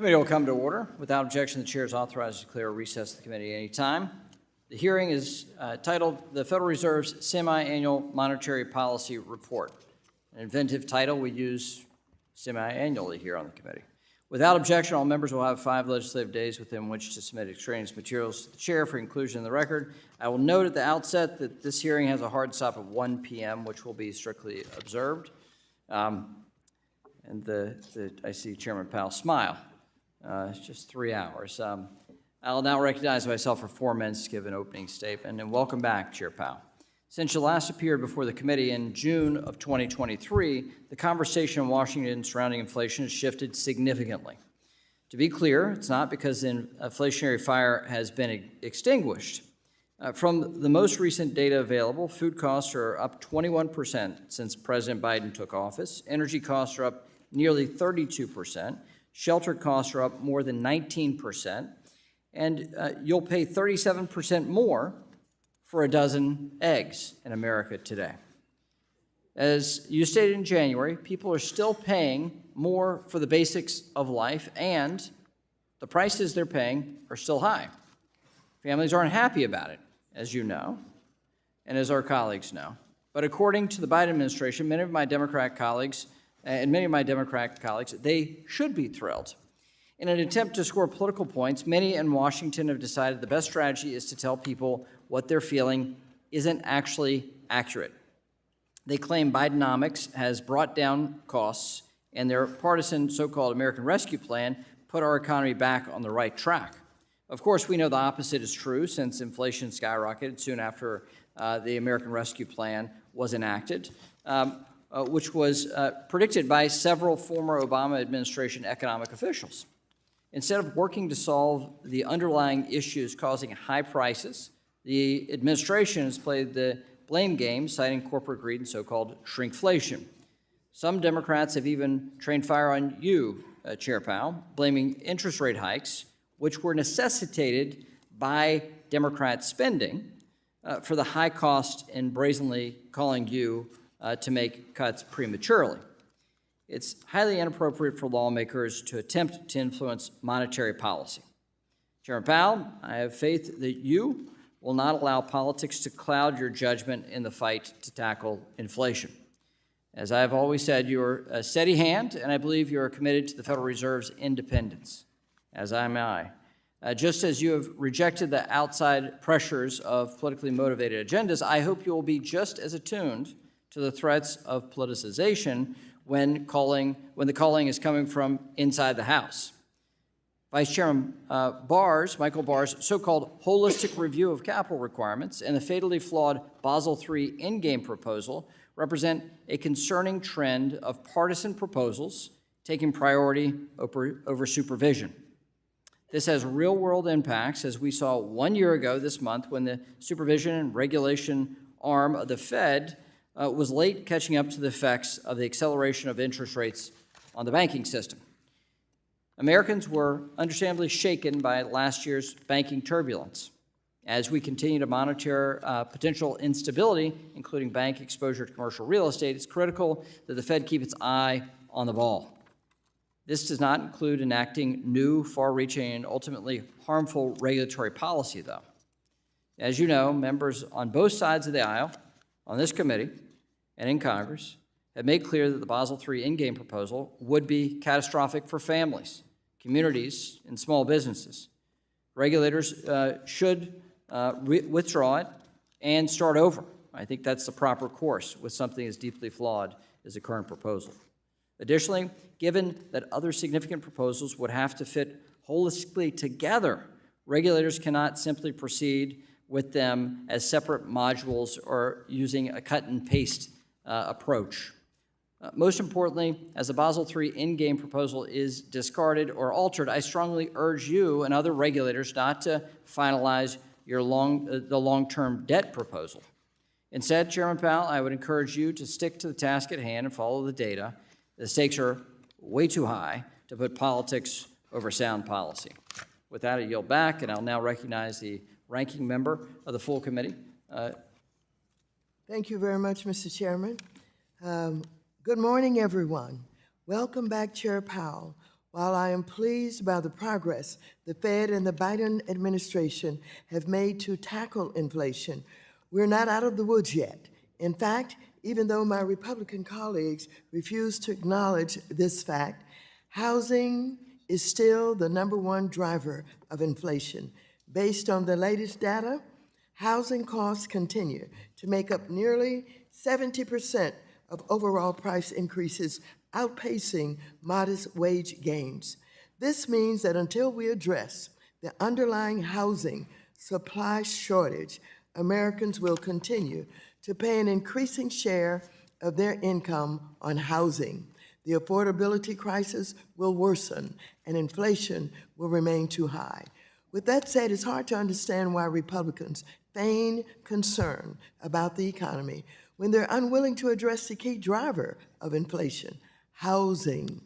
Committee will come to order. Without objection, the chair is authorized to declare a recess of the committee at any time. The hearing is titled The Federal Reserve's Semi-Annual Monetary Policy Report. An inventive title we use semi-annually here on the committee. Without objection, all members will have 5 legislative days within which to submit extraneous materials to the chair for inclusion in the record. I will note at the outset that this hearing has a hard stop at 1 p.m., which will be strictly observed. I see Chairman Powell smile. It's just 3 hours. I'll now recognize myself for 4 minutes to give an opening statement, and welcome back, Chair Powell. Since you last appeared before the committee in June of 2023, the conversation in Washington surrounding inflation has shifted significantly. To be clear, it's not because the inflationary fire has been extinguished. From the most recent data available, food costs are up 21% since President Biden took office. Energy costs are up nearly 32%. Shelter costs are up more than 19%. And you'll pay 37% more for a dozen eggs in America today. As you stated in January, people are still paying more for the basics of life, and the prices they're paying are still high. Families aren't happy about it, as you know, and as our colleagues know. But according to the Biden administration, many of my Democrat colleagues, they should be thrilled. In an attempt to score political points, many in Washington have decided the best strategy is to tell people what they're feeling isn't actually accurate. They claim Bidenomics has brought down costs, and their partisan so-called American Rescue Plan put our economy back on the right track. Of course, we know the opposite is true, since inflation skyrocketed soon after the American Rescue Plan was enacted, which was predicted by several former Obama administration economic officials. Instead of working to solve the underlying issues causing high prices, the administration has played the blame game, citing corporate greed and so-called shrinkflation. Some Democrats have even trained fire on you, Chair Powell, blaming interest rate hikes, which were necessitated by Democrat spending, for the high cost and brazenly calling you to make cuts prematurely. It's highly inappropriate for lawmakers to attempt to influence monetary policy. Chairman Powell, I have faith that you will not allow politics to cloud your judgment in the fight to tackle inflation. As I have always said, you are a steady hand, and I believe you are committed to the Federal Reserve's independence, as am I. Just as you have rejected the outside pressures of politically motivated agendas, I hope you will be just as attuned to the threats of politicization when the calling is coming from inside the House. Vice Chairman Michael Barr's so-called holistic review of capital requirements and the fatally flawed Basel III endgame proposal represent a concerning trend of partisan proposals taking priority over supervision. This has real-world impacts, as we saw 1 year ago this month when the supervision and regulation arm of the Fed was late catching up to the effects of the acceleration of interest rates on the banking system. Americans were understandably shaken by last year's banking turbulence. As we continue to monitor potential instability, including bank exposure to commercial real estate, it's critical that the Fed keep its eye on the ball. This does not include enacting new, far-reaching, and ultimately harmful regulatory policy, though. As you know, members on both sides of the aisle on this committee and in Congress have made clear that the Basel III endgame proposal would be catastrophic for families, communities, and small businesses. Regulators should withdraw it and start over. I think that's the proper course with something as deeply flawed as the current proposal. Additionally, given that other significant proposals would have to fit holistically together, regulators cannot simply proceed with them as separate modules or using a cut-and-paste approach. Most importantly, as the Basel III endgame proposal is discarded or altered, I strongly urge you and other regulators not to finalize the long-term debt proposal. Instead, Chairman Powell, I would encourage you to stick to the task at hand and follow the data. The stakes are way too high to put politics over sound policy. With that, I yield back, and I'll now recognize the ranking member of the full committee. Thank you very much, Mr. Chairman. Good morning, everyone. Welcome back, Chair Powell. While I am pleased by the progress the Fed and the Biden administration have made to tackle inflation, we're not out of the woods yet. In fact, even though my Republican colleagues refuse to acknowledge this fact, housing is still the #1 driver of inflation. Based on the latest data, housing costs continue to make up nearly 70% of overall price increases, outpacing modest wage gains. This means that until we address the underlying housing supply shortage, Americans will continue to pay an increasing share of their income on housing. The affordability crisis will worsen, and inflation will remain too high. With that said, it's hard to understand why Republicans feign concern about the economy when they're unwilling to address the key driver of inflation, housing.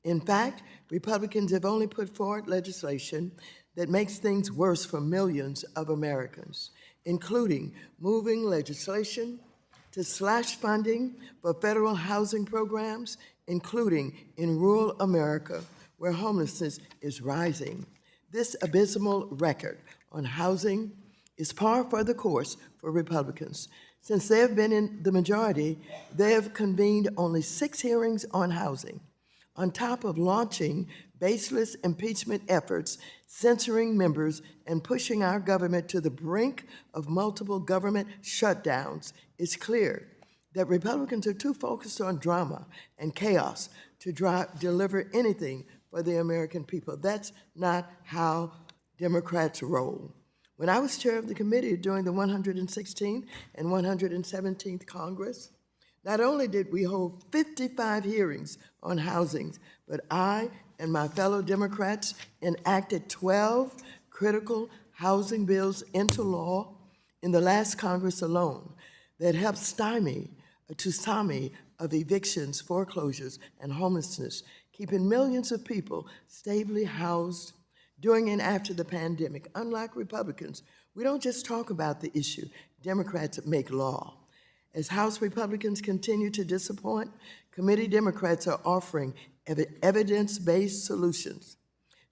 In fact, Republicans have only put forward legislation that makes things worse for millions of Americans, including moving legislation to slash funding for federal housing programs, including in rural America, where homelessness is rising. This abysmal record on housing is par for the course for Republicans. Since they have been in the majority, they have convened only 6 hearings on housing, on top of launching baseless impeachment efforts, censoring members, and pushing our government to the brink of multiple government shutdowns. It's clear that Republicans are too focused on drama and chaos to deliver anything for the American people. That's not how Democrats roll. When I was chair of the committee during the 116th and 117th Congress, not only did we hold 55 hearings on housing, but I and my fellow Democrats enacted 12 critical housing bills into law in the last Congress alone that helped stymie a tsunami of evictions, foreclosures, and homelessness, keeping millions of people stably housed during and after the pandemic. Unlike Republicans, we don't just talk about the issue. Democrats make law. As House Republicans continue to disappoint, committee Democrats are offering evidence-based solutions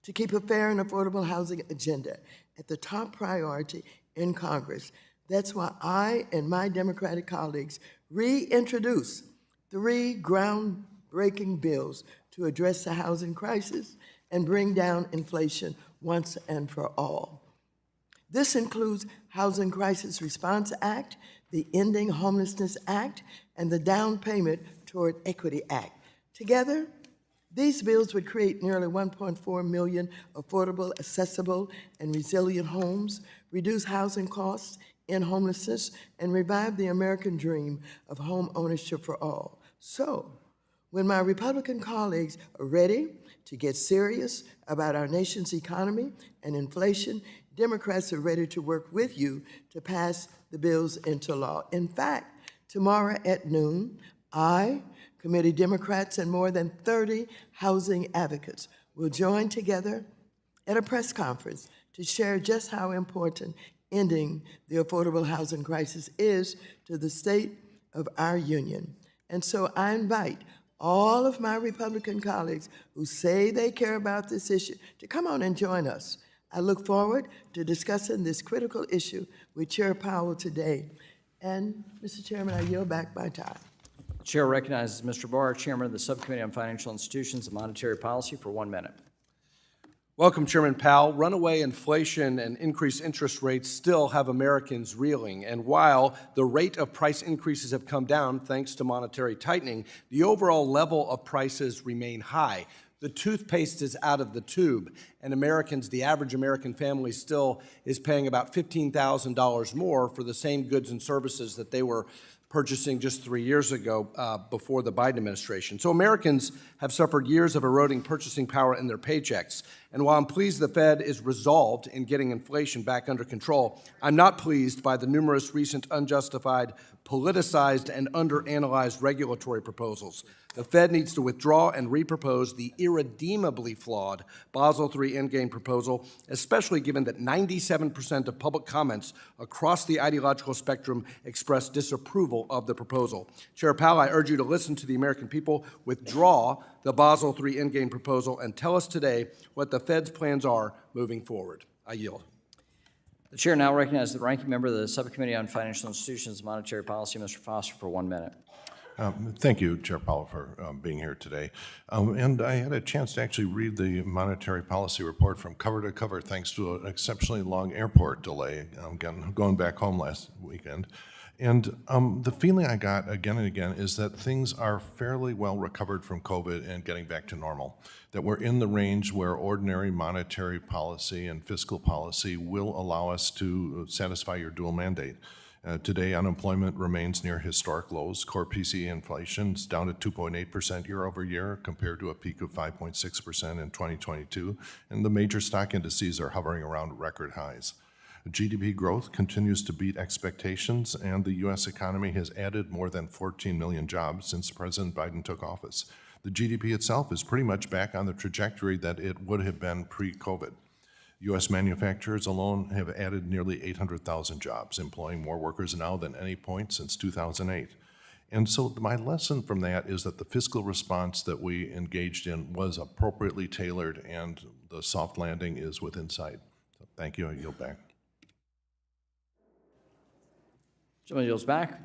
to keep a fair and affordable housing agenda at the top priority in Congress. That's why I and my Democratic colleagues reintroduce 3 groundbreaking bills to address the housing crisis and bring down inflation once and for all. This includes Housing Crisis Response Act, the Ending Homelessness Act, and the Down Payment Toward Equity Act. Together, these bills would create nearly 1.4 million affordable, accessible, and resilient homes, reduce housing costs in homelessness, and revive the American dream of home ownership for all. So, when my Republican colleagues are ready to get serious about our nation's economy and inflation, Democrats are ready to work with you to pass the bills into law. In fact, tomorrow at noon, I, committee Democrats, and more than 30 housing advocates will join together at a press conference to share just how important ending the affordable housing crisis is to the state of our union. And so I invite all of my Republican colleagues who say they care about this issue to come on and join us. I look forward to discussing this critical issue with Chair Powell today. And, Mr. Chairman, I yield back my time. Chair recognizes Mr. Barr, Chairman of the Subcommittee on Financial Institutions and Monetary Policy, for 1 minute. Welcome, Chairman Powell. Runaway inflation and increased interest rates still have Americans reeling. And while the rate of price increases have come down thanks to monetary tightening, the overall level of prices remain high. The toothpaste is out of the tube, and Americans, the average American family, still is paying about $15,000 more for the same goods and services that they were purchasing just 3 years ago before the Biden administration. So Americans have suffered years of eroding purchasing power in their paychecks. And while I'm pleased the Fed is resolved in getting inflation back under control, I'm not pleased by the numerous recent unjustified, politicized, and underanalyzed regulatory proposals. The Fed needs to withdraw and repropose the irredeemably flawed Basel III endgame proposal, especially given that 97% of public comments across the ideological spectrum expressed disapproval approval of the proposal. Chair Powell, I urge you to listen to the American people, withdraw the Basel III endgame proposal, and tell us today what the Fed's plans are moving forward. I yield. The chair now recognizes the ranking member of the Subcommittee on Financial Institutions and Monetary Policy, Mr. Foster, for 1 minute. Thank you, Chair Powell, for being here today. And I had a chance to actually read the monetary policy report from cover to cover thanks to an exceptionally long airport delay, going back home last weekend. And the feeling I got again and again is that things are fairly well recovered from COVID and getting back to normal, that we're in the range where ordinary monetary policy and fiscal policy will allow us to satisfy your dual mandate. Today, unemployment remains near historic lows. Core PCE inflation is down to 2.8% year over year compared to a peak of 5.6% in 2022, and the major stock indices are hovering around record highs. GDP growth continues to beat expectations, and the U.S. economy has added more than 14 million jobs since President Biden took office. The GDP itself is pretty much back on the trajectory that it would have been pre-COVID. U.S. manufacturers alone have added nearly 800,000 jobs, employing more workers now than any point since 2008. And so my lesson from that is that the fiscal response that we engaged in was appropriately tailored, and the soft landing is within sight. So thank you. I yield back. Gentleman yields back.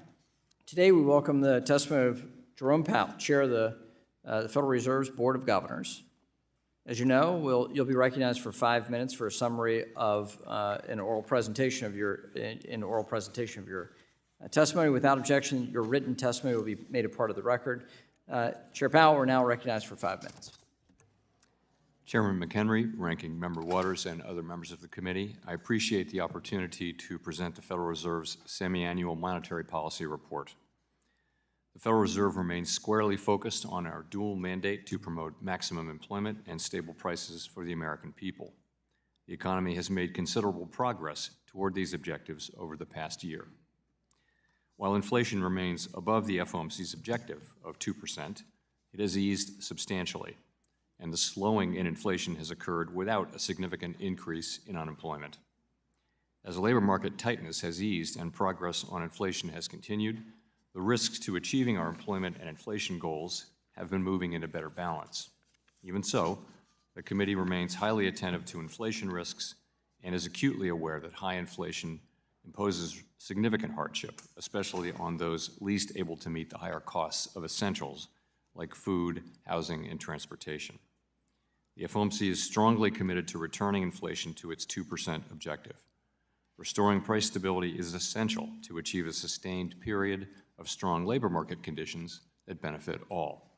Today, we welcome the testimony of Jerome Powell, Chair of the Federal Reserve's Board of Governors. As you know, you'll be recognized for 5 minutes for a summary of an oral presentation of your testimony. Without objection, your written testimony will be made a part of the record. Chair Powell, we're now recognized for 5 minutes. Chairman McHenry, Ranking Member Waters, and other members of the committee, I appreciate the opportunity to present the Federal Reserve's semi-annual monetary policy report. The Federal Reserve remains squarely focused on our dual mandate to promote maximum employment and stable prices for the American people. The economy has made considerable progress toward these objectives over the past year. While inflation remains above the FOMC's objective of 2%, it has eased substantially, and the slowing in inflation has occurred without a significant increase in unemployment. As labor market tightness has eased and progress on inflation has continued, the risks to achieving our employment and inflation goals have been moving into better balance. Even so, the committee remains highly attentive to inflation risks and is acutely aware that high inflation imposes significant hardship, especially on those least able to meet the higher costs of essentials like food, housing, and transportation. The FOMC is strongly committed to returning inflation to its 2% objective. Restoring price stability is essential to achieve a sustained period of strong labor market conditions that benefit all.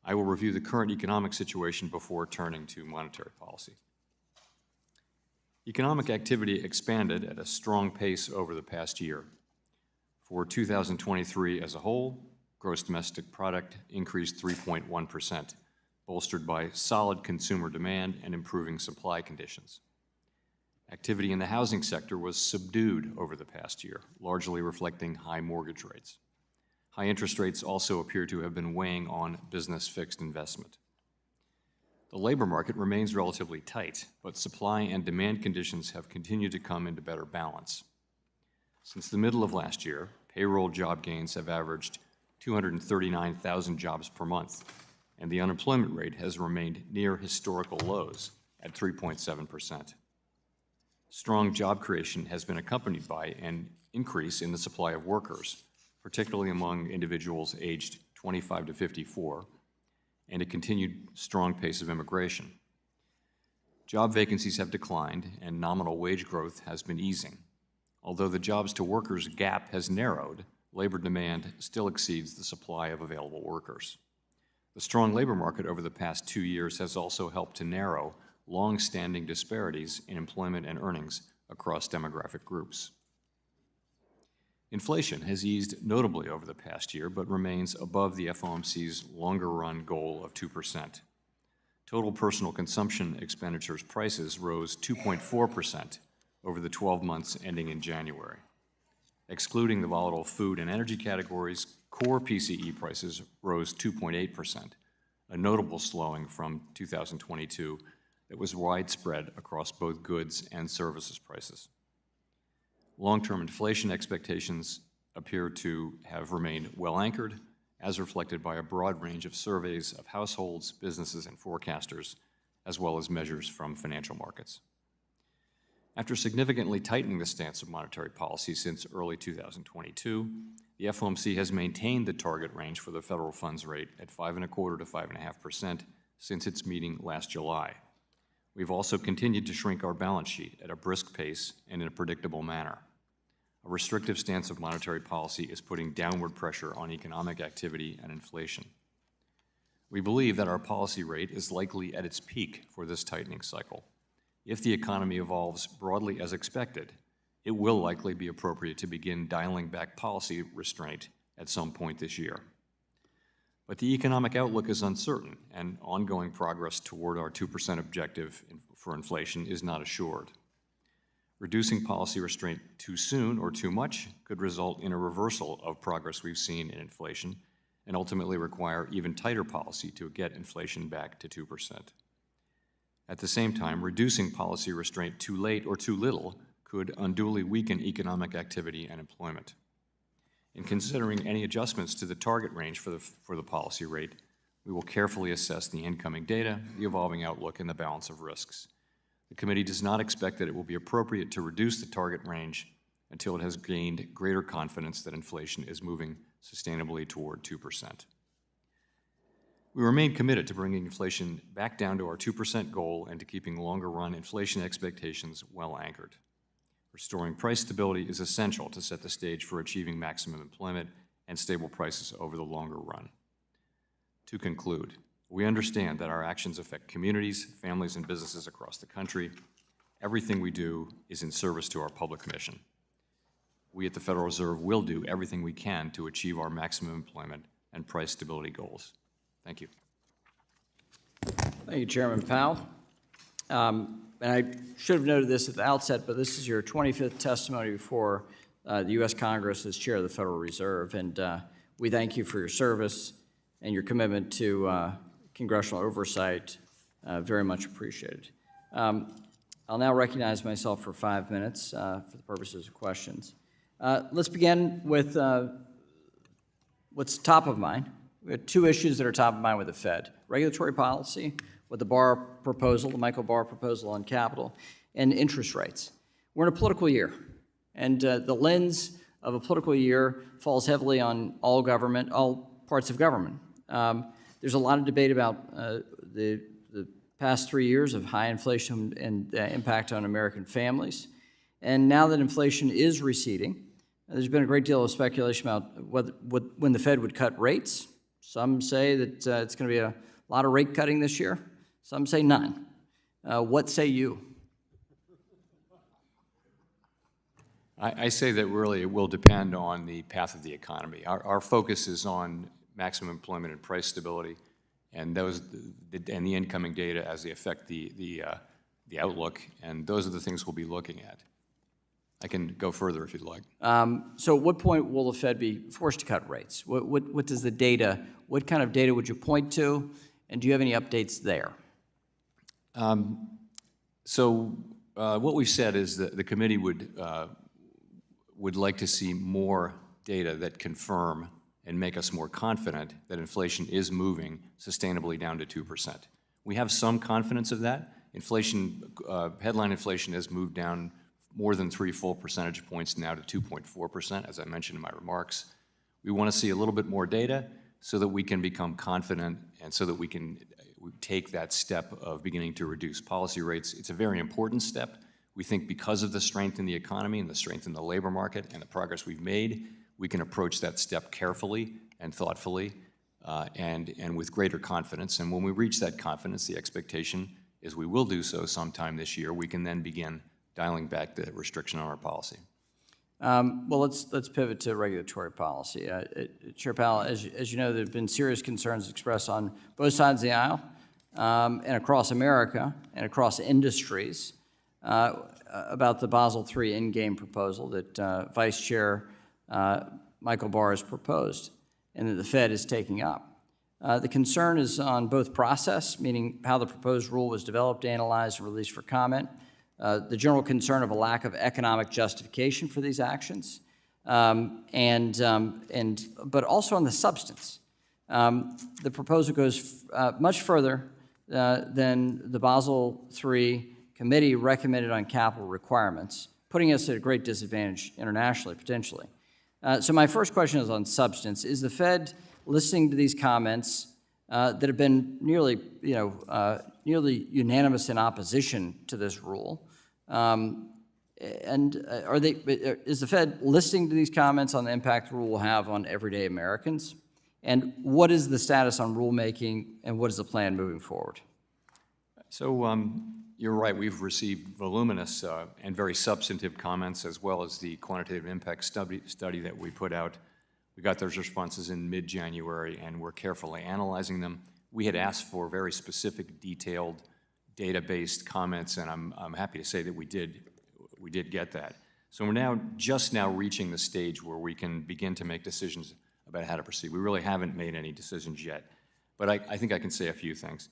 I will review the current economic situation before turning to monetary policy. Economic activity expanded at a strong pace over the past year. For 2023 as a whole, gross domestic product increased 3.1%, bolstered by solid consumer demand and improving supply conditions. Activity in the housing sector was subdued over the past year, largely reflecting high mortgage rates. High interest rates also appear to have been weighing on business fixed investment. The labor market remains relatively tight, but supply and demand conditions have continued to come into better balance. Since the middle of last year, payroll job gains have averaged 239,000 jobs per month, and the unemployment rate has remained near historical lows at 3.7%. Strong job creation has been accompanied by an increase in the supply of workers, particularly among individuals aged 25 to 54, and a continued strong pace of immigration. Job vacancies have declined, and nominal wage growth has been easing. Although the jobs to workers gap has narrowed, labor demand still exceeds the supply of available workers. The strong labor market over the past 2 years has also helped to narrow long-standing disparities in employment and earnings across demographic groups. Inflation has eased notably over the past year, but remains above the FOMC's longer-run goal of 2%. Total personal consumption expenditures prices rose 2.4% over the 12 months ending in January. Excluding the volatile food and energy categories, core PCE prices rose 2.8%, a notable slowing from 2022 that was widespread across both goods and services prices. Long-term inflation expectations appear to have remained well anchored, as reflected by a broad range of surveys of households, businesses, and forecasters, as well as measures from financial markets. After significantly tightening the stance of monetary policy since early 2022, the FOMC has maintained the target range for the federal funds rate at 5.25% to 5.5% since its meeting last July. We've also continued to shrink our balance sheet at a brisk pace and in a predictable manner. A restrictive stance of monetary policy is putting downward pressure on economic activity and inflation. We believe that our policy rate is likely at its peak for this tightening cycle. If the economy evolves broadly as expected, it will likely be appropriate to begin dialing back policy restraint at some point this year. But the economic outlook is uncertain, and ongoing progress toward our 2% objective for inflation is not assured. Reducing policy restraint too soon or too much could result in a reversal of progress we've seen in inflation and ultimately require even tighter policy to get inflation back to 2%. At the same time, reducing policy restraint too late or too little could unduly weaken economic activity and employment. In considering any adjustments to the target range for the policy rate, we will carefully assess the incoming data, the evolving outlook, and the balance of risks. The committee does not expect that it will be appropriate to reduce the target range until it has gained greater confidence that inflation is moving sustainably toward 2%. We remain committed to bringing inflation back down to our 2% goal and to keeping longer-run inflation expectations well anchored. Restoring price stability is essential to set the stage for achieving maximum employment and stable prices over the longer run. To conclude, we understand that our actions affect communities, families, and businesses across the country. Everything we do is in service to our public mission. We at the Federal Reserve will do everything we can to achieve our maximum employment and price stability goals. Thank you. Thank you, Chairman Powell. And I should have noted this at the outset, but this is your 25th testimony before the U.S. Congress as Chair of the Federal Reserve, and we thank you for your service and your commitment to congressional oversight. Very much appreciated. I'll now recognize myself for 5 minutes for the purposes of questions. Let's begin with what's top of mind. We have two issues that are top of mind with the Fed: regulatory policy, with the Barr proposal, the Michael Barr proposal on capital, and interest rates. We're in a political year, and the lens of a political year falls heavily on all government, all parts of government. There's a lot of debate about the past 3 years of high inflation and impact on American families. And now that inflation is receding, there's been a great deal of speculation about when the Fed would cut rates. Some say that it's going to be a lot of rate cutting this year. Some say none. What say you? I say that really it will depend on the path of the economy. Our focus is on maximum employment and price stability, and the incoming data as they affect the outlook, and those are the things we'll be looking at. I can go further if you'd like. So at what point will the Fed be forced to cut rates? What does the data, what kind of data would you point to, and do you have any updates there? What we've said is that the committee would like to see more data that confirm and make us more confident that inflation is moving sustainably down to 2%. We have some confidence of that. Inflation, headline inflation has moved down more than 3 full percentage points now to 2.4%, as I mentioned in my remarks. We want to see a little bit more data so that we can become confident and so that we can take that step of beginning to reduce policy rates. It's a very important step. We think because of the strength in the economy and the strength in the labor market and the progress we've made, we can approach that step carefully and thoughtfully and with greater confidence. And when we reach that confidence, the expectation is we will do so sometime this year. We can then begin dialing back the restriction on our policy. Well, let's pivot to regulatory policy. Chair Powell, as you know, there have been serious concerns expressed on both sides of the aisle and across America and across industries about the Basel III endgame proposal that Vice Chair Michael Barr has proposed and that the Fed is taking up. The concern is on both process, meaning how the proposed rule was developed, analyzed, and released for comment, the general concern of a lack of economic justification for these actions, but also on the substance. The proposal goes much further than the Basel III committee recommended on capital requirements, putting us at a great disadvantage internationally, potentially. So my first question is on substance. Is the Fed listening to these comments that have been nearly unanimous in opposition to this rule? Is the Fed listening to these comments on the impact the rule will have on everyday Americans? And what is the status on rulemaking, and what is the plan moving forward? So you're right, we've received voluminous and very substantive comments, as well as the quantitative impact study that we put out. We got those responses in mid-January, and we're carefully analyzing them. We had asked for very specific, detailed, data-based comments, and I'm happy to say that we did get that. So we're just now reaching the stage where we can begin to make decisions about how to proceed. We really haven't made any decisions yet, but I think I can say a few things.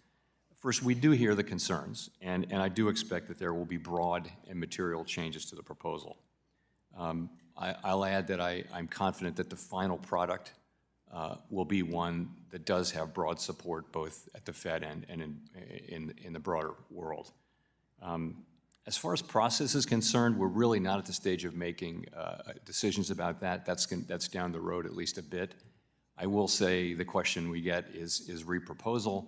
First, we do hear the concerns, and I do expect that there will be broad and material changes to the proposal. I'll add that I'm confident that the final product will be one that does have broad support both at the Fed and in the broader world. As far as process is concerned, we're really not at the stage of making decisions about that. That's down the road at least a bit. I will say the question we get is reproposal,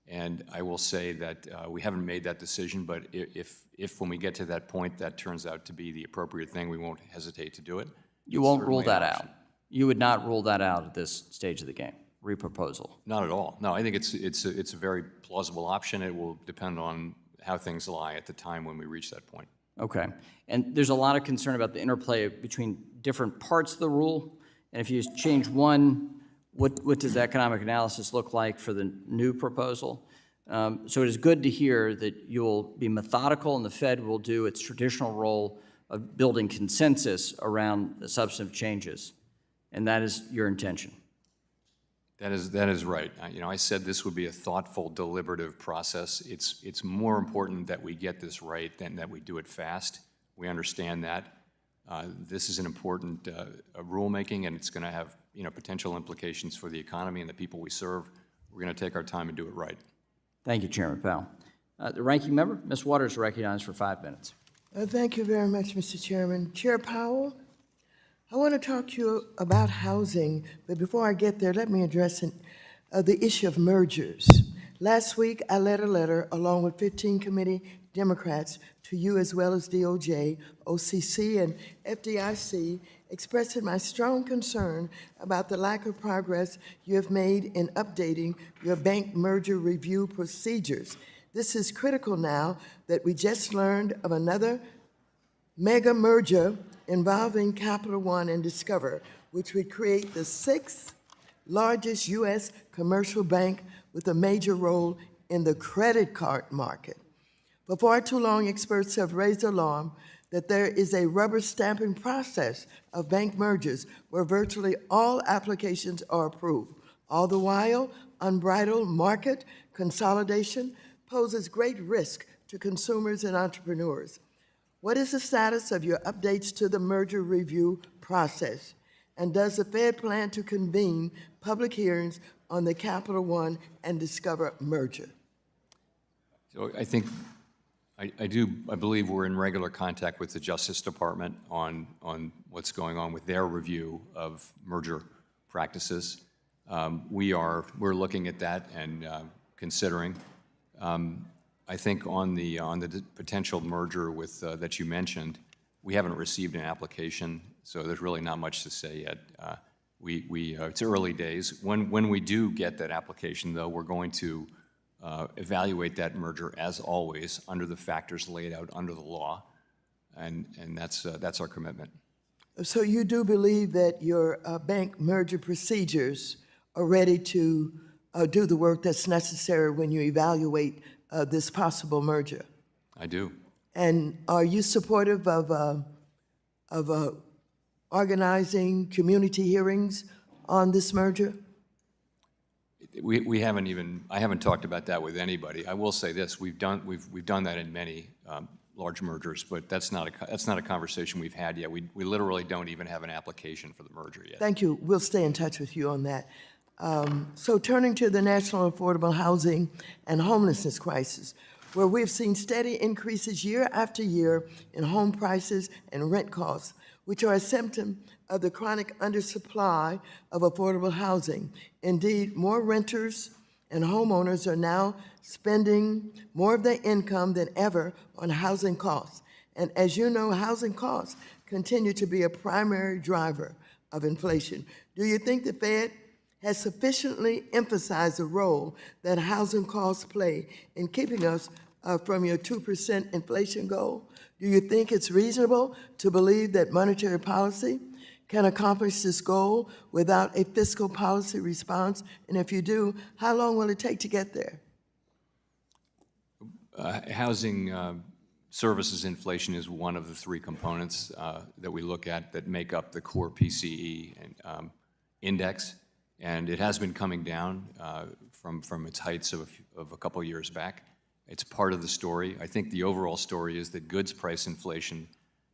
and I will say that we haven't made that decision, but if when we get to that point that turns out to be the appropriate thing, we won't hesitate to do it. You won't rule that out? You would not rule that out at this stage of the game, reproposal? Not at all. No, I think it's a very plausible option. It will depend on how things lie at the time when we reach that point. Okay. And there's a lot of concern about the interplay between different parts of the rule, and if you change one, what does economic analysis look like for the new proposal? So it is good to hear that you'll be methodical and the Fed will do its traditional role of building consensus around the substantive changes, and that is your intention. That is right. I said this would be a thoughtful, deliberative process. It's more important that we get this right than that we do it fast. We understand that. This is an important rulemaking, and it's going to have potential implications for the economy and the people we serve. We're going to take our time and do it right. Thank you, Chairman Powell. The ranking member, Ms. Waters, is recognized for 5 minutes. Thank you very much, Mr. Chairman. Chair Powell, I want to talk to you about housing, but before I get there, let me address the issue of mergers. Last week, I led a letter along with 15 committee Democrats to you as well as DOJ, OCC, and FDIC, expressing my strong concern about the lack of progress you have made in updating your bank merger review procedures. This is critical now that we just learned of another mega merger involving Capital One and Discover, which would create the 6th largest U.S. commercial bank with a major role in the credit card market. For far too long, experts have raised alarm that there is a rubber stamping process of bank mergers where virtually all applications are approved. All the while, unbridled market consolidation poses great risk to consumers and entrepreneurs. What is the status of your updates to the merger review process? And does the Fed plan to convene public hearings on the Capital One and Discover merger? So I believe we're in regular contact with the Justice Department on what's going on with their review of merger practices. We're looking at that and considering. I think on the potential merger with that you mentioned, we haven't received an application, so there's really not much to say yet. It's early days. When we do get that application, though, we're going to evaluate that merger as always under the factors laid out under the law, and that's our commitment. So you do believe that your bank merger procedures are ready to do the work that's necessary when you evaluate this possible merger? I do. And are you supportive of organizing community hearings on this merger? I haven't talked about that with anybody. I will say this: we've done that in large mergers, but that's not a conversation we've had yet. We literally don't even have an application for the merger yet. Thank you. We'll stay in touch with you on that. So turning to the national affordable housing and homelessness crisis, where we've seen steady increases year after year in home prices and rent costs, which are a symptom of the chronic undersupply of affordable housing. Indeed, more renters and homeowners are now spending more of their income than ever on housing costs. And as you know, housing costs continue to be a primary driver of inflation. Do you think the Fed has sufficiently emphasized the role that housing costs play in keeping us from your 2% inflation goal? Do you think it's reasonable to believe that monetary policy can accomplish this goal without a fiscal policy response? And if you do, how long will it take to get there? Housing services inflation is one of the three components that we look at that make up the core PCE and, index, and it has been coming down from its heights of a couple years back. It's part of the story. I think the overall story is that goods price inflation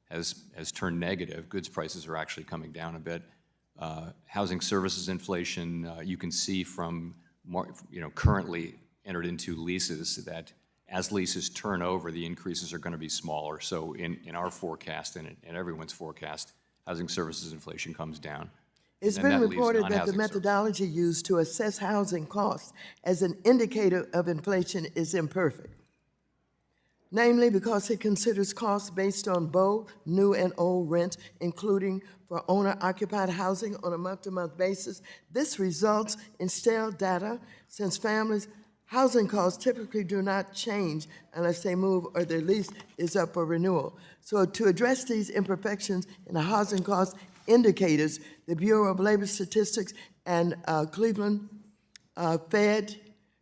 has turned negative. Goods prices are actually coming down a bit. Housing services inflation, you can see from currently entered into leases that as leases turn over, the increases are going to be smaller. So in our forecast and in everyone's forecast, housing services inflation comes down. It's And been that leaves reported that the non-housing services. methodology used to assess housing costs as an indicator of inflation is imperfect. Namely, because it considers costs based on both new and old rent, including for owner-occupied housing on a month-to-month basis. This results in stale data since families' housing costs typically do not change unless they move or their lease is up for renewal. So to address these imperfections in the housing cost indicators, the Bureau of Labor Statistics and Cleveland Fed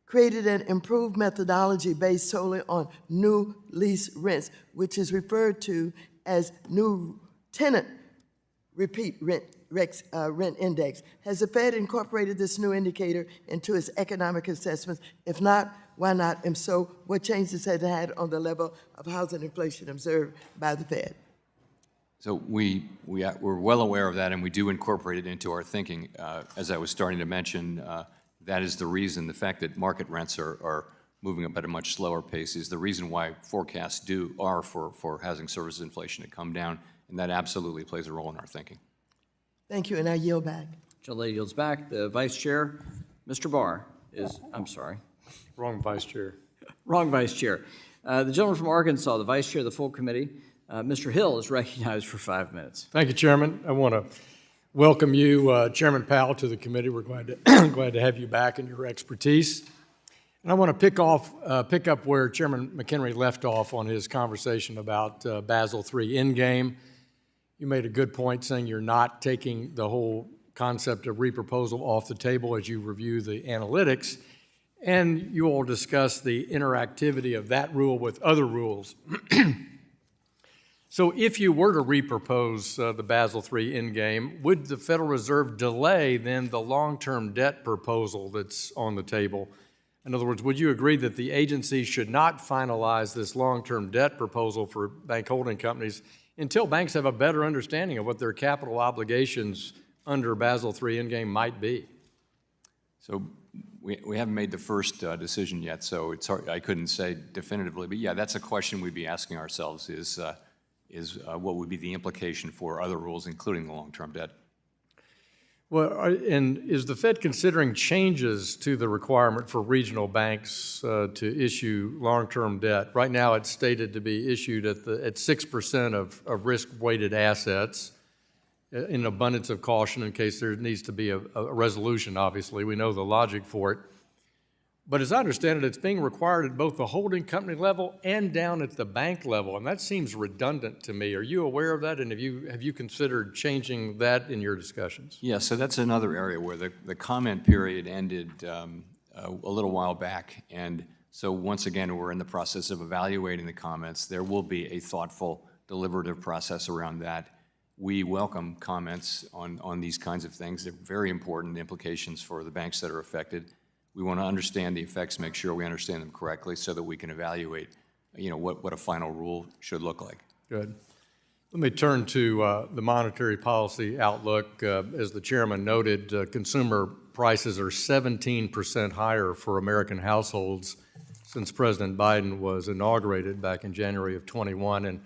created an improved methodology based solely on new lease rents, which is referred to as new tenant repeat rent index. Has the Fed incorporated this new indicator into its economic assessments? If not, why not? And so, what changes has it had on the level of housing inflation observed by the Fed? So we're well aware of that, and we do incorporate it into our thinking. As I was starting to mention, that is the reason, the fact that market rents are moving up at a much slower pace is the reason why forecasts are for housing services inflation to come down, and that absolutely plays a role in our thinking. Thank you, and I yield back. Gentlelady yields back. The Vice Chair, Mr. Barr, is, I'm sorry. Wrong Vice Chair. Wrong Vice Chair. The gentleman from Arkansas, the Vice Chair of the full committee, Mr. Hill, is recognized for 5 minutes. Thank you, Chairman. I want to welcome you, Chairman Powell, to the committee. We're glad to have you back and your expertise. And I want to pick up where Chairman McHenry left off on his conversation about Basel III endgame. You made a good point saying you're not taking the whole concept of reproposal off the table as you review the analytics, and you all discuss the interactivity of that rule with other rules. So if you were to repropose the Basel III endgame, would the Federal Reserve delay then the long-term debt proposal that's on the table? In other words, would you agree that the agency should not finalize this long-term debt proposal for bank holding companies until banks have a better understanding of what their capital obligations under Basel III endgame might be? So we haven't made the first decision yet, so it's hard, I couldn't say definitively. But yeah, that's a question we'd be asking ourselves: is what would be the implication for other rules, including the long-term debt? Well, and is the Fed considering changes to the requirement for regional banks to issue long-term debt? Right now, it's stated to be issued at 6% of risk-weighted assets, in abundance of caution in case there needs to be a resolution, obviously. We know the logic for it. But as I understand it, it's being required at both the holding company level and down at the bank level, and that seems redundant to me. Are you aware of that, and have you considered changing that in your discussions? Yeah, so that's another area where the comment period ended a little while back, and so once again, we're in the process of evaluating the comments. There will be a thoughtful, deliberative process around that. We welcome comments on these kinds of things. They're very important implications for the banks that are affected. We want to understand the effects, make sure we understand them correctly so that we can evaluate what a final rule should look like. Good. Let me turn to the monetary policy outlook. As the chairman noted, consumer prices are 17% higher for American households since President Biden was inaugurated back in January of 21.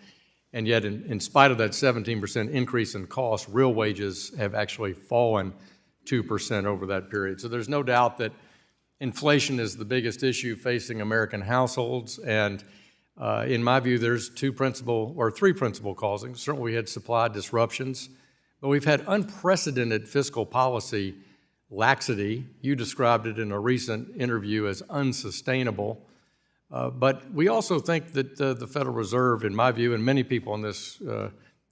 And yet, in spite of that 17% increase in cost, real wages have actually fallen 2% over that period. So there's no doubt that inflation is the biggest issue facing American households. And in my view, there's three principal causes. Certainly, we had supply disruptions, but we've had unprecedented fiscal policy laxity. You described it in a recent interview as unsustainable. But we also think that the Federal Reserve, in my view, and many people on this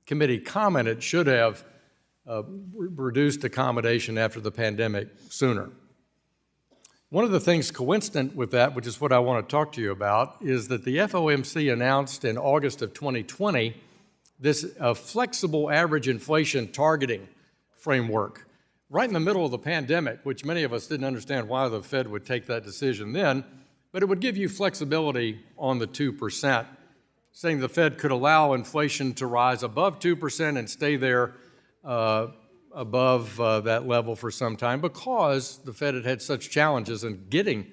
committee commented, should have reduced accommodation after the pandemic sooner. One of the things coincident with that, which is what I want to talk to you about, is that the FOMC announced in August of 2020 this flexible average inflation targeting framework right in the middle of the pandemic, which many of us didn't understand why the Fed would take that decision then, but it would give you flexibility on the 2%, saying the Fed could allow inflation to rise above 2% and stay there above that level for some time because the Fed had had such challenges in getting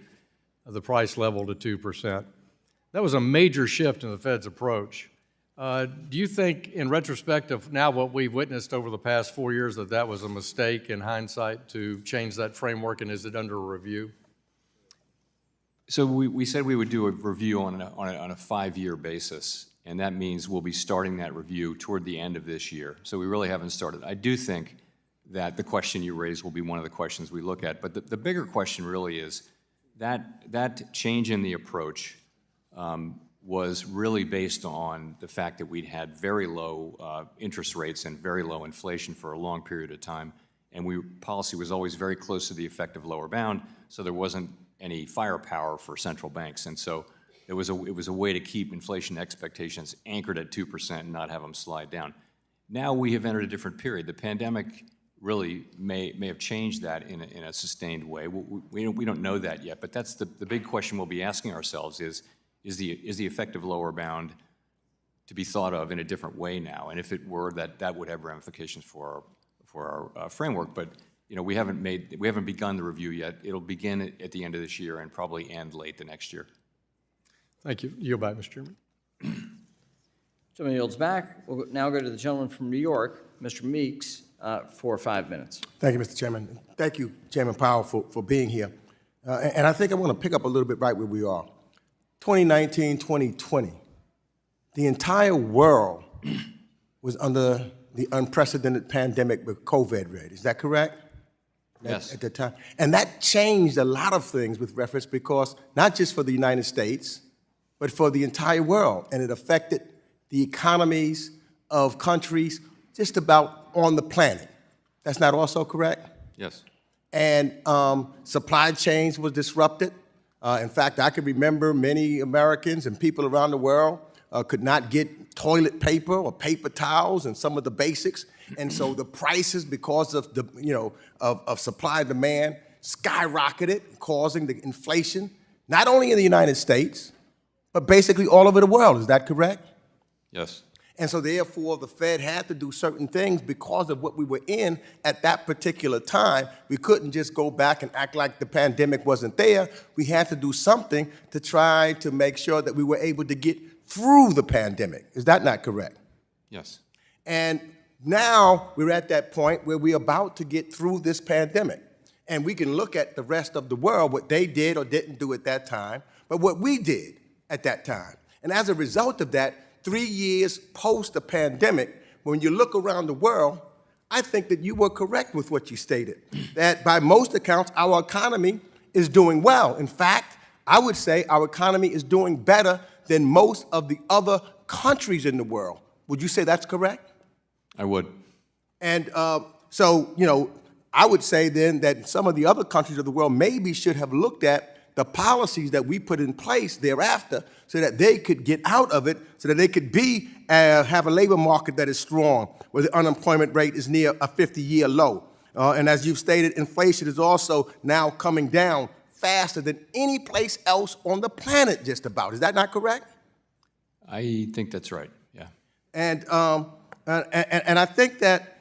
the price level to 2%. That was a major shift in the Fed's approach. Do you think, in retrospect of now what we've witnessed over the past 4 years, that that was a mistake in hindsight to change that framework, and is it under review? So we said we would do a review on a 5-year basis, and that means we'll be starting that review toward the end of this year. So we really haven't started. I do think that the question you raised will be one of the questions we look at, but the bigger question really is that change in the approach was really based on the fact that we'd had very low interest rates and very low inflation for a long period of time, and policy was always very close to the effective lower bound, so there wasn't any firepower for central banks. And so it was a way to keep inflation expectations anchored at 2% and not have them slide down. Now we have entered a different period. The pandemic really may have changed that in a sustained way. We don't know that yet, but that's the big question we'll be asking ourselves is the effective lower bound to be thought of in a different way now? And if it were, that would have ramifications for our framework. But we haven't begun the review yet. It'll begin at the end of this year and probably end late the next year. Thank you. Yield back, Mr. Chairman. Gentleman yields back. We'll now go to the gentleman from New York, Mr. Meeks, for 5 minutes. Thank you, Mr. Chairman. Thank you, Chairman Powell, for being here. And I think I want to pick up a little bit right where we are. 2019, 2020, the entire world was under the unprecedented pandemic with COVID rate. Is that correct? Yes. At the time. And that changed a lot of things with reference because not just for the United States, but for the entire world. And it affected the economies of countries just about on the planet. That's not also correct? Yes. And supply chains was disrupted. In fact, I can remember many Americans and people around the world could not get toilet paper or paper towels and some of the basics. And so the prices, because of the of supply and demand, skyrocketed, causing the inflation, not only in the United States, but basically all over the world. Is that correct? Yes. And so therefore, the Fed had to do certain things because of what we were in at that particular time. We couldn't just go back and act like the pandemic wasn't there. We had to do something to try to make sure that we were able to get through the pandemic. Is that not correct? Yes. And now we're at that point where we're about to get through this pandemic. And we can look at the rest of the world, what they did or didn't do at that time, but what we did at that time. And as a result of that, 3 years post the pandemic, when you look around the world, I think that you were correct with what you stated, that by most accounts, our economy is doing well. In fact, I would say our economy is doing better than most of the other countries in the world. Would you say that's correct? I would. And so, I would say then that some of the other countries of the world maybe should have looked at the policies that we put in place thereafter so that they could get out of it, so that they could have a labor market that is strong, where the unemployment rate is near a 50-year low. And as you've stated, inflation is also now coming down faster than any place else on the planet just about. Is that not correct? I think that's right, yeah. And I think that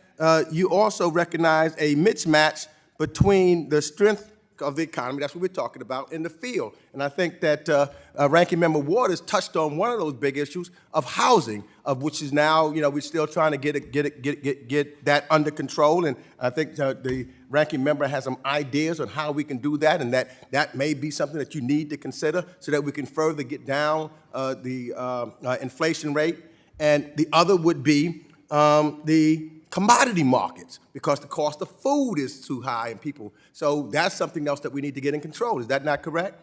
you also recognize a mismatch between the strength of the economy, that's what we're talking about, in the field. And I think that Ranking Member Waters touched on one of those big issues of housing, of which is now, we're still trying to get that under control. And I think the Ranking Member has some ideas on how we can do that, and that may be something that you need to consider so that we can further get down the inflation rate. And the other would be the commodity markets, because the cost of food is too high and people, so that's something else that we need to get in control. Is that not correct?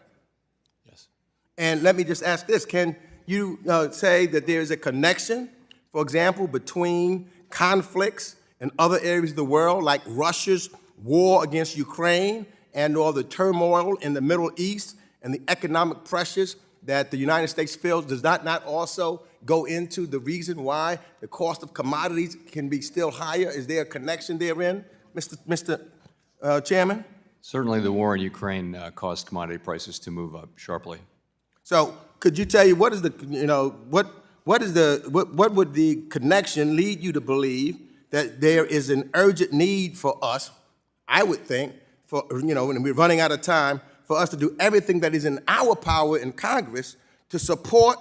Yes. And let me just ask this, can you say that there's a connection, for example, between conflicts in other areas of the world, like Russia's war against Ukraine and or the turmoil in the Middle East and the economic pressures that the United States feels? Does that not also go into the reason why the cost of commodities can be still higher? Is there a connection therein, Mr. Chairman? Certainly the war in Ukraine caused commodity prices to move up sharply. So could you tell you what is the, what would the connection lead you to believe that there is an urgent need for us, I would think, for, and we're running out of time, for us to do everything that is in our power in Congress to support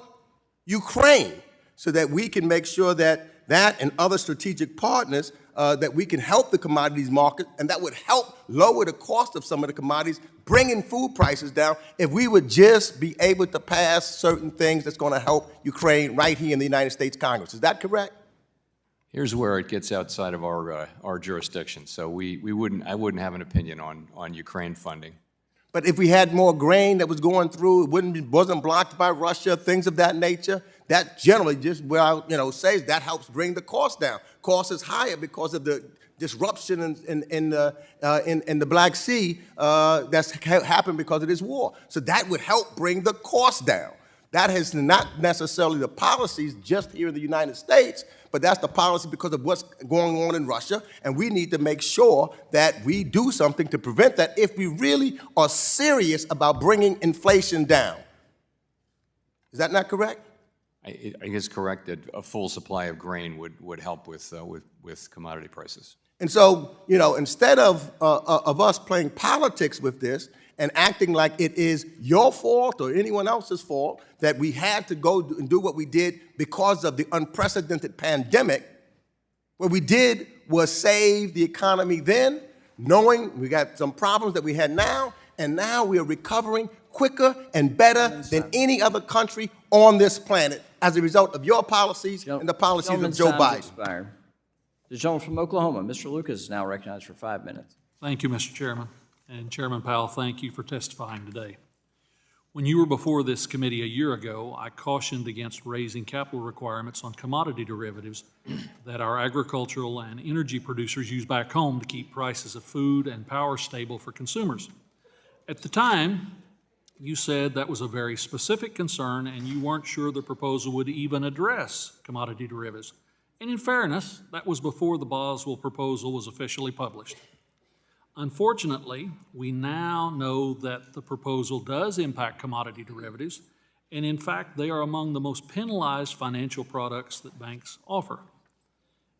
Ukraine, so that we can make sure that and other strategic partners, that we can help the commodities market, and that would help lower the cost of some of the commodities, bringing food prices down, if we would just be able to pass certain things that's going to help Ukraine right here in the United States Congress. Is that correct? Here's where it gets outside of our jurisdiction. So I wouldn't have an opinion on Ukraine funding. But if we had more grain that was going through, it wasn't blocked by Russia, things of that nature, that generally just, says that helps bring the cost down. Cost is higher because of the disruption in the Black Sea that's happened because of this war. So that would help bring the cost down. That is not necessarily the policies just here in the United States, but that's the policy because of what's going on in Russia, and we need to make sure that we do something to prevent that if we really are serious about bringing inflation down. Is that not correct? I think it's correct that a full supply of grain would help with commodity prices. And so, instead of us playing politics with this and acting like it is your fault or anyone else's fault that we had to go and do what we did because of the unprecedented pandemic, what we did was save the economy then, knowing we got some problems that we had now, and now we are recovering quicker and better than any other country on this planet as a result of your policies and the policies of Joe Biden. Expired. The gentleman from Oklahoma, Mr. Lucas, is now recognized for 5 minutes. Thank you, Mr. Chairman. And Chairman Powell, thank you for testifying today. When you were before this committee a year ago, I cautioned against raising capital requirements on commodity derivatives that our agricultural and energy producers use back home to keep prices of food and power stable for consumers. At the time, you said that was a very specific concern and you weren't sure the proposal would even address commodity derivatives. And in fairness, that was before the Basel proposal was officially published. Unfortunately, we now know that the proposal does impact commodity derivatives, and in fact, they are among the most penalized financial products that banks offer.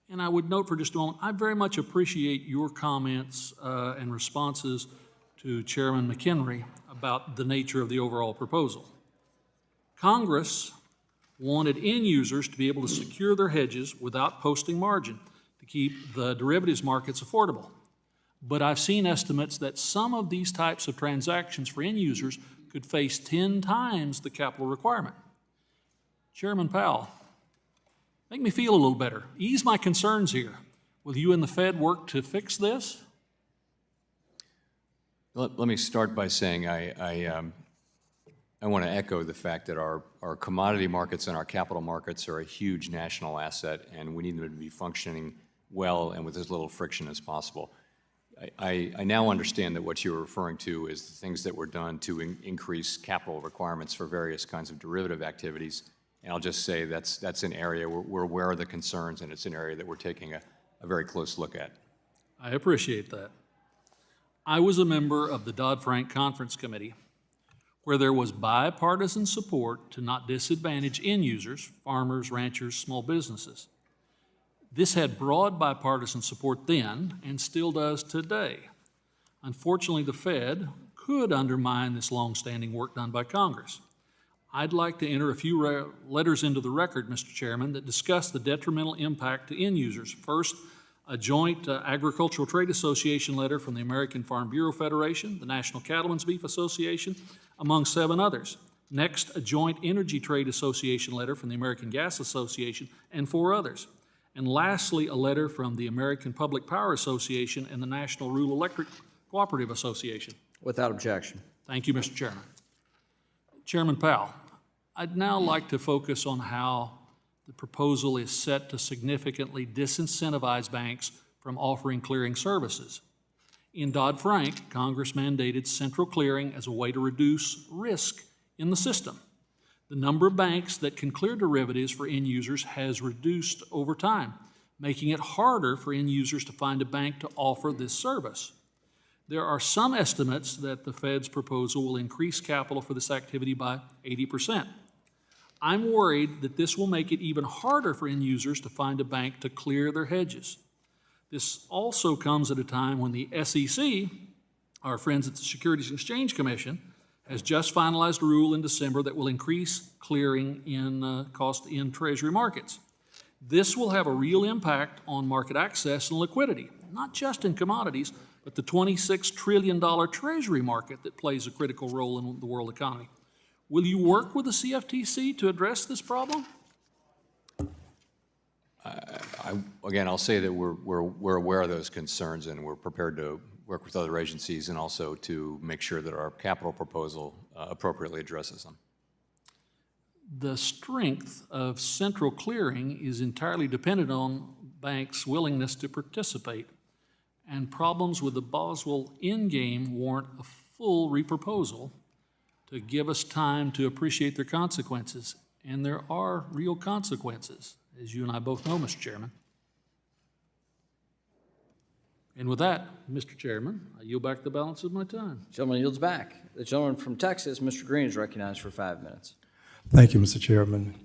And I would note for just a moment, I very much appreciate your comments and responses to Chairman McHenry about the nature of the overall proposal. Congress wanted end users to be able to secure their hedges without posting margin to keep the derivatives markets affordable. But I've seen estimates that some of these types of transactions for end users could face 10 times the capital requirement. Chairman Powell, make me feel a little better. Ease my concerns here. Will you and the Fed work to fix this? Let me start by saying I want to echo the fact that our commodity markets and our capital markets are a huge national asset, and we need them to be functioning well and with as little friction as possible. I now understand that what you're referring to is the things that were done to increase capital requirements for various kinds of derivative activities. And I'll just say that's an area we're aware of the concerns, and it's an area that we're taking a very close look at. I appreciate that. I was a member of the Dodd-Frank Conference Committee where there was bipartisan support to not disadvantage end users, farmers, ranchers, small businesses. This had broad bipartisan support then and still does today. Unfortunately, the Fed could undermine this longstanding work done by Congress. I'd like to enter a few letters into the record, Mr. Chairman, that discuss the detrimental impact to end users. First, a joint Agricultural Trade Association letter from the American Farm Bureau Federation, the National Cattlemen's Beef Association, among 7 others. Next, a joint Energy Trade Association letter from the American Gas Association and 4 others. And lastly, a letter from the American Public Power Association and the National Rural Electric Cooperative Association. Without objection. Thank you, Mr. Chairman. Chairman Powell, I'd now like to focus on how the proposal is set to significantly disincentivize banks from offering clearing services. In Dodd-Frank, Congress mandated central clearing as a way to reduce risk in the system. The number of banks that can clear derivatives for end users has reduced over time, making it harder for end users to find a bank to offer this service. There are some estimates that the Fed's proposal will increase capital for this activity by 80%. I'm worried that this will make it even harder for end users to find a bank to clear their hedges. This also comes at a time when the SEC, our friends at the Securities and Exchange Commission, has just finalized a rule in December that will increase clearing in cost in Treasury markets. This will have a real impact on market access and liquidity, not just in commodities, but the $26 trillion Treasury market that plays a critical role in the world economy. Will you work with the CFTC to address this problem? Again, I'll say that we're aware of those concerns, and we're prepared to work with other agencies and also to make sure that our capital proposal appropriately addresses them. The strength of central clearing is entirely dependent on banks' willingness to participate, and problems with the Basel endgame warrant a full reproposal to give us time to appreciate their consequences. And there are real consequences, as you and I both know, Mr. Chairman. And with that, Mr. Chairman, I yield back the balance of my time. Gentleman yields back. The gentleman from Texas, Mr. Green, is recognized for 5 minutes. Thank you, Mr. Chairman,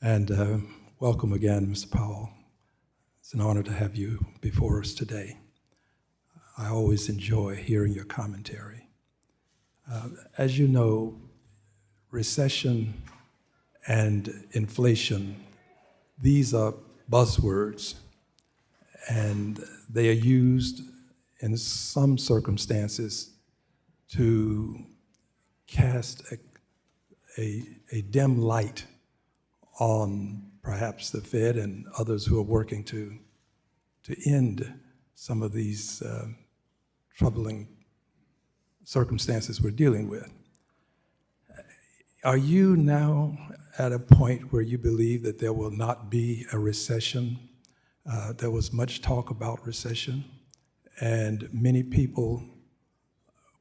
and welcome again, Mr. Powell. It's an honor to have you before us today. I always enjoy hearing your commentary. As you know, recession and inflation, these are buzzwords, and they are used in some circumstances to cast a dim light on perhaps the Fed and others who are working to end some of these troubling circumstances we're dealing with. Are you now at a point where you believe that there will not be a recession? There was much talk about recession, and many people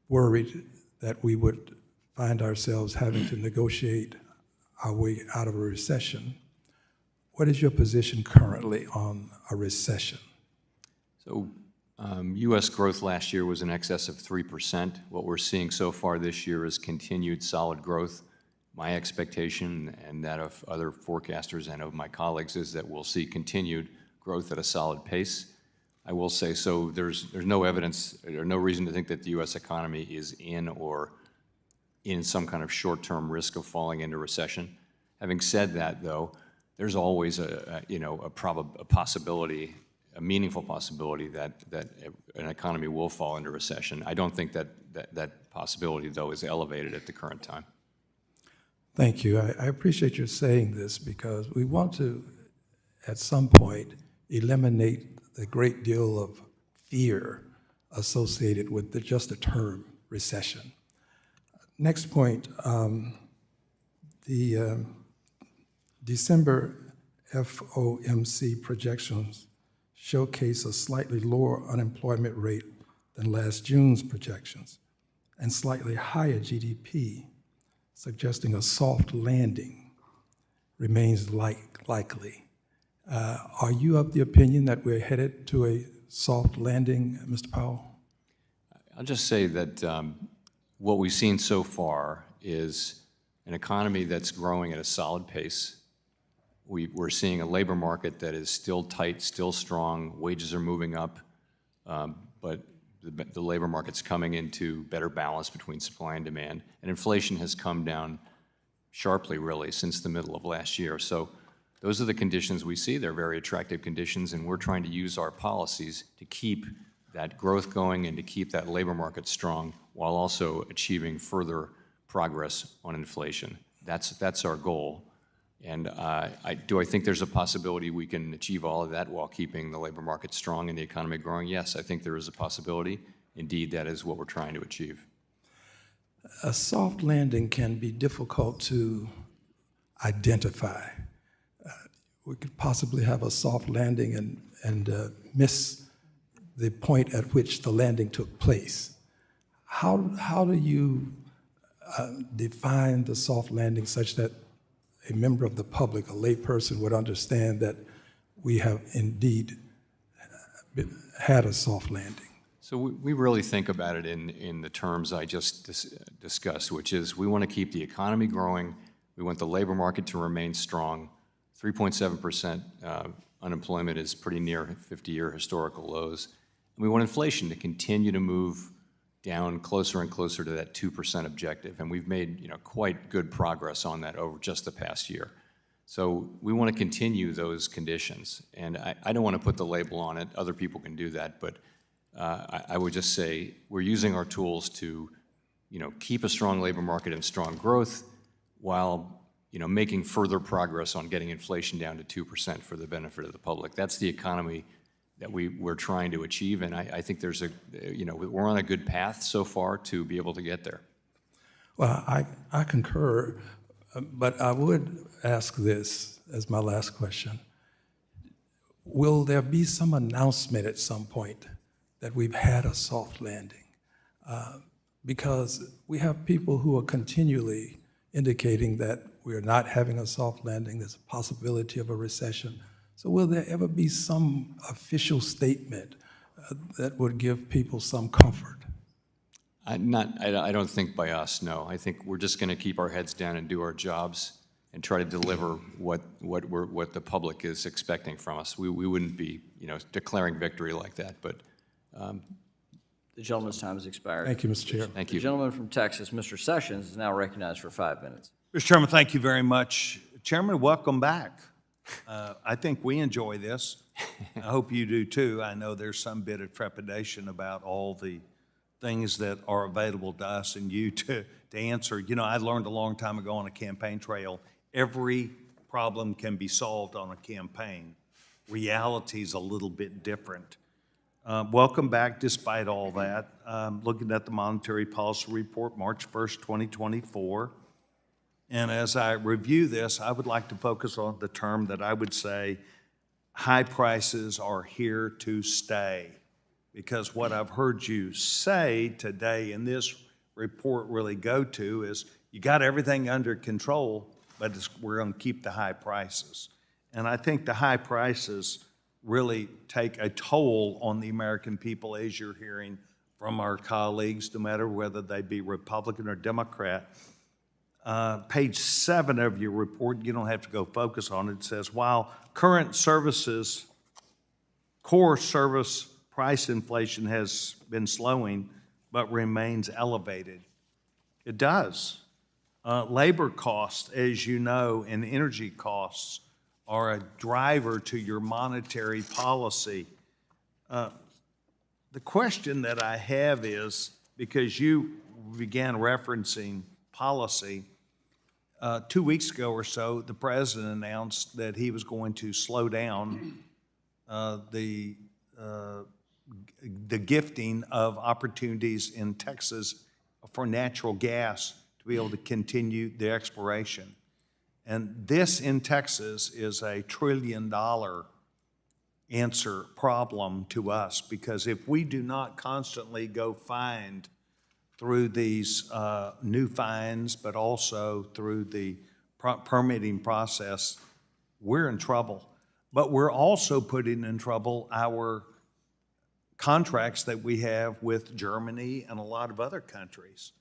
worried that we would find ourselves having to negotiate our way out of a recession. What is your position currently on a recession? So U.S. growth last year was in excess of 3%. What we're seeing so far this year is continued solid growth. My expectation, and that of other forecasters and of my colleagues, is that we'll see continued growth at a solid pace. I will say, so there's no evidence or no reason to think that the U.S. economy is in or in some kind of short-term risk of falling into recession. Having said that, though, there's always a possibility, a meaningful possibility that an economy will fall into recession. I don't think that possibility, though, is elevated at the current time. Thank you. I appreciate your saying this because we want to, at some point, eliminate the great deal of fear associated with just the term recession. Next point, the December FOMC projections showcase a slightly lower unemployment rate than last June's projections and slightly higher GDP, suggesting a soft landing remains likely. Are you of the opinion that we're headed to a soft landing, Mr. Powell? I'll just say that what we've seen so far is an economy that's growing at a solid pace. We're seeing a labor market that is still tight, still strong. Wages are moving up, but the labor market's coming into better balance between supply and demand. And inflation has come down sharply, really, since the middle of last year. So those are the conditions we see. They're very attractive conditions, and we're trying to use our policies to keep that growth going and to keep that labor market strong while also achieving further progress on inflation. That's our goal. And do I think there's a possibility we can achieve all of that while keeping the labor market strong and the economy growing? Yes, I think there is a possibility. Indeed, that is what we're trying to achieve. A soft landing can be difficult to identify. We could possibly have a soft landing and miss the point at which the landing took place. How do you define the soft landing such that a member of the public, a layperson, would understand that we have indeed had a soft landing? So we really think about it in the terms I just discussed, which is we want to keep the economy growing, we want the labor market to remain strong. 3.7% unemployment is pretty near 50-year historical lows. And we want inflation to continue to move down closer and closer to that 2% objective. And we've made quite good progress on that over just the past year. So we want to continue those conditions. And I don't want to put the label on it. Other people can do that. But I would just say we're using our tools to keep a strong labor market and strong growth while making further progress on getting inflation down to 2% for the benefit of the public. That's the economy that we're trying to achieve, and I think there's we're on a good path so far to be able to get there. Well, I concur, but I would ask this as my last question. Will there be some announcement at some point that we've had a soft landing? Because we have people who are continually indicating that we're not having a soft landing, there's a possibility of a recession. So will there ever be some official statement that would give people some comfort? I don't think by us, no. I think we're just going to keep our heads down and do our jobs and try to deliver what the public is expecting from us. We wouldn't be declaring victory like that, but The gentleman's time has expired. Thank you, Mr. Chair. thank The you. gentleman from Texas, Mr. Sessions, is now recognized for 5 minutes. Mr. Chairman, thank you very much. Chairman, welcome back. I think we enjoy this. I hope you do too. I know there's some bit of trepidation about all the things that are available to us and you to answer. I learned a long time ago on a campaign trail, every problem can be solved on a campaign. Reality's a little bit different. Welcome back despite all that. Looking at the Monetary Policy Report, March 1st, 2024. And as I review this, I would like to focus on the term that I would say, high prices are here to stay. Because what I've heard you say today in this report really go to is, you got everything under control, but we're going to keep the high prices. And I think the high prices really take a toll on the American people, as you're hearing from our colleagues, no matter whether they be Republican or Democrat. Page 7 of your report, you don't have to go focus on it, it says, while current services, core service price inflation has been slowing, but remains elevated. It does. Labor costs, as you know, and energy costs are a driver to your monetary policy. The question that I have is, because you began referencing policy, 2 weeks ago or so, the president announced that he was going to slow down the gifting of opportunities in Texas for natural gas to be able to continue the exploration. And this in Texas is a $1 trillion answer problem to us, because if we do not constantly go find through these new finds, but also through the permitting process, we're in trouble. But we're also putting in trouble our contracts that we have with Germany and a lot of other countries.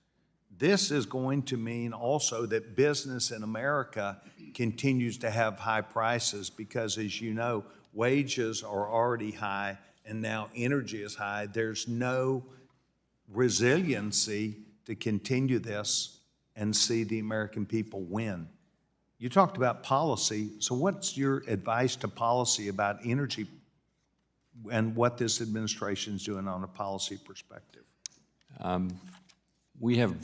this is going to mean also that business in America continues to have high prices because, as you know, wages are already high and now energy is high. There's no resiliency to continue this and see the American people win. You talked about policy, so what's your advice to policy about energy and what this administration's doing on a policy perspective? We have,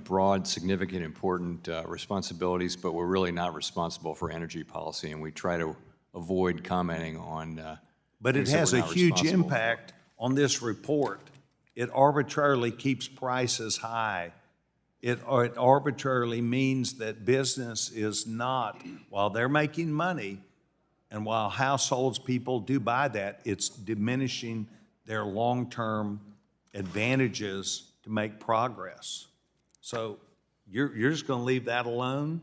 broad, significant, important responsibilities, but we're really not responsible for energy policy, and we try to avoid commenting on. But it things that has we're a not huge responsible for. impact on this report. It arbitrarily keeps prices high. It arbitrarily means that business is not, while they're making money, and while households, people do buy that, it's diminishing their long-term advantages to make progress. So you're just going to leave that alone?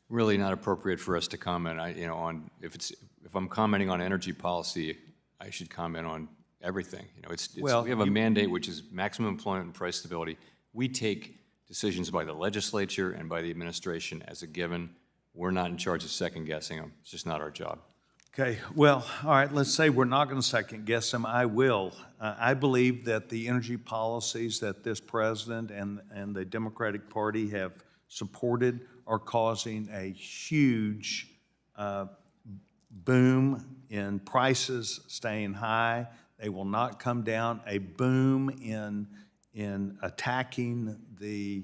Really not appropriate for us to comment, on, if I'm commenting on energy policy, I should comment on everything. Well, we have a mandate which is maximum employment and price stability. We take decisions by the legislature and by the administration as a given. We're not in charge of second guessing them. It's just not our job. Okay, well, all right, let's say we're not going to second guess them. I will. I believe that the energy policies that this president and the Democratic Party have supported are causing a huge boom in prices staying high. They will not come down. A boom in attacking the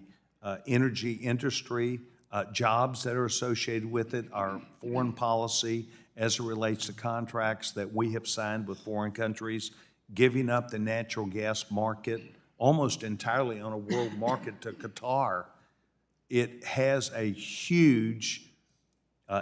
energy industry, jobs that are associated with it, our foreign policy as it relates to contracts that we have signed with foreign countries, giving up the natural gas market almost entirely on a world market to Qatar. It has a huge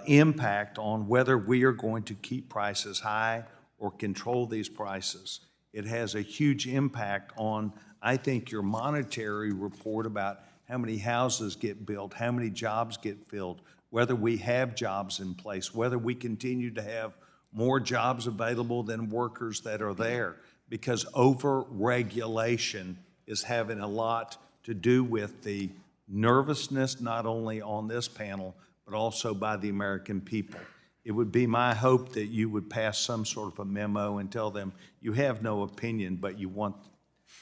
impact on whether we are going to keep prices high or control these prices. It has a huge impact on, I think, your monetary report about how many houses get built, how many jobs get filled, whether we have jobs in place, whether we continue to have more jobs available than workers that are there, because over-regulation is having a lot to do with the nervousness, not only on this panel, but also by the American people. It would be my hope that you would pass some sort of a memo and tell them you have no opinion, but you want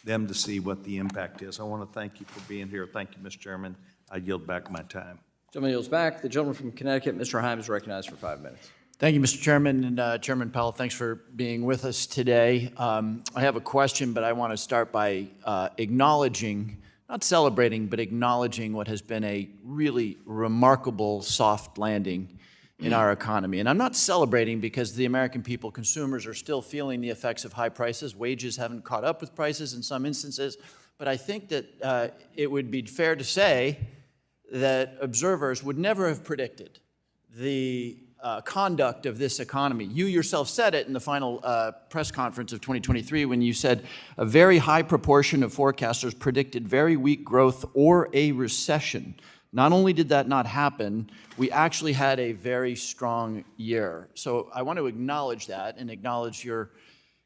them to see what the impact is. I want to thank you for being here. Thank you, Mr. Chairman. I yield back my time. Gentleman yields back. The gentleman from Connecticut, Mr. Himes, is recognized for 5 minutes. Thank you, Mr. Chairman, and Chairman Powell, thanks for being with us today. I have a question, but I want to start by acknowledging, not celebrating, but acknowledging what has been a really remarkable soft landing in our economy. And I'm not celebrating because the American people, consumers, are still feeling the effects of high prices. Wages haven't caught up with prices in some instances. But I think that it would be fair to say that observers would never have predicted the conduct of this economy. You yourself said it in the final press conference of 2023 when you said a very high proportion of forecasters predicted very weak growth or a recession. Not only did that not happen, we actually had a very strong year. So I want to acknowledge that and acknowledge your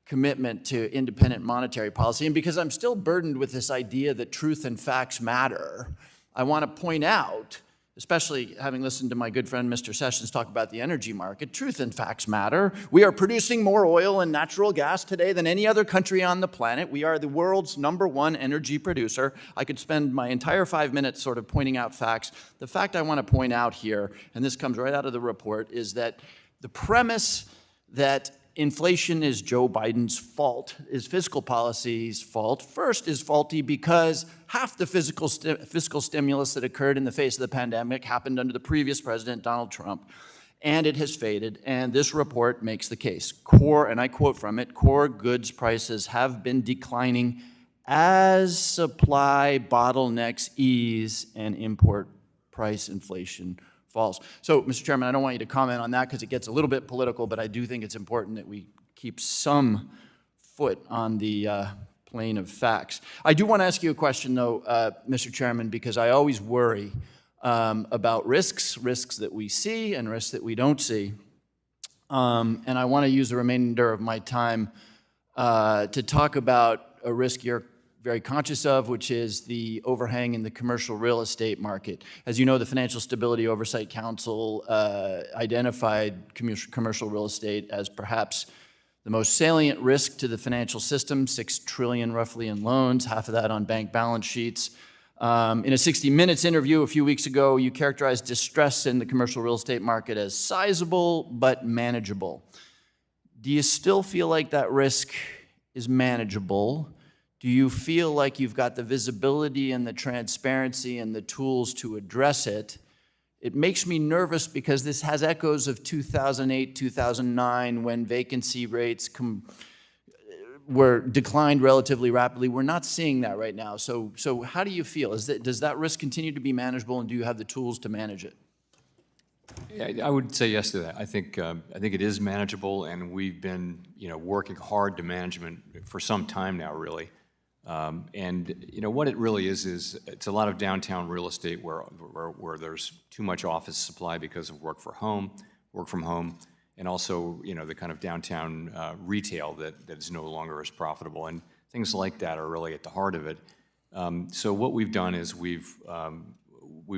commitment to independent monetary policy. And because I'm still burdened with this idea that truth and facts matter, I want to point out, especially having listened to my good friend Mr. Sessions talk about the energy market, truth and facts matter. We are producing more oil and natural gas today than any other country on the planet. We are the world's #1 energy producer. I could spend my entire 5 minutes sort of pointing out facts. The fact I want to point out here, and this comes right out of the report, is that the premise that inflation is Joe Biden's fault, is fiscal policy's fault, first is faulty because half the fiscal stimulus that occurred in the face of the pandemic happened under the previous president, Donald Trump, and it has faded, and this report makes the case. Core, and I quote from it, core goods prices have been declining as supply bottlenecks ease and import price inflation falls. So, Mr. Chairman, I don't want you to comment on that because it gets a little bit political, but I do think it's important that we keep some foot on the plane of facts. I do want to ask you a question, though, Mr. Chairman, because I always worry about risks that we see and risks that we don't see. And I want to use the remainder of my time to talk about a risk you're very conscious of, which is the overhang in the commercial real estate market. As you know, the Financial Stability Oversight Council identified commercial real estate as perhaps the most salient risk to the financial system, $6 trillion roughly in loans, half of that on bank balance sheets. In a 60 Minutes interview a few weeks ago, you characterized distress in the commercial real estate market as sizable but manageable. Do you still feel like that risk is manageable? Do you feel like you've got the visibility and the transparency and the tools to address it? It makes me nervous because this has echoes of 2008, 2009, when vacancy rates were declined relatively rapidly. We're not seeing that right now. So how do you feel? Does that risk continue to be manageable, and do you have the tools to manage it? Yeah, I would say yes to that. I think it is manageable, and we've been working hard to management for some time now, really. And what it really is it's a lot of downtown real estate where there's too much office supply because of work from home, and also the kind of downtown retail that is no longer as profitable, and things like that are really at the heart of it. So what we've done is we've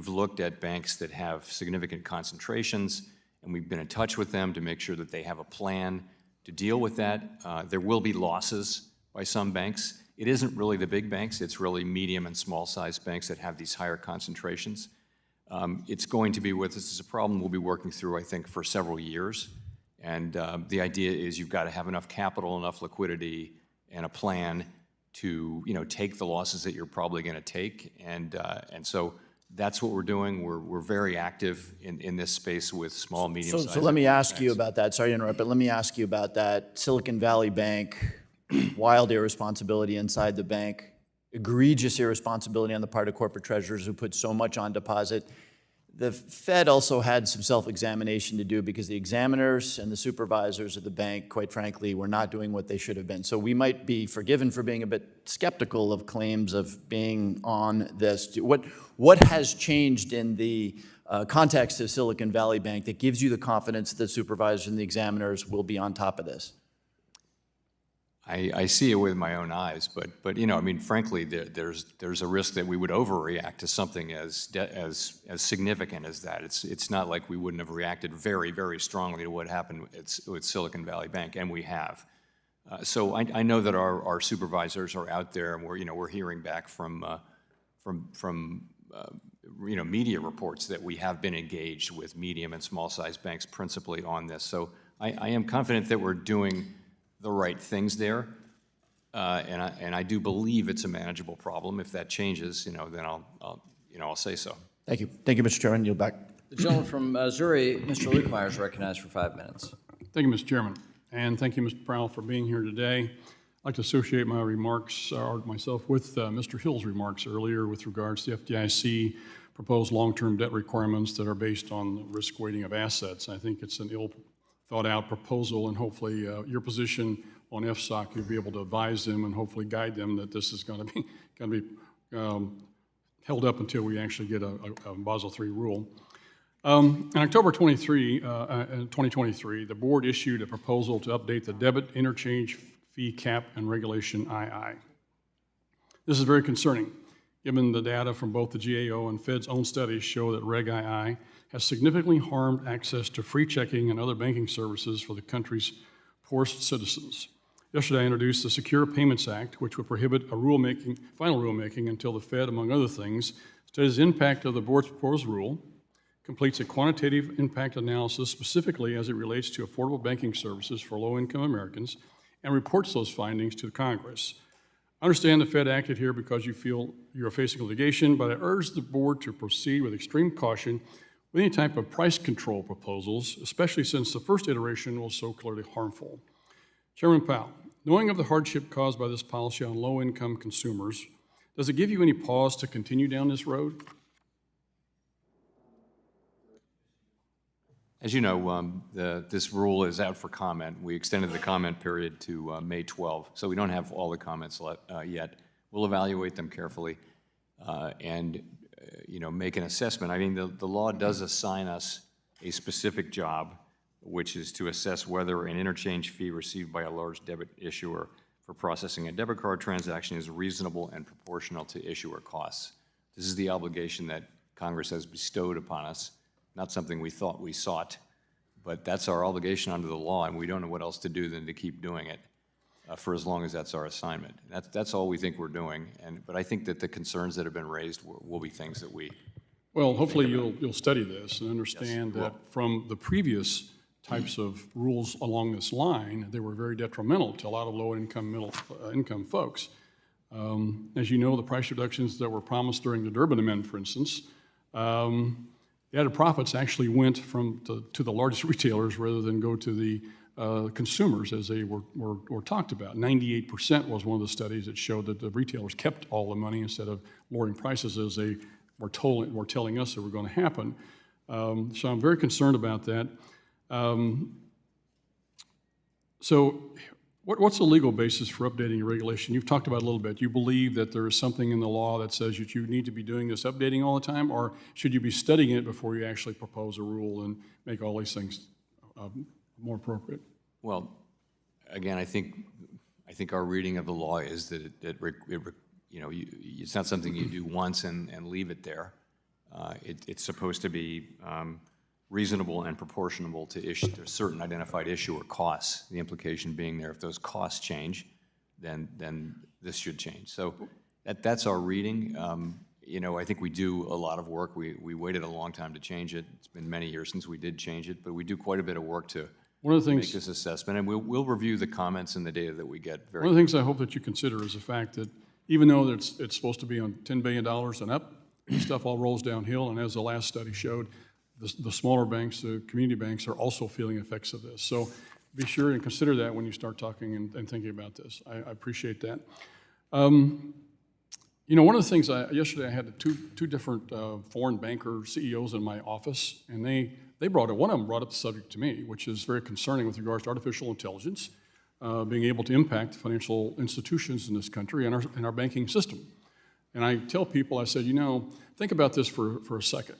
looked at banks that have significant concentrations, and we've been in touch with them to make sure that they have a plan to deal with that. There will be losses by some banks. It isn't really the big banks, it's really medium and small-sized banks that have these higher concentrations. It's going to be with us as a problem we'll be working through, I think, for several years. And the idea is you've got to have enough capital, enough liquidity, and a plan to take the losses that you're probably going to take. And so that's what we're doing. We're very active in this space with small, medium-sized So let me ask banks. you about that. Sorry to interrupt, but let me ask you about that. Silicon Valley Bank, wild irresponsibility inside the bank, egregious irresponsibility on the part of corporate treasurers who put so much on deposit. The Fed also had some self-examination to do because the examiners and the supervisors of the bank, quite frankly, were not doing what they should have been. So we might be forgiven for being a bit skeptical of claims of being on this. What has changed in the context of Silicon Valley Bank that gives you the confidence that the supervisors and the examiners will be on top of this? I see it with my own eyes, but I mean, frankly, there's a risk that we would overreact to something as significant as that. It's not like we wouldn't have reacted very, very strongly to what happened with Silicon Valley Bank, and we have. So I know that our supervisors are out there, and we're hearing back from media reports that we have been engaged with medium and small-sized banks principally on this. So I am confident that we're doing the right things there, and I do believe it's a manageable problem. If that changes, then I'll say so. Thank you. Thank you, Mr. Chairman. Yield back. The gentleman from Missouri, Mr. Lukemeyer, is recognized for 5 minutes. Thank you, Mr. Chairman, and thank you, Mr. Powell, for being here today. I'd like to associate my remarks, or myself, with Mr. Hill's remarks earlier with regards to FDIC proposed long-term debt requirements that are based on the risk weighting of assets. I think it's an ill-thought-out proposal, and hopefully your position on FSOC, you'll be able to advise them and hopefully guide them that this is going to be held up until we actually get a Basel III rule. In October 2023, the board issued a proposal to update the debit interchange fee cap and regulation II. This is very concerning, given the data from both the GAO and Fed's own studies show that Reg II has significantly harmed access to free checking and other banking services for the country's poorest citizens. Yesterday, I introduced the Secure Payments Act, which would prohibit final rulemaking until the Fed, among other things, studies the impact of the board's proposed rule, completes a quantitative impact analysis specifically as it relates to affordable banking services for low-income Americans, and reports those findings to Congress. I understand the Fed acted here because you feel you're facing litigation, but I urge the board to proceed with extreme caution with any type of price control proposals, especially since the first iteration was so clearly harmful. Chairman Powell, knowing of the hardship caused by this policy on low-income consumers, does it give you any pause to continue down this road? As you know, this rule is out for comment. We extended the comment period to May 12, so we don't have all the comments yet. We'll evaluate them carefully and make an assessment. I mean, the law does assign us a specific job, which is to assess whether an interchange fee received by a large debit issuer for processing a debit card transaction is reasonable and proportional to issuer costs. This is the obligation that Congress has bestowed upon us, not something we thought we sought, but that's our obligation under the law, and we don't know what else to do than to keep doing it for as long as that's our assignment. That's all we think we're doing, but I think that the concerns that have been raised will be things that we. Well, hopefully you'll study this and understand that from the previous types of rules along this line, they were very detrimental to a lot of low-income, middle-income folks. As you know, the price reductions that were promised during the Durbin Amendment, for instance, the added profits actually went to the largest retailers rather than go to the consumers as they were talked about. 98% was one of the studies that showed that the retailers kept all the money instead of lowering prices as they were telling us that were going to happen. So I'm very concerned about that. So what's the legal basis for updating your regulation? You've talked about it a little bit. You believe that there is something in the law that says that you need to be doing this updating all the time, or should you be studying it before you actually propose a rule and make all these things more appropriate? Well, again, I think our reading of the law is that it's not something you do once and leave it there. It's supposed to be reasonable and proportional to certain identified issuer costs. The implication being there, if those costs change, then this should change. So that's our reading. I think we do a lot of work. We waited a long time to change it. It's been many years since we did change it, but we do quite a bit of work to make this assessment, and we'll review the comments and the data that we get. One of the things I hope that you consider is the fact that even though it's supposed to be on $10 billion and up, stuff all rolls downhill, and as the last study showed, the smaller banks, the community banks, are also feeling effects of this. So be sure and consider that when you start talking and thinking about this. I appreciate that. One of the things, yesterday I had two different foreign banker CEOs in my office, and one of them brought up the subject to me, which is very concerning with regards to artificial intelligence being able to impact financial institutions in this country and our banking system. And I tell people, I said, think about this for a second.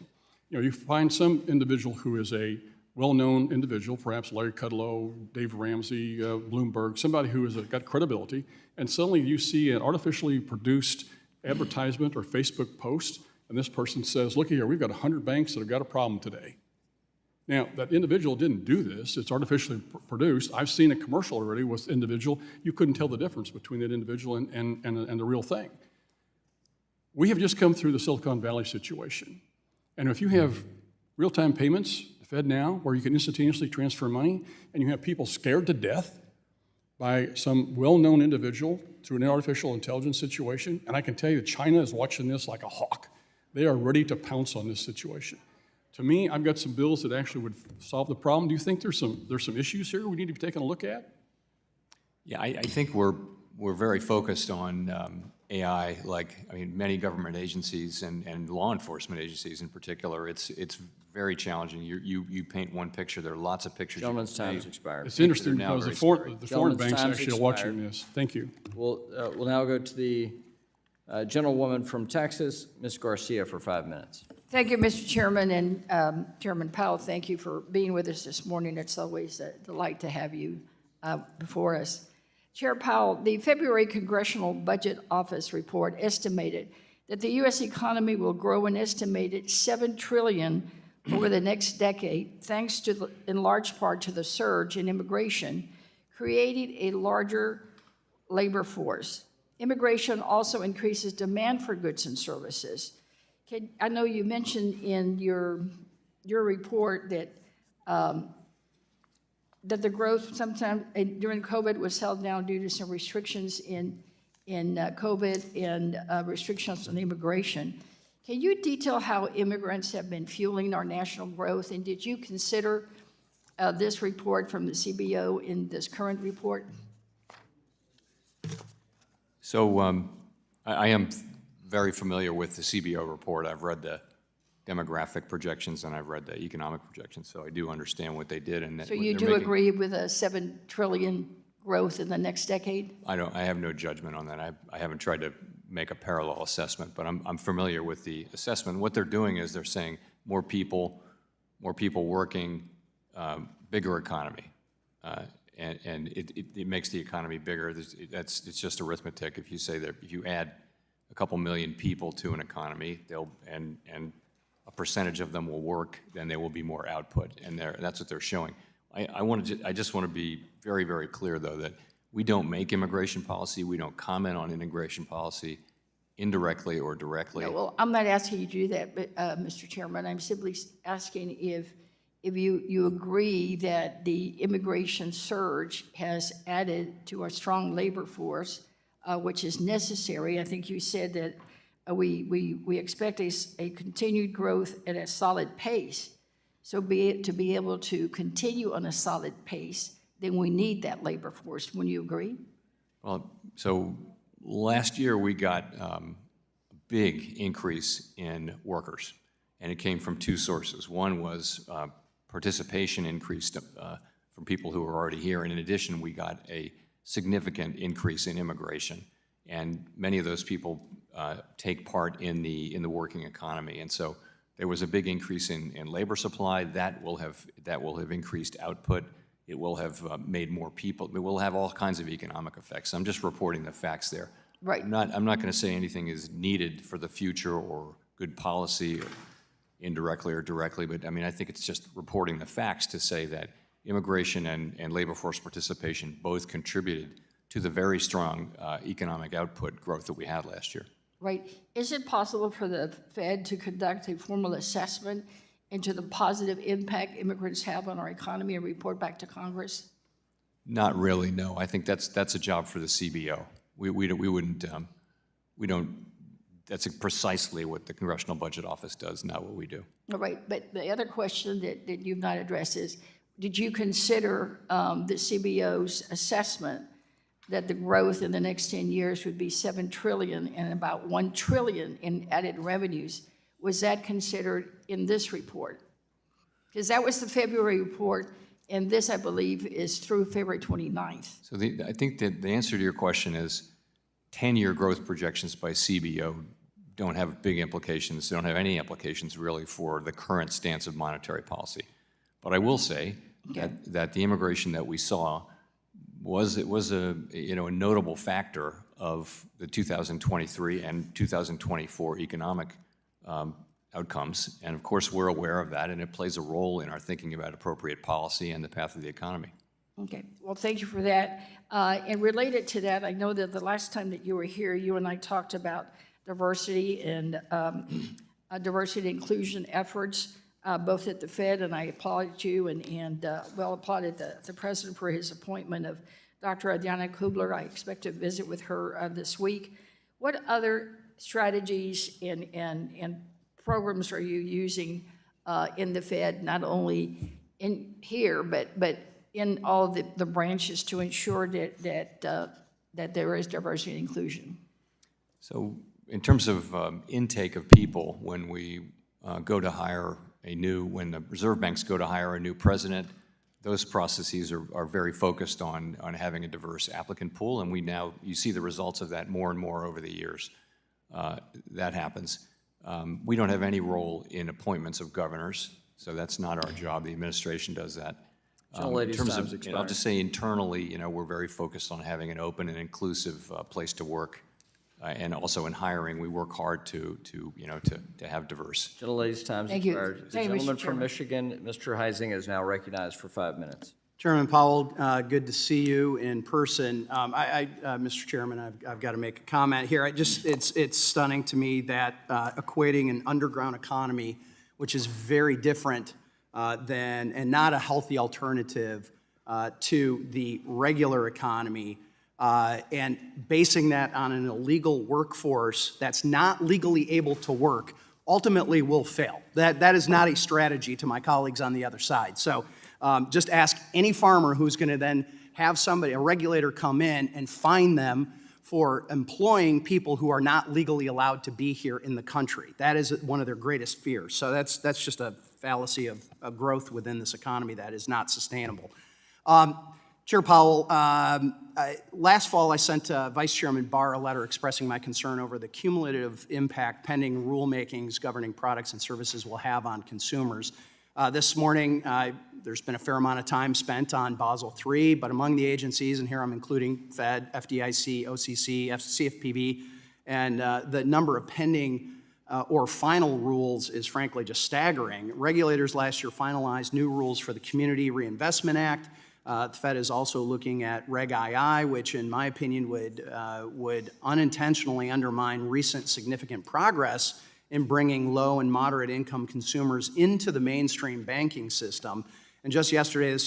You find some individual who is a well-known individual, perhaps Larry Kudlow, Dave Ramsey, Bloomberg, somebody who has got credibility, and suddenly you see an artificially produced advertisement or Facebook post, and this person says, look here, we've got 100 banks that have got a problem today. Now, that individual didn't do this. It's artificially produced. I've seen a commercial already with individual. You couldn't tell the difference between that individual and the real thing. We have just come through the Silicon Valley situation. And if you have real-time payments, FedNow, where you can instantaneously transfer money, and you have people scared to death by some well-known individual through an artificial intelligence situation, and I can tell you that China is watching this like a hawk. They are ready to pounce on this situation. To me, I've got some bills that actually would solve the problem. Do you think there's some issues here we need to be taking a look at? Yeah, I think we're very focused on AI, many government agencies and law enforcement agencies in particular. It's very challenging. You paint one picture, there are lots of pictures. Gentleman's time has expired. It's interesting because the foreign banks actually are watching this. Thank you. We'll now go to the gentlewoman from Texas, Ms. Garcia, for 5 minutes. Thank you, Mr. Chairman, and Chairman Powell, thank you for being with us this morning. It's always a delight to have you before us. Chair Powell, the February Congressional Budget Office report estimated that the U.S. economy will grow an estimated $7 trillion over the next decade, thanks to, in large part, to the surge in immigration, creating a larger labor force. Immigration also increases demand for goods and services. I know you mentioned in your report that that the growth sometime during COVID was held down due to some restrictions in COVID and restrictions on immigration. Can you detail how immigrants have been fueling our national growth, and did you consider this report from the CBO in this current report? So I am very familiar with the CBO report. I've read the demographic projections and I've read the economic projections, so I do understand what they did. And so you do agree with a $7 trillion growth in the next decade? I have no judgment on that. I haven't tried to make a parallel assessment, but I'm familiar with the assessment. What they're doing is they're saying more people working, bigger economy. and it makes the economy bigger. It's just arithmetic. If you say that if you add a couple million people to an economy, and a percentage of them will work, then there will be more output, and that's what they're showing. I just want to be very, very clear, though, that we don't make immigration policy. We don't comment on immigration policy indirectly or directly. No, well, I'm not asking you to do that, but, Mr. Chairman, I'm simply asking if you agree that the immigration surge has added to our strong labor force, which is necessary. I think you said that we expect a continued growth at a solid pace. So to be able to continue on a solid pace, then we need that labor force. Wouldn't you agree? Well, so last year we got a big increase in workers, and it came from two sources. One was participation increased from people who were already here, and in addition, we got a significant increase in immigration, and many of those people take part in the working economy, and so there was a big increase in labor supply. That will have increased output. It will have made more people. It will have all kinds of economic effects. I'm just reporting the facts there. Right. I'm not going to say anything is needed for the future or good policy, or indirectly or directly, but I mean, I think it's just reporting the facts to say that immigration and labor force participation both contributed to the very strong economic output growth that we had last year. Right. Is it possible for the Fed to conduct a formal assessment into the positive impact immigrants have on our economy and report back to Congress? Not really, no. I think that's a job for the CBO. We don't. That's precisely what the Congressional Budget Office does, not what we do. All right, but the other question that you've not addressed is, did you consider the CBO's assessment that the growth in the next 10 years would be $7 trillion and about $1 trillion in added revenues? Was that considered in this report? Because that was the February report, and this, I believe, is through February 29th. So I think that the answer to your question is 10-year growth projections by CBO don't have big implications. They don't have any implications really for the current stance of monetary policy. But I will say that the immigration that we saw was a notable factor of the 2023 and 2024 economic outcomes. And of course, we're aware of that, and it plays a role in our thinking about appropriate policy and the path of the economy. Okay, well, thank you for that. And related to that, I know that the last time that you were here, you and I talked about diversity and inclusion efforts, both at the Fed, and I applauded you and applauded the president for his appointment of Dr. Adriana Kubler. I expect to visit with her this week. What other strategies and programs are you using in the Fed, not only in here, but in all the branches to ensure that there is diversity and inclusion? So in terms of intake of people, when we go to hire when the reserve banks go to hire a new president, those processes are very focused on having a diverse applicant pool, and you see the results of that more and more over the years. That happens. We don't have any role in appointments of governors, so that's not our job. The administration does that. In terms of, I'll just say internally, we're very focused on having an open and inclusive place to work, and also in hiring, we work hard to have diverse. Gentlelady's time Thank is you. expired. The Thank you, Mr. gentleman from Chairman. Michigan, Mr. Heising, is now recognized for 5 minutes. Chairman Powell, good to see you in person. Mr. Chairman, I've got to make a comment here. It's stunning to me that equating an underground economy, which is very different and not a healthy alternative to the regular economy, and basing that on an illegal workforce that's not legally able to work, ultimately will fail. That is not a strategy to my colleagues on the other side. So just ask any farmer who's going to then have a regulator come in and fine them for employing people who are not legally allowed to be here in the country. That is one of their greatest fears. So that's just a fallacy of growth within this economy that is not sustainable. Chair Powell, last fall I sent Vice Chairman Barr a letter expressing my concern over the cumulative impact pending rulemakings governing products and services will have on consumers. This morning, there's been a fair amount of time spent on Basel III, but among the agencies, and here I'm including Fed, FDIC, OCC, CFPB, and the number of pending or final rules is frankly just staggering. Regulators last year finalized new rules for the Community Reinvestment Act. The Fed is also looking at Reg II, which in my opinion would unintentionally undermine recent significant progress in bringing low and moderate income consumers into the mainstream banking system. And just yesterday, the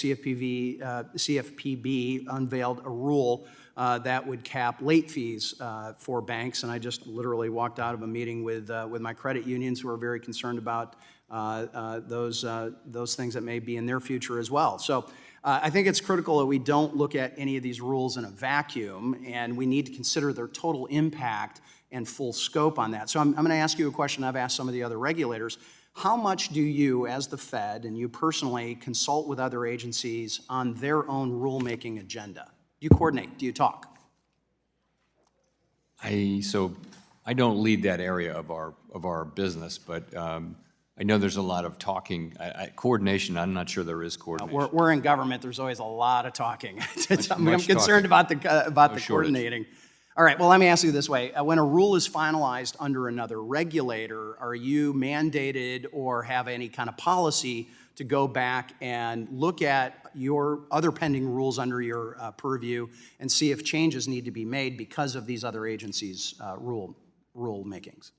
CFPB unveiled a rule that would cap late fees for banks. And I just literally walked out of a meeting with my credit unions who are very concerned about those things that may be in their future as well. So I think it's critical that we don't look at any of these rules in a vacuum, and we need to consider their total impact and full scope on that. So I'm going to ask you a question I've asked some of the other regulators. How much do you, as the Fed, and you personally, consult with other agencies on their own rulemaking agenda? Do you coordinate? Do you talk? So I don't lead that area of our business, but I know there's a lot of talking. Coordination, I'm not sure there is coordination. We're in government. There's always a lot of talking. I'm much concerned talking. about the coordinating. All right, well, let me ask you this way. When a rule is finalized under another regulator, are you mandated or have any kind of policy to go back and look at your other pending rules under your purview and see if changes need to be made because of these other agencies' rule makings?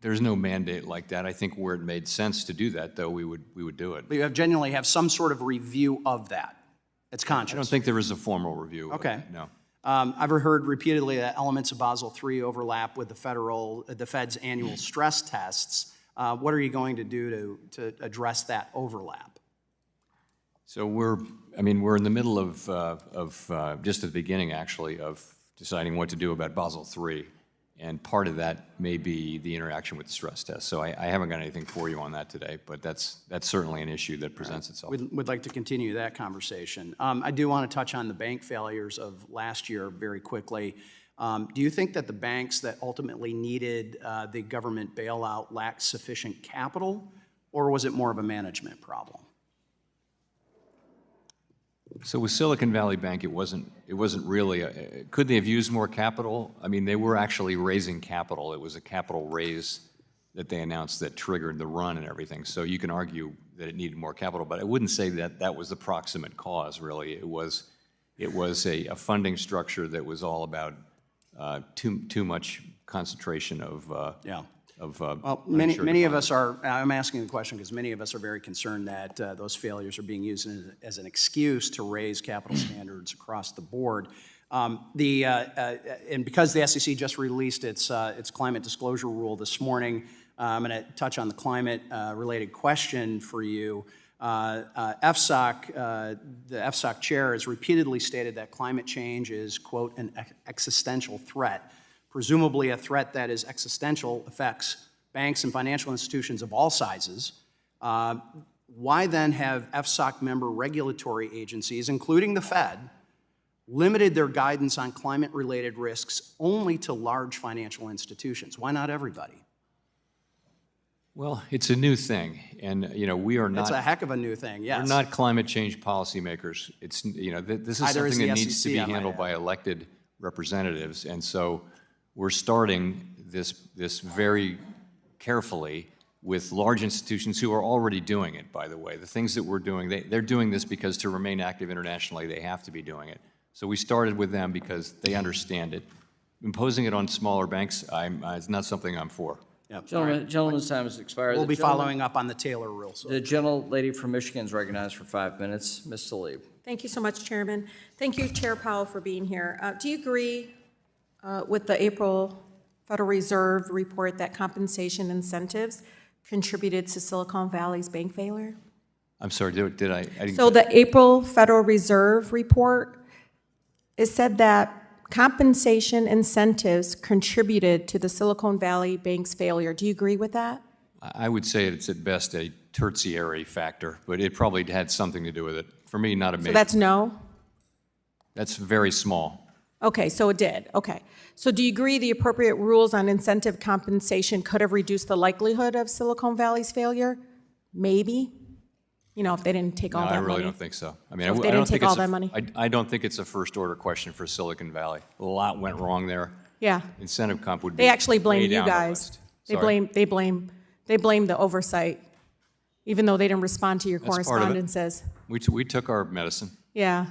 There's no mandate like that. I think where it made sense to do that, though, we would do it. But you genuinely have some sort of review of that. It's conscious. I don't think there is a formal review. Okay. No. I've heard repeatedly that elements of Basel III overlap with the Fed's annual stress tests. What are you going to do to address that overlap? So we're in the middle of just at the beginning, actually, of deciding what to do about Basel III. And part of that may be the interaction with the stress test. So I haven't got anything for you on that today, but that's certainly an issue that presents itself. We'd like to continue that conversation. I do want to touch on the bank failures of last year very quickly. Do you think that the banks that ultimately needed the government bailout lacked sufficient capital, or was it more of a management problem? So with Silicon Valley Bank, it wasn't really could they have used more capital? I mean, they were actually raising capital. It was a capital raise that they announced that triggered the run and everything. So you can argue that it needed more capital, but I wouldn't say that that was the proximate cause, really. It was a funding structure that was all about too much concentration of Well, many of us are, I'm asking the question because many of us are very concerned that those failures are being used as an excuse to raise capital standards across the board. And because the SEC just released its climate disclosure rule this morning, I'm going to touch on the climate-related question for you. FSOC, the FSOC chair has repeatedly stated that climate change is, quote, an existential threat. Presumably a threat that is existential affects banks and financial institutions of all sizes. Why then have FSOC member regulatory agencies, including the Fed, limited their guidance on climate-related risks only to large financial institutions? Why not everybody? Well, it's a new thing, and we are not. It's a heck of a new thing. Yes. We're not climate change policymakers. It's this is Either is something the that needs to SEC, be I might handled add. by elected representatives, and so we're starting this very carefully with large institutions who are already doing it. By the way, the things that we're doing, they're doing this because to remain active internationally, they have to be doing it. So we started with them because they understand it. Imposing it on smaller banks, it's not something I'm for. Yep. Gentleman's time has expired. We'll The be gentleman- following up on the Taylor rule. So. The gentlelady from Michigan is recognized for 5 minutes. Ms. Tlaib. Thank you so much, Chairman. Thank you, Chair Powell, for being here. Do you agree with the April Federal Reserve report that compensation incentives contributed to Silicon Valley's bank failure? I'm sorry, did I didn't So the April Federal Reserve report, it said that compensation incentives contributed to the Silicon Valley Bank's failure. Do you agree with that? I would say it's at best a tertiary factor, but it probably had something to do with it. For me, not a major. So that's no? That's very small. Okay, so it did. Okay. So do you agree the appropriate rules on incentive compensation could have reduced the likelihood of Silicon Valley's failure? Maybe? You know, if they didn't take all No, that I money? really don't think so. I mean, So if I they don't didn't think take all it's a- that money? I don't think it's a first-order question for Silicon Valley. A lot went wrong there. Yeah. Incentive comp would be They actually blame way you down the guys. list. They Sorry? blame the oversight, even though they didn't respond to your That's part of it. correspondences. We took our medicine. Yeah.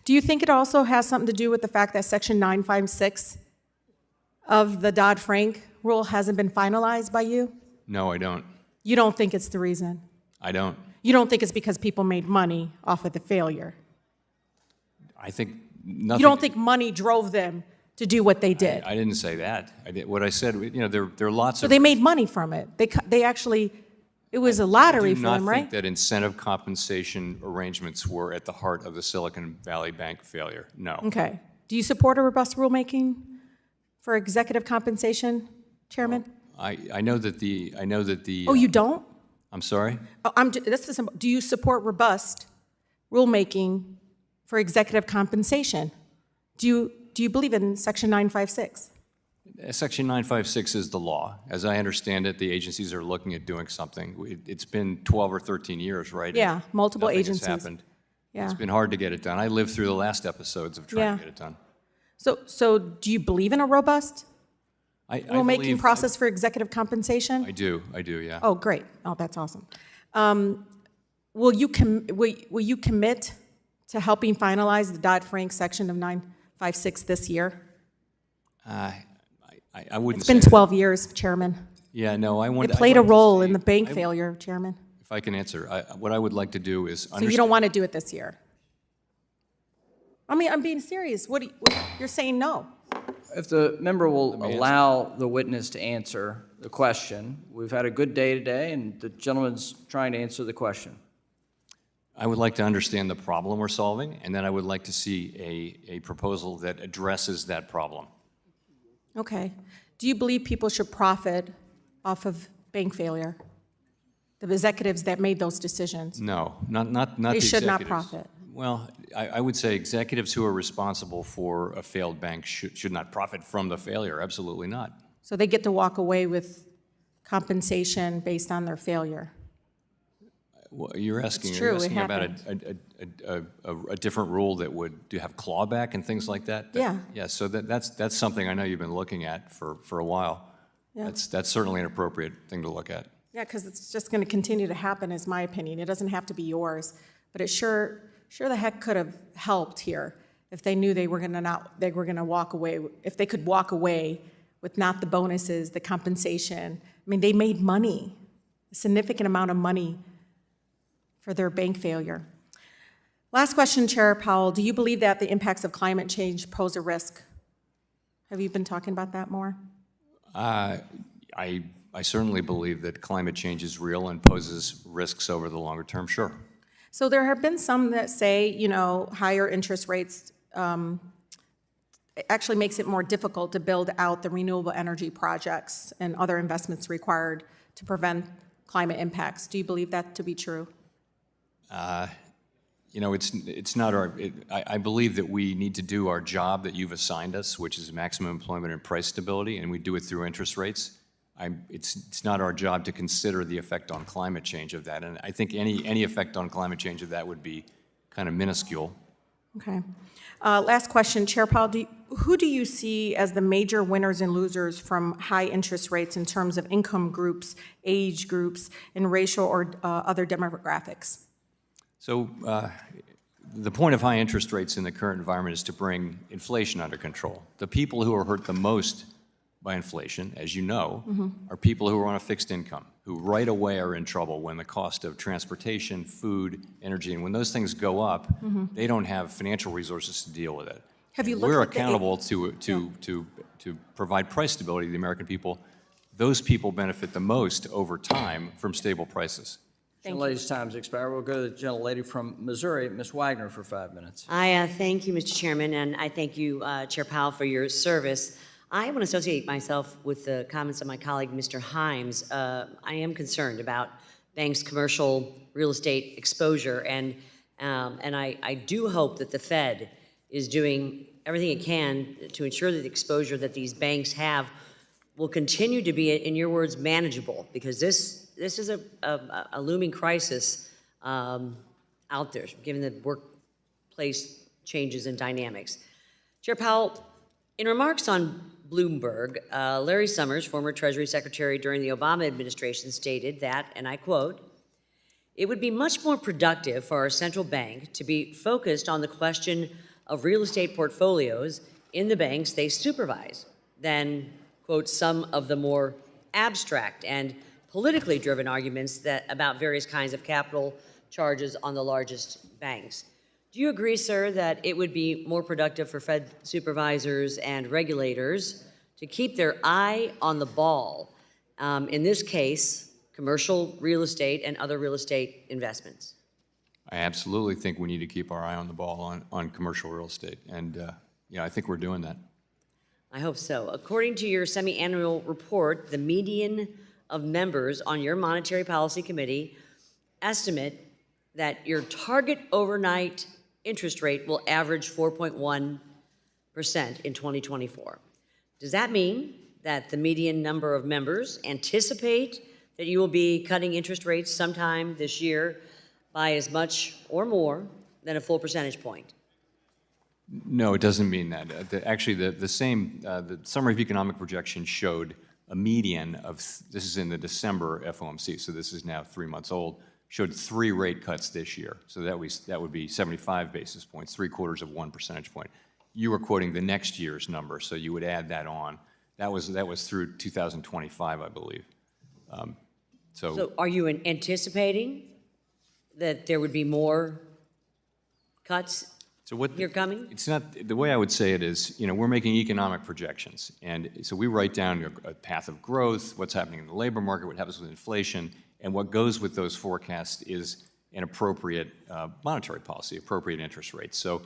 Do you think it also has something to do with the fact that Section 956 of the Dodd-Frank rule hasn't been finalized by you? No, I don't. You don't think it's the reason? I don't. You don't think it's because people made money off of the failure? I think nothing. You don't think money drove them to do what they did? I didn't say that. What I said, you know, there are lots So of. they made money from it. They actually, it was a lottery I for do not them, think right? that incentive compensation arrangements were at the heart of the Silicon Valley Bank failure. No. Okay. Do you support a robust rulemaking for executive compensation, Chairman? I know that the. Oh, you don't? I'm sorry? Oh, do you support robust rulemaking for executive compensation? Do you believe in Section 956? Section 956 is the law. As I understand it, the agencies are looking at doing something. It's been 12 or 13 years, right? Yeah, multiple Nothing agencies. has happened. Yeah. It's been hard to get it done. I lived through the last episodes of trying Yeah. to get it done. So do you believe in a robust I rulemaking believe- process for executive compensation? I do, yeah. Oh, great. Oh, that's awesome. Will you commit to helping finalize the Dodd-Frank section of 956 this year? I wouldn't It's been say that. 12 years, Chairman. Yeah, no, I want. It played a role in the bank failure, Chairman. If I can answer, what I would like to do is So understand. you don't want to do it this year? I mean, I'm being serious. You're saying no? If the member will allow the witness to answer the question, we've had a good day today, and the gentleman's trying to answer the question. I would like to understand the problem we're solving, and then I would like to see a proposal that addresses that problem. Okay. Do you believe people should profit off of bank failure? The executives that made those decisions? No, not the They should not executives. profit. Well, I would say executives who are responsible for a failed bank should not profit from the failure. Absolutely not. So they get to walk away with compensation based on their failure? Well, you're asking, true, are you it asking about happened. a different rule that would have clawback and things like that? Yeah. Yeah, so that's something I know you've been looking at for a while. Yeah. That's certainly an appropriate thing to look at. Yeah, because it's just going to continue to happen, is my opinion. It doesn't have to be yours, but it sure the heck could have helped here if they knew they were going to walk away, if they could walk away with not the bonuses, the compensation. I mean, they made money, a significant amount of money for their bank failure. Last question, Chair Powell. Do you believe that the impacts of climate change pose a risk? Have you been talking about that more? I certainly believe that climate change is real and poses risks over the longer term, sure. So there have been some that say, higher interest rates actually makes it more difficult to build out the renewable energy projects and other investments required to prevent climate impacts. Do you believe that to be true? It's not I believe that we need to do our job that you've assigned us, which is maximum employment and price stability, and we do it through interest rates. It's not our job to consider the effect on climate change of that, and I think any effect on climate change of that would be kind of minuscule. Okay. Last question, Chair Powell. Who do you see as the major winners and losers from high interest rates in terms of income groups, age groups, and racial or other demographics? So the point of high interest rates in the current environment is to bring inflation under control. The people who are hurt the most by inflation, as you know, are people who are on a fixed income, who right away are in trouble when the cost of transportation, food, energy, and when those things go up, they don't have financial resources to deal with it. Have you looked We're at the accountable to provide price stability to the American people. Those people benefit the most over time from stable prices. Gentlelady's time's expired. We'll go to the gentlelady from Missouri, Ms. Wagner, for 5 minutes. I thank you, Mr. Chairman, and I thank you, Chair Powell, for your service. I want to associate myself with the comments of my colleague, Mr. Himes. I am concerned about banks' commercial real estate exposure, and I do hope that the Fed is doing everything it can to ensure that the exposure that these banks have will continue to be, in your words, manageable, because this is a looming crisis out there, given the workplace changes and dynamics. Chair Powell, in remarks on Bloomberg, Larry Summers, former Treasury Secretary during the Obama administration, stated that, and I quote, "It would be much more productive for our central bank to be focused on the question of real estate portfolios in the banks they supervise than, quote, some of the more abstract and politically driven arguments that about various kinds of capital charges on the largest banks." Do you agree, sir, that it would be more productive for Fed supervisors and regulators to keep their eye on the ball, in this case, commercial real estate and other real estate investments? I absolutely think we need to keep our eye on the ball on commercial real estate, and I think we're doing that. I hope so. According to your semi-annual report, the median of members on your Monetary Policy Committee estimate that your target overnight interest rate will average 4.1% in 2024. Does that mean that the median number of members anticipate that you will be cutting interest rates sometime this year by as much or more than a full percentage point? No, it doesn't mean that. Actually, the Summary of Economic Projections showed a median of, this is in the December FOMC, so this is now 3 months old, showed 3 rate cuts this year. So that would be 75 basis points, 3/4 of 1 percentage point. You were quoting the next year's number, so you would add that on. That was through 2025, I believe. So are you anticipating that there would be more cuts here coming? It's not, the way I would say it is, we're making economic projections. And so we write down a path of growth, what's happening in the labor market, what happens with inflation, and what goes with those forecasts is an appropriate monetary policy, appropriate interest rates. So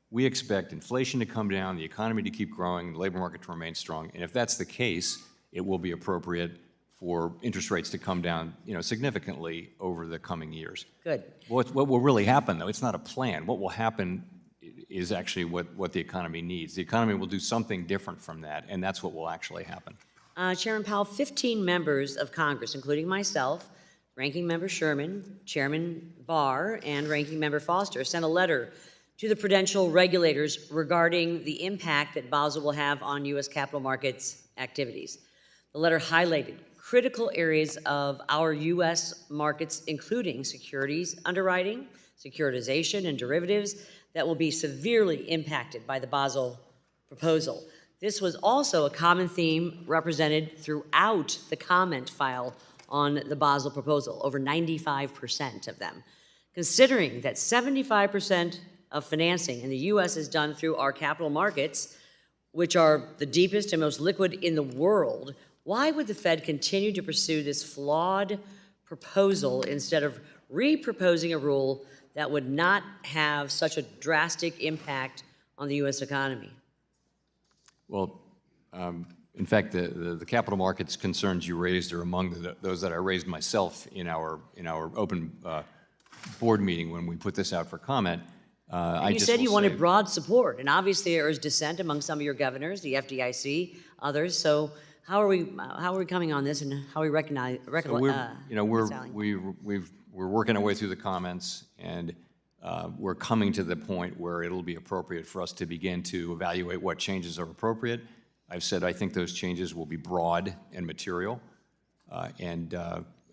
we expect inflation to come down, the economy to keep growing, the labor market to remain strong. And if that's the case, it will be appropriate for interest rates to come down, significantly over the coming years. Good. What will really happen, though, it's not a plan. What will happen is actually what the economy needs. The economy will do something different from that, and that's what will actually happen. Chairman Powell, 15 members of Congress, including myself, Ranking Member Sherman, Chairman Barr, and Ranking Member Foster, sent a letter to the prudential regulators regarding the impact that Basel will have on U.S. capital markets activities. The letter highlighted critical areas of our U.S. markets, including securities underwriting, securitization, and derivatives that will be severely impacted by the Basel proposal. This was also a common theme represented throughout the comment file on the Basel proposal, over 95% of them. Considering that 75% of financing in the U.S. is done through our capital markets, which are the deepest and most liquid in the world, why would the Fed continue to pursue this flawed proposal instead of re-proposing a rule that would not have such a drastic impact on the U.S. economy? Well, in fact, the capital markets concerns you raised are among those that I raised myself in our open board meeting when we put this out for comment. You said you wanted broad support, and obviously there is dissent among some of your governors, the FDIC, others. So how are we coming on this, and how are we we're working our way through the comments, and we're coming to the point where it'll be appropriate for us to begin to evaluate what changes are appropriate. I've said I think those changes will be broad and material, and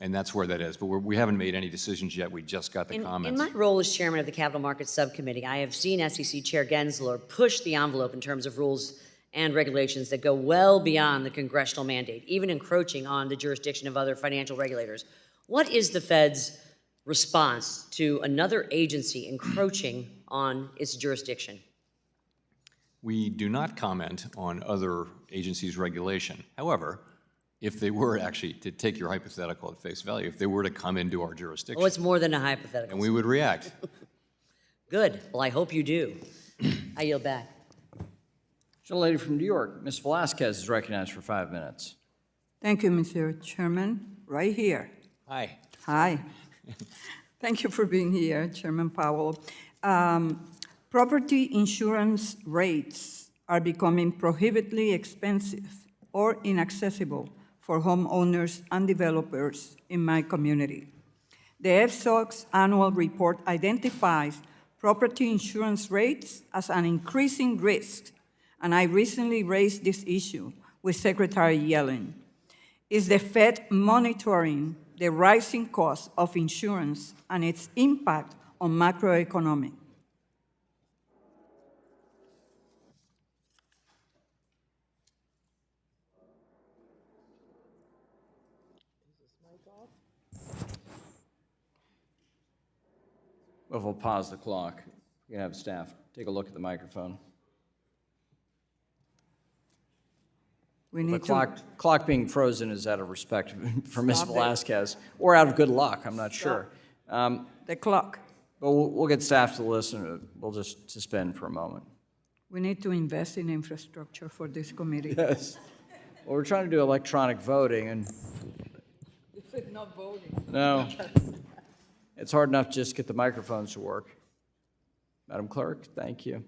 that's where that is. But we haven't made any decisions yet. We just got the comments. In my role as chairman of the Capital Markets Subcommittee, I have seen SEC Chair Gensler push the envelope in terms of rules and regulations that go well beyond the congressional mandate, even encroaching on the jurisdiction of other financial regulators. What is the Fed's response to another agency encroaching on its jurisdiction? We do not comment on other agencies' regulation. However, if they were actually, to take your hypothetical at face value, if they were to come into our jurisdiction. Oh, it's more than a hypothetical. And we would react. Good. Well, I hope you do. I yield back. Gentlelady from New York, Ms. Velasquez is recognized for 5 minutes. Thank you, Mr. Chairman. Right here. Hi. Hi. Thank you for being here, Chairman Powell. Property insurance rates are becoming prohibitively expensive or inaccessible for homeowners and developers in my community. The FSOC's annual report identifies property insurance rates as an increasing risk, and I recently raised this issue with Secretary Yellen. Is the Fed monitoring the rising cost of insurance and its impact on macroeconomic? Well, if we'll pause the clock, we can have staff take a look at the microphone. We The need to clock being frozen is out of respect for Ms. Stop it. Velasquez, or out of good luck, I'm not sure. the clock. But we'll get staff to listen. We'll just suspend for a moment. We need to invest in infrastructure for this committee. Yes. Well, we're trying to do electronic voting, and This is not voting. no, it's hard enough to just get the microphones to work. Madam Clerk, thank you.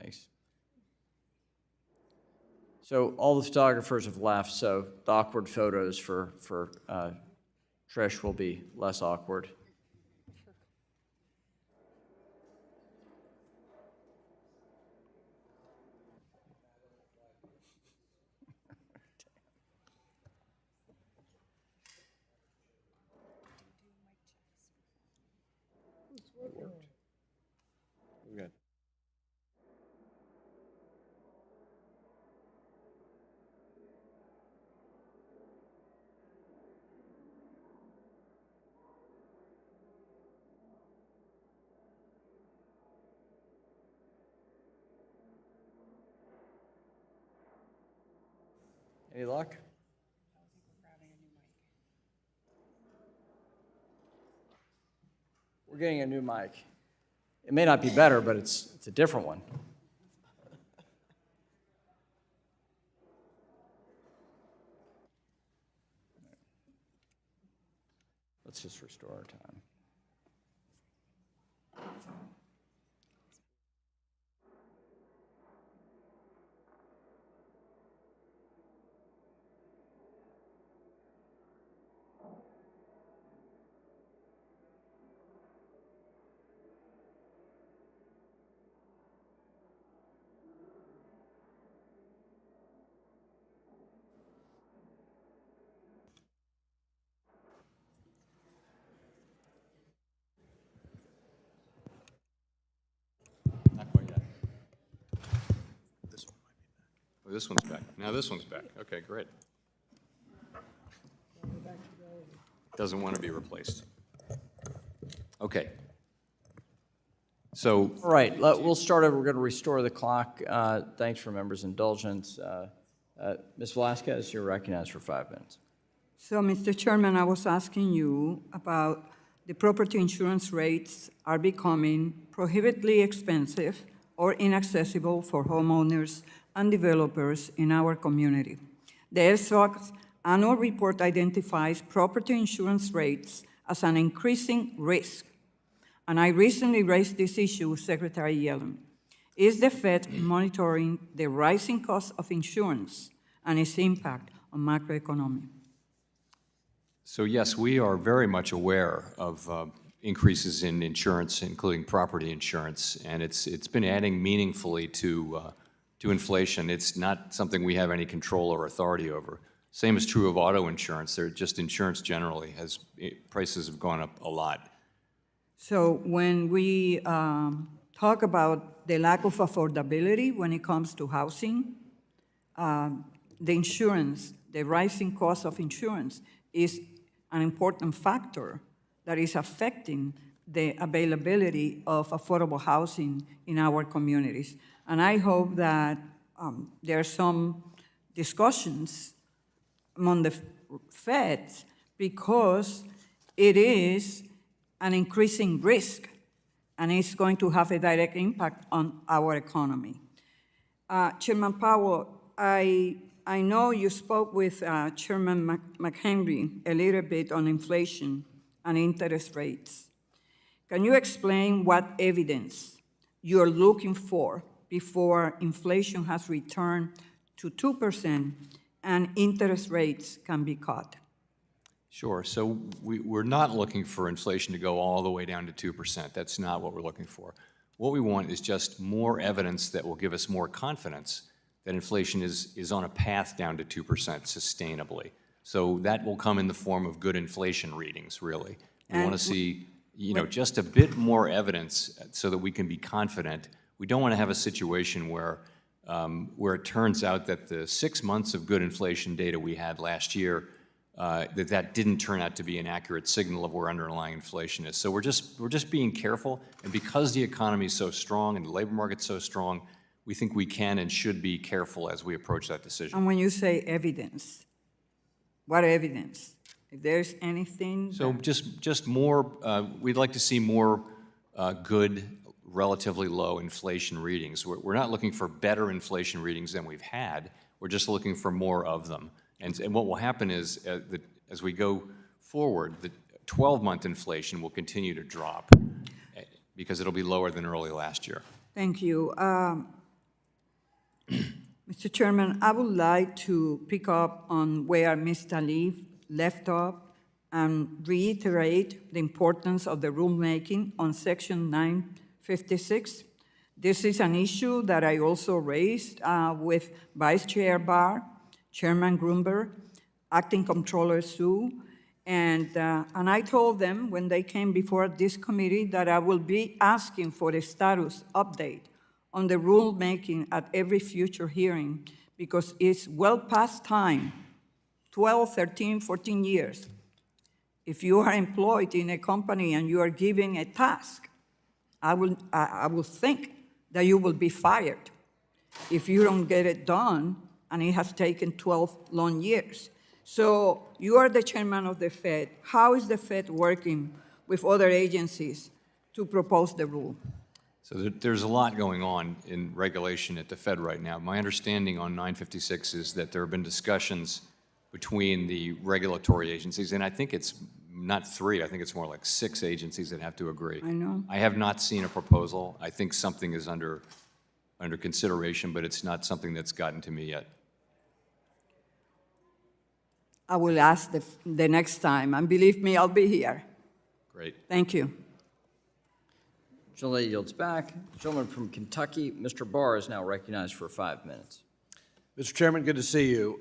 Thanks. So all the photographers have left, so the awkward photos for Trish will be less awkward. Good. Any luck? We're getting a new mic. It may not be better, but it's a different one. Let's just restore our time. Not quite yet. Oh, this one's back. Now this one's back. Okay, great. Doesn't want to be replaced. Okay. So, All right, we'll start over. We're going to restore the clock. Thanks for members' indulgence. Ms. Velasquez, you're recognized for 5 minutes. So, Mr. Chairman, I was asking you about the property insurance rates are becoming prohibitively expensive or inaccessible for homeowners and developers in our community. The FSOC's annual report identifies property insurance rates as an increasing risk. And I recently raised this issue with Secretary Yellen. Is the Fed monitoring the rising cost of insurance and its impact on macroeconomy? so yes, we are very much aware of increases in insurance, including property insurance, and it's been adding meaningfully to inflation. It's not something we have any control or authority over. Same is true of auto insurance. They're just insurance generally prices have gone up a lot. So when we talk about the lack of affordability when it comes to housing, the insurance, the rising cost of insurance is an important factor that is affecting the availability of affordable housing in our communities. And I hope that there are some discussions among the Fed because it is an increasing risk and it's going to have a direct impact on our economy. Chairman Powell, I know you spoke with Chairman McHenry a little bit on inflation and interest rates. Can you explain what evidence you're looking for before inflation has returned to 2% and interest rates can be cut? Sure. So we're not looking for inflation to go all the way down to 2%. That's not what we're looking for. What we want is just more evidence that will give us more confidence that inflation is on a path down to 2% sustainably. So that will come in the form of good inflation readings, really. We want to see, just a bit more evidence so that we can be confident. We don't want to have a situation where it turns out that the 6 months of good inflation data we had last year, that didn't turn out to be an accurate signal of where underlying inflation is. So we're just being careful, and because the economy is so strong and the labor market's so strong, we think we can and should be careful as we approach that decision. And when you say evidence, what evidence? If there's anything? So just more, we'd like to see more good, relatively low inflation readings. We're not looking for better inflation readings than we've had. We're just looking for more of them. And what will happen is that as we go forward, the 12-month inflation will continue to drop because it'll be lower than early last year. Thank you. Mr. Chairman, I would like to pick up on where Ms. Tlaib left off and reiterate the importance of the rulemaking on Section 956. This is an issue that I also raised with Vice Chair Barr, Chairman Grunberg, Acting Comptroller Sue, and I told them when they came before this committee that I will be asking for a status update on the rulemaking at every future hearing because it's well past time, 12, 13, 14 years. If you are employed in a company and you are given a task, I will think that you will be fired if you don't get it done, and it has taken 12 long years. So you are the chairman of the Fed. How is the Fed working with other agencies to propose the rule? So there's a lot going on in regulation at the Fed right now. My understanding on 956 is that there have been discussions between the regulatory agencies, and I think it's not 3, I think it's more like 6 agencies that have to agree. I know. I have not seen a proposal. I think something is under consideration, but it's not something that's gotten to me yet. I will ask the next time, and believe me, I'll be here. Great. Thank you. Gentleman yields back. Gentleman from Kentucky, Mr. Barr, is now recognized for 5 minutes. Mr. Chairman, good to see you.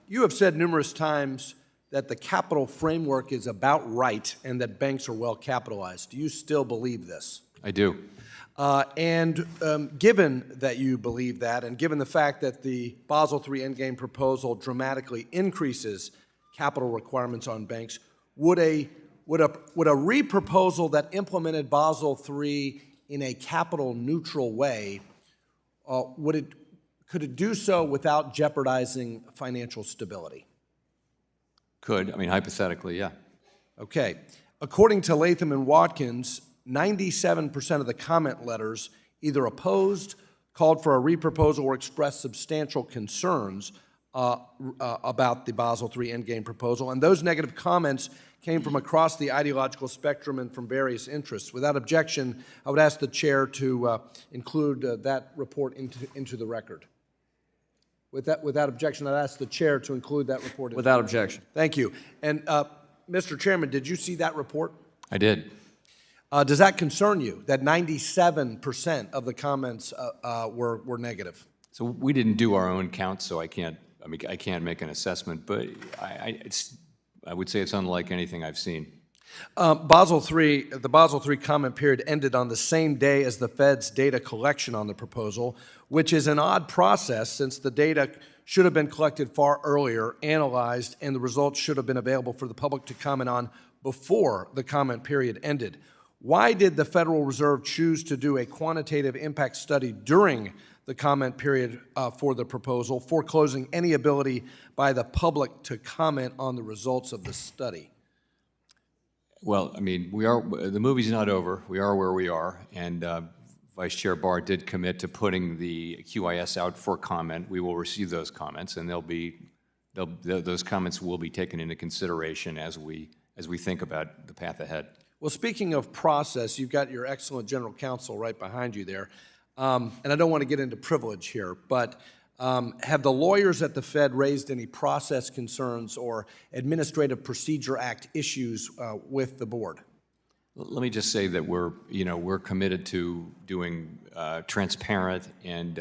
You have said numerous times that the capital framework is about right and that banks are well capitalized. Do you still believe this? I do. Given that you believe that, and given the fact that the Basel III Endgame proposal dramatically increases capital requirements on banks, would a reproposal that implemented Basel III in a capital neutral way, could it do so without jeopardizing financial stability? Could. I mean, hypothetically, yeah. Okay. According to Latham and Watkins, 97% of the comment letters either opposed, called for a reproposal, or expressed substantial concerns about the Basel III Endgame proposal. And those negative comments came from across the ideological spectrum and from various interests. Without objection, I would ask the chair to include that report into the record. Without objection, I'd ask the chair to include that report. Without objection. Thank you. And Mr. Chairman, did you see that report? I did. Does that concern you, that 97% of the comments were negative? So we didn't do our own count, so I can't make an assessment, but I would say it's unlike anything I've seen. The Basel III comment period ended on the same day as the Fed's data collection on the proposal, which is an odd process since the data should have been collected far earlier, analyzed, and the results should have been available for the public to comment on before the comment period ended. Why did the Federal Reserve choose to do a quantitative impact study during the comment period for the proposal, foreclosing any ability by the public to comment on the results of the study? Well, I mean, the movie's not over. We are where we are, and Vice Chair Barr did commit to putting the QIS out for comment. We will receive those comments, and those comments will be taken into consideration as we think about the path ahead. Well, speaking of process, you've got your excellent general counsel right behind you there, and I don't want to get into privilege here, but Have the lawyers at the Fed raised any process concerns or Administrative Procedure Act issues with the board? Let me just say that we're committed to doing transparent and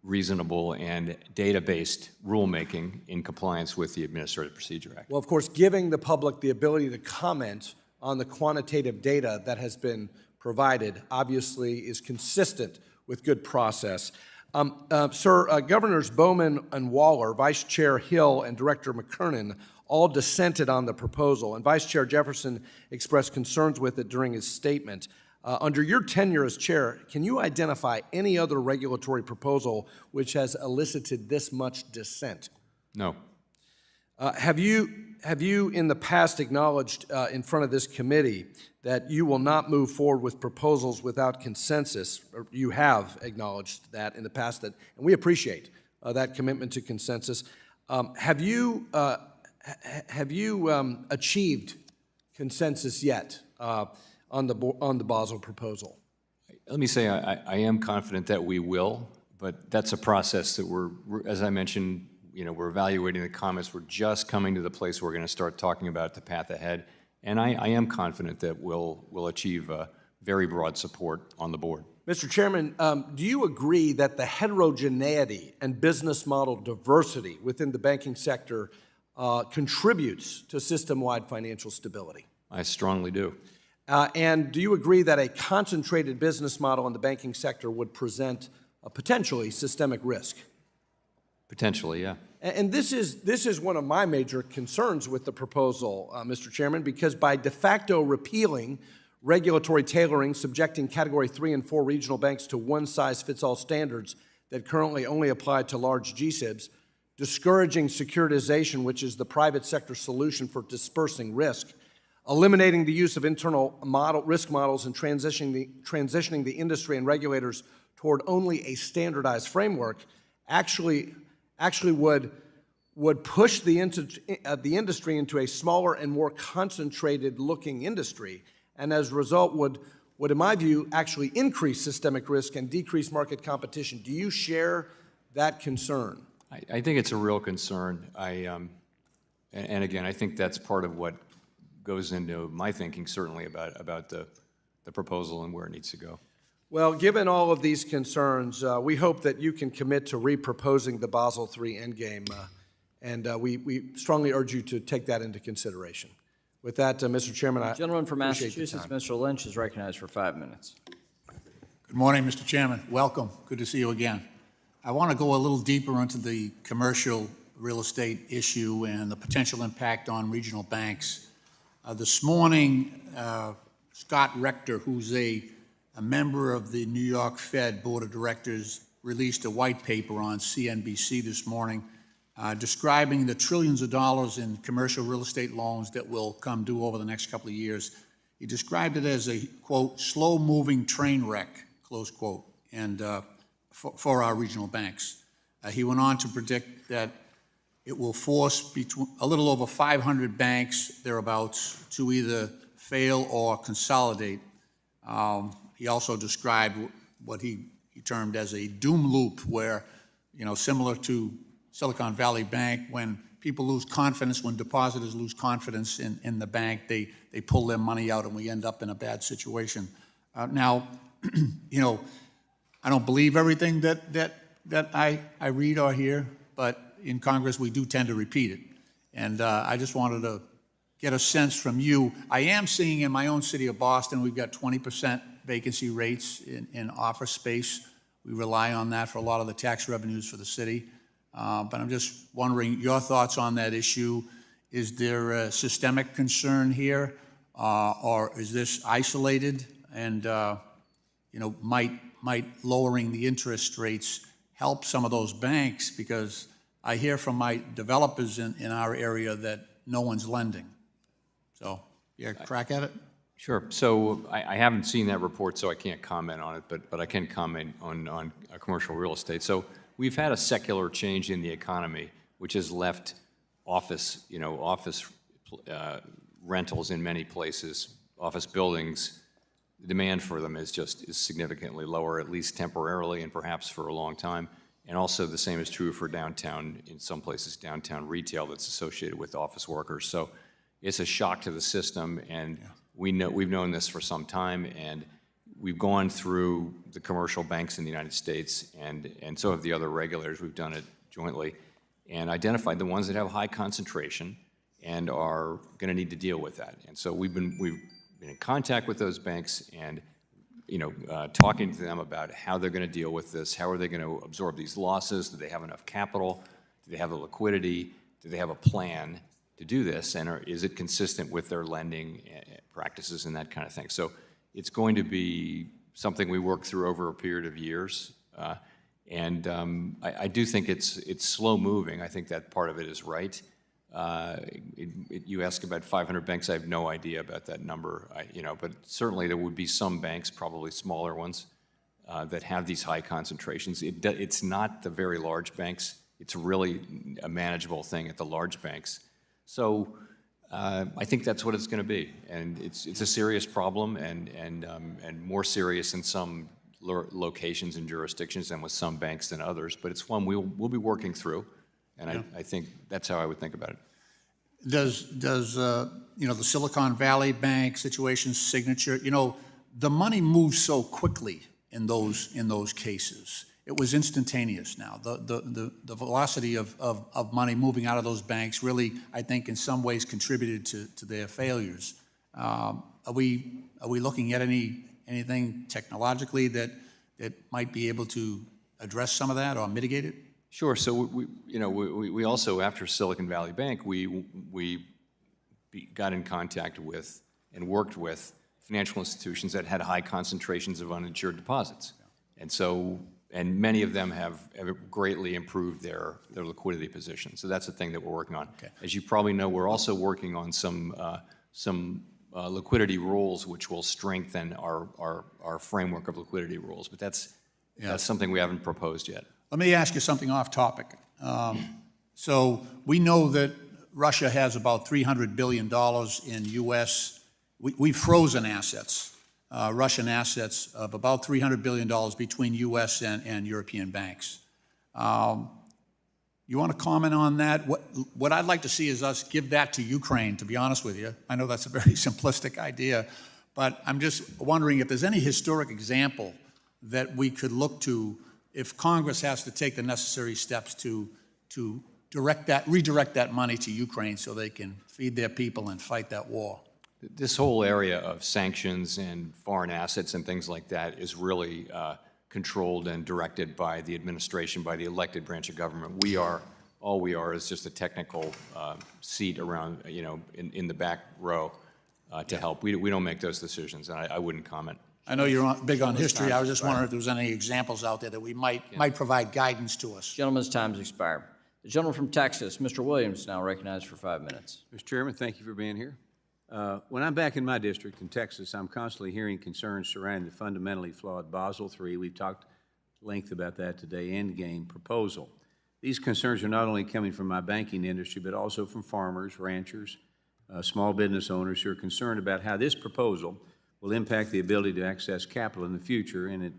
reasonable and data-based rulemaking in compliance with the Administrative Procedure Act. Well, of course, giving the public the ability to comment on the quantitative data that has been provided obviously is consistent with good process. Sir, Governors Bowman and Waller, Vice Chair Hill, and Director McKernan all dissented on the proposal, and Vice Chair Jefferson expressed concerns with it during his statement. Under your tenure as chair, can you identify any other regulatory proposal which has elicited this much dissent? No. Have you in the past acknowledged in front of this committee that you will not move forward with proposals without consensus? Or you have acknowledged that in the past, and we appreciate that commitment to consensus. Have you achieved consensus yet on the Basel proposal? Let me say I am confident that we will, but that's a process that as I mentioned, we're evaluating the comments. We're just coming to the place where we're going to start talking about the path ahead, and I am confident that we'll achieve very broad support on the board. Mr. Chairman, do you agree that the heterogeneity and business model diversity within the banking sector contributes to system-wide financial stability? I strongly do. And do you agree that a concentrated business model in the banking sector would present a potentially systemic risk? Potentially, yeah. And this is one of my major concerns with the proposal, Mr. Chairman, because by de facto repealing regulatory tailoring, subjecting Category 3 and 4 regional banks to one-size-fits-all standards that currently only apply to large GSIBs, discouraging securitization, which is the private sector solution for dispersing risk, eliminating the use of internal risk models and transitioning the industry and regulators toward only a standardized framework, actually would push the industry into a smaller and more concentrated looking industry, and as a result would, in my view, actually increase systemic risk and decrease market competition. Do you share that concern? I think it's a real concern. And again, I think that's part of what goes into my thinking, certainly, about the proposal and where it needs to go. Well, given all of these concerns, we hope that you can commit to reproposing the Basel III endgame, and we strongly urge you to take that into consideration. With that, Mr. Chairman, I Gentleman from appreciate the Massachusetts, time. Mr. Lynch, is recognized for 5 minutes. Good morning, Mr. Chairman. Welcome. Good to see you again. I want to go a little deeper into the commercial real estate issue and the potential impact on regional banks. This morning, Scott Rector, who's a member of the New York Fed Board of Directors, released a white paper on CNBC this morning describing the trillions of dollars in commercial real estate loans that will come due over the next couple of years. He described it as a, quote, slow-moving train wreck, close quote, and for our regional banks. He went on to predict that it will force a little over 500 banks, thereabouts, to either fail or consolidate. He also described what he termed as a doom loop where, similar to Silicon Valley Bank, when people lose confidence, when depositors lose confidence in the bank, they pull their money out and we end up in a bad situation. Now, I don't believe everything that I read or hear, but in Congress we do tend to repeat it. And I just wanted to get a sense from you. I am seeing in my own city of Boston, we've got 20% vacancy rates in office space. We rely on that for a lot of the tax revenues for the city. But I'm just wondering your thoughts on that issue. Is there a systemic concern here, or is this isolated? And might lowering the interest rates help some of those banks? Because I hear from my developers in our area that no one's lending. So, you crack at it? Sure. So I haven't seen that report, so I can't comment on it, but I can comment on commercial real estate. So we've had a secular change in the economy, which has left office rentals in many places, office buildings. The demand for them is significantly lower, at least temporarily and perhaps for a long time. And also the same is true for downtown, in some places, downtown retail that's associated with office workers. So it's a shock to the system, and we've known this for some time, and we've gone through the commercial banks in the United States, and so have the other regulators. We've done it jointly, and identified the ones that have high concentration and are going to need to deal with that. And so we've been in contact with those banks and talking to them about how they're going to deal with this, how are they going to absorb these losses, do they have enough capital, do they have the liquidity, do they have a plan to do this, and is it consistent with their lending practices and that kind of thing. So it's going to be something we work through over a period of years, and I do think it's slow moving. I think that part of it is right. You ask about 500 banks, I have no idea about that number, but certainly there would be some banks, probably smaller ones, that have these high concentrations. It's not the very large banks. It's really a manageable thing at the large banks. So I think that's what it's going to be, and it's a serious problem, and more serious in some locations and jurisdictions and with some banks than others. But it's one we'll be working through. And I think that's how I would think about it. Does the Silicon Valley Bank situation, Signature, the money moves so quickly in those cases. It was instantaneous now. The velocity of money moving out of those banks really, I think, in some ways contributed to their failures. Are we looking at anything technologically that might be able to address some of that or mitigate it? Sure. So we also, after Silicon Valley Bank, we got in contact with and worked with financial institutions that had high concentrations of uninsured deposits, and many of them have greatly improved their liquidity position. So that's the thing that we're working on. Okay. As you probably know, we're also working on some liquidity rules which will strengthen our framework of liquidity rules. But that's something we haven't proposed yet. Let me ask you something off topic. So we know that Russia has about $300 billion in U.S. We've frozen assets, Russian assets of about $300 billion between U.S. and European banks. You want to comment on that? What I'd like to see is us give that to Ukraine, to be honest with you. I know that's a very simplistic idea, but I'm just wondering if there's any historic example that we could look to if Congress has to take the necessary steps to redirect that money to Ukraine so they can feed their people and fight that war. This whole area of sanctions and foreign assets and things like that is really controlled and directed by the administration, by the elected branch of government. All we are is just a technical seat around, in the back row to help. We don't make those decisions, and I wouldn't comment. I know you're big on history. I was just wondering if there was any examples out there that we might provide guidance to us. Gentleman's time's expired. The gentleman from Texas, Mr. Williams, now recognized for 5 minutes. Mr. Chairman, thank you for being here. When I'm back in my district in Texas, I'm constantly hearing concerns surrounding the fundamentally flawed Basel III. We've talked at length about that today, endgame proposal. These concerns are not only coming from my banking industry, but also from farmers, ranchers, small business owners who are concerned about how this proposal will impact the ability to access capital in the future. And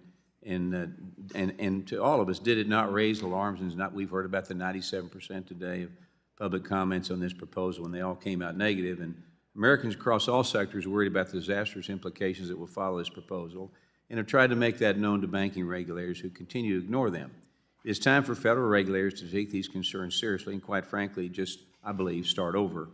to all of us, did it not raise alarms? And we've heard about the 97% today of public comments on this proposal, and they all came out negative. And Americans across all sectors are worried about the disastrous implications that will follow this proposal and have tried to make that known to banking regulators who continue to ignore them. It is time for federal regulators to take these concerns seriously and, quite frankly, just, I believe, start over.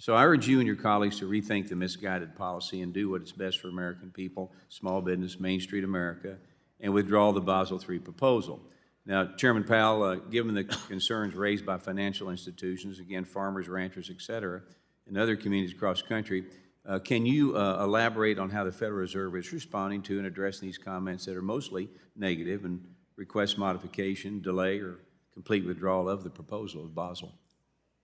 So I urge you and your colleagues to rethink the misguided policy and do what is best for American people, small business, Main Street America, and withdraw the Basel III proposal. Now, Chairman Powell, given the concerns raised by financial institutions, again, farmers, ranchers, et cetera, and other communities across the country, can you elaborate on how the Federal Reserve is responding to and addressing these comments that are mostly negative and request modification, delay, or complete withdrawal of the proposal of Basel?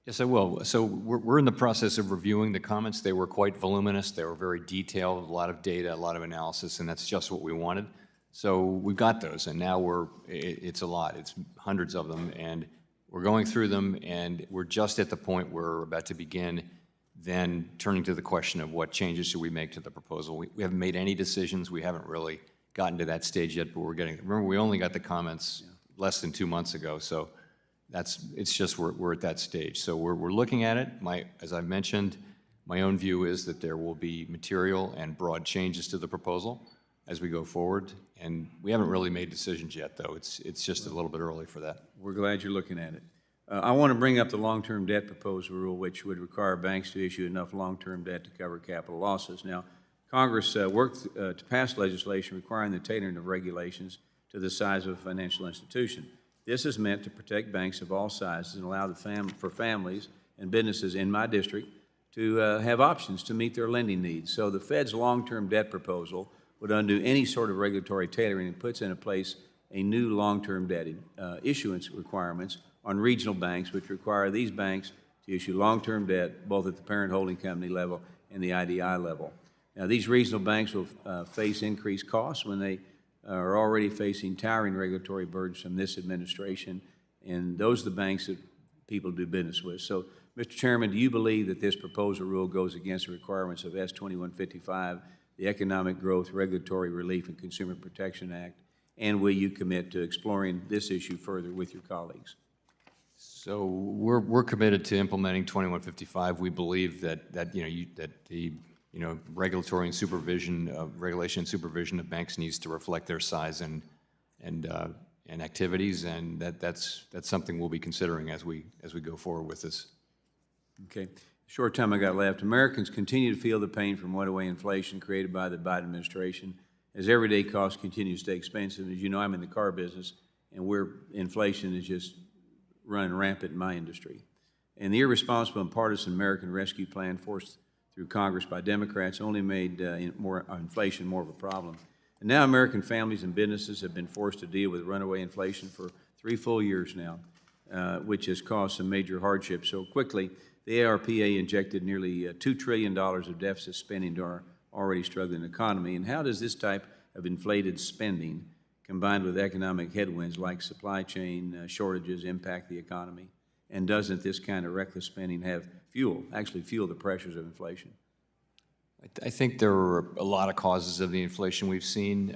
Yes, I will. So we're in the process of reviewing the comments. They were quite voluminous. They were very detailed, a lot of data, a lot of analysis, and that's just what we wanted. So we've got those, and now it's a lot. It's hundreds of them, and we're going through them, and we're just at the point where we're about to begin then turning to the question of what changes should we make to the proposal. We haven't made any decisions. We haven't really gotten to that stage yet, but we're getting, remember, we only got the comments less than 2 months ago. So it's just we're at that stage. So we're looking at it. As I mentioned, my own view is that there will be material and broad changes to the proposal as we go forward. And we haven't really made decisions yet, though. It's just a little bit early for that. We're glad you're looking at it. I want to bring up the long-term debt proposal rule, which would require banks to issue enough long-term debt to cover capital losses. Now, Congress worked to pass legislation requiring the tailoring of regulations to the size of a financial institution. This is meant to protect banks of all sizes and allow for families and businesses in my district to have options to meet their lending needs. So the Fed's long-term debt proposal would undo any sort of regulatory tailoring and puts into place a new long-term debt issuance requirements on regional banks, which require these banks to issue long-term debt both at the parent holding company level and the IDI level. Now, these regional banks will face increased costs when they are already facing towering regulatory burdens from this administration, and those are the banks that people do business with. So, Mr. Chairman, do you believe that this proposal rule goes against the requirements of S 2155, the Economic Growth, Regulatory Relief, and Consumer Protection Act, and will you commit to exploring this issue further with your colleagues? So we're committed to implementing 2155. We believe that the regulatory and regulation and supervision of banks needs to reflect their size and activities, and that's something we'll be considering as we go forward with this. Okay. Short time I got left. Americans continue to feel the pain from runaway inflation created by the Biden administration as everyday costs continue to stay expensive. As you know, I'm in the car business, and inflation is just running rampant in my industry. And the irresponsible and partisan American Rescue Plan forced through Congress by Democrats only made inflation more of a problem. And now American families and businesses have been forced to deal with runaway inflation for 3 full years now, which has caused some major hardships. So quickly, the ARPA injected nearly $2 trillion of deficit spending into our already struggling economy. And how does this type of inflated spending, combined with economic headwinds like supply chain shortages, impact the economy? And doesn't this kind of reckless spending actually fuel the pressures of inflation? I think there are a lot of causes of the inflation we've seen.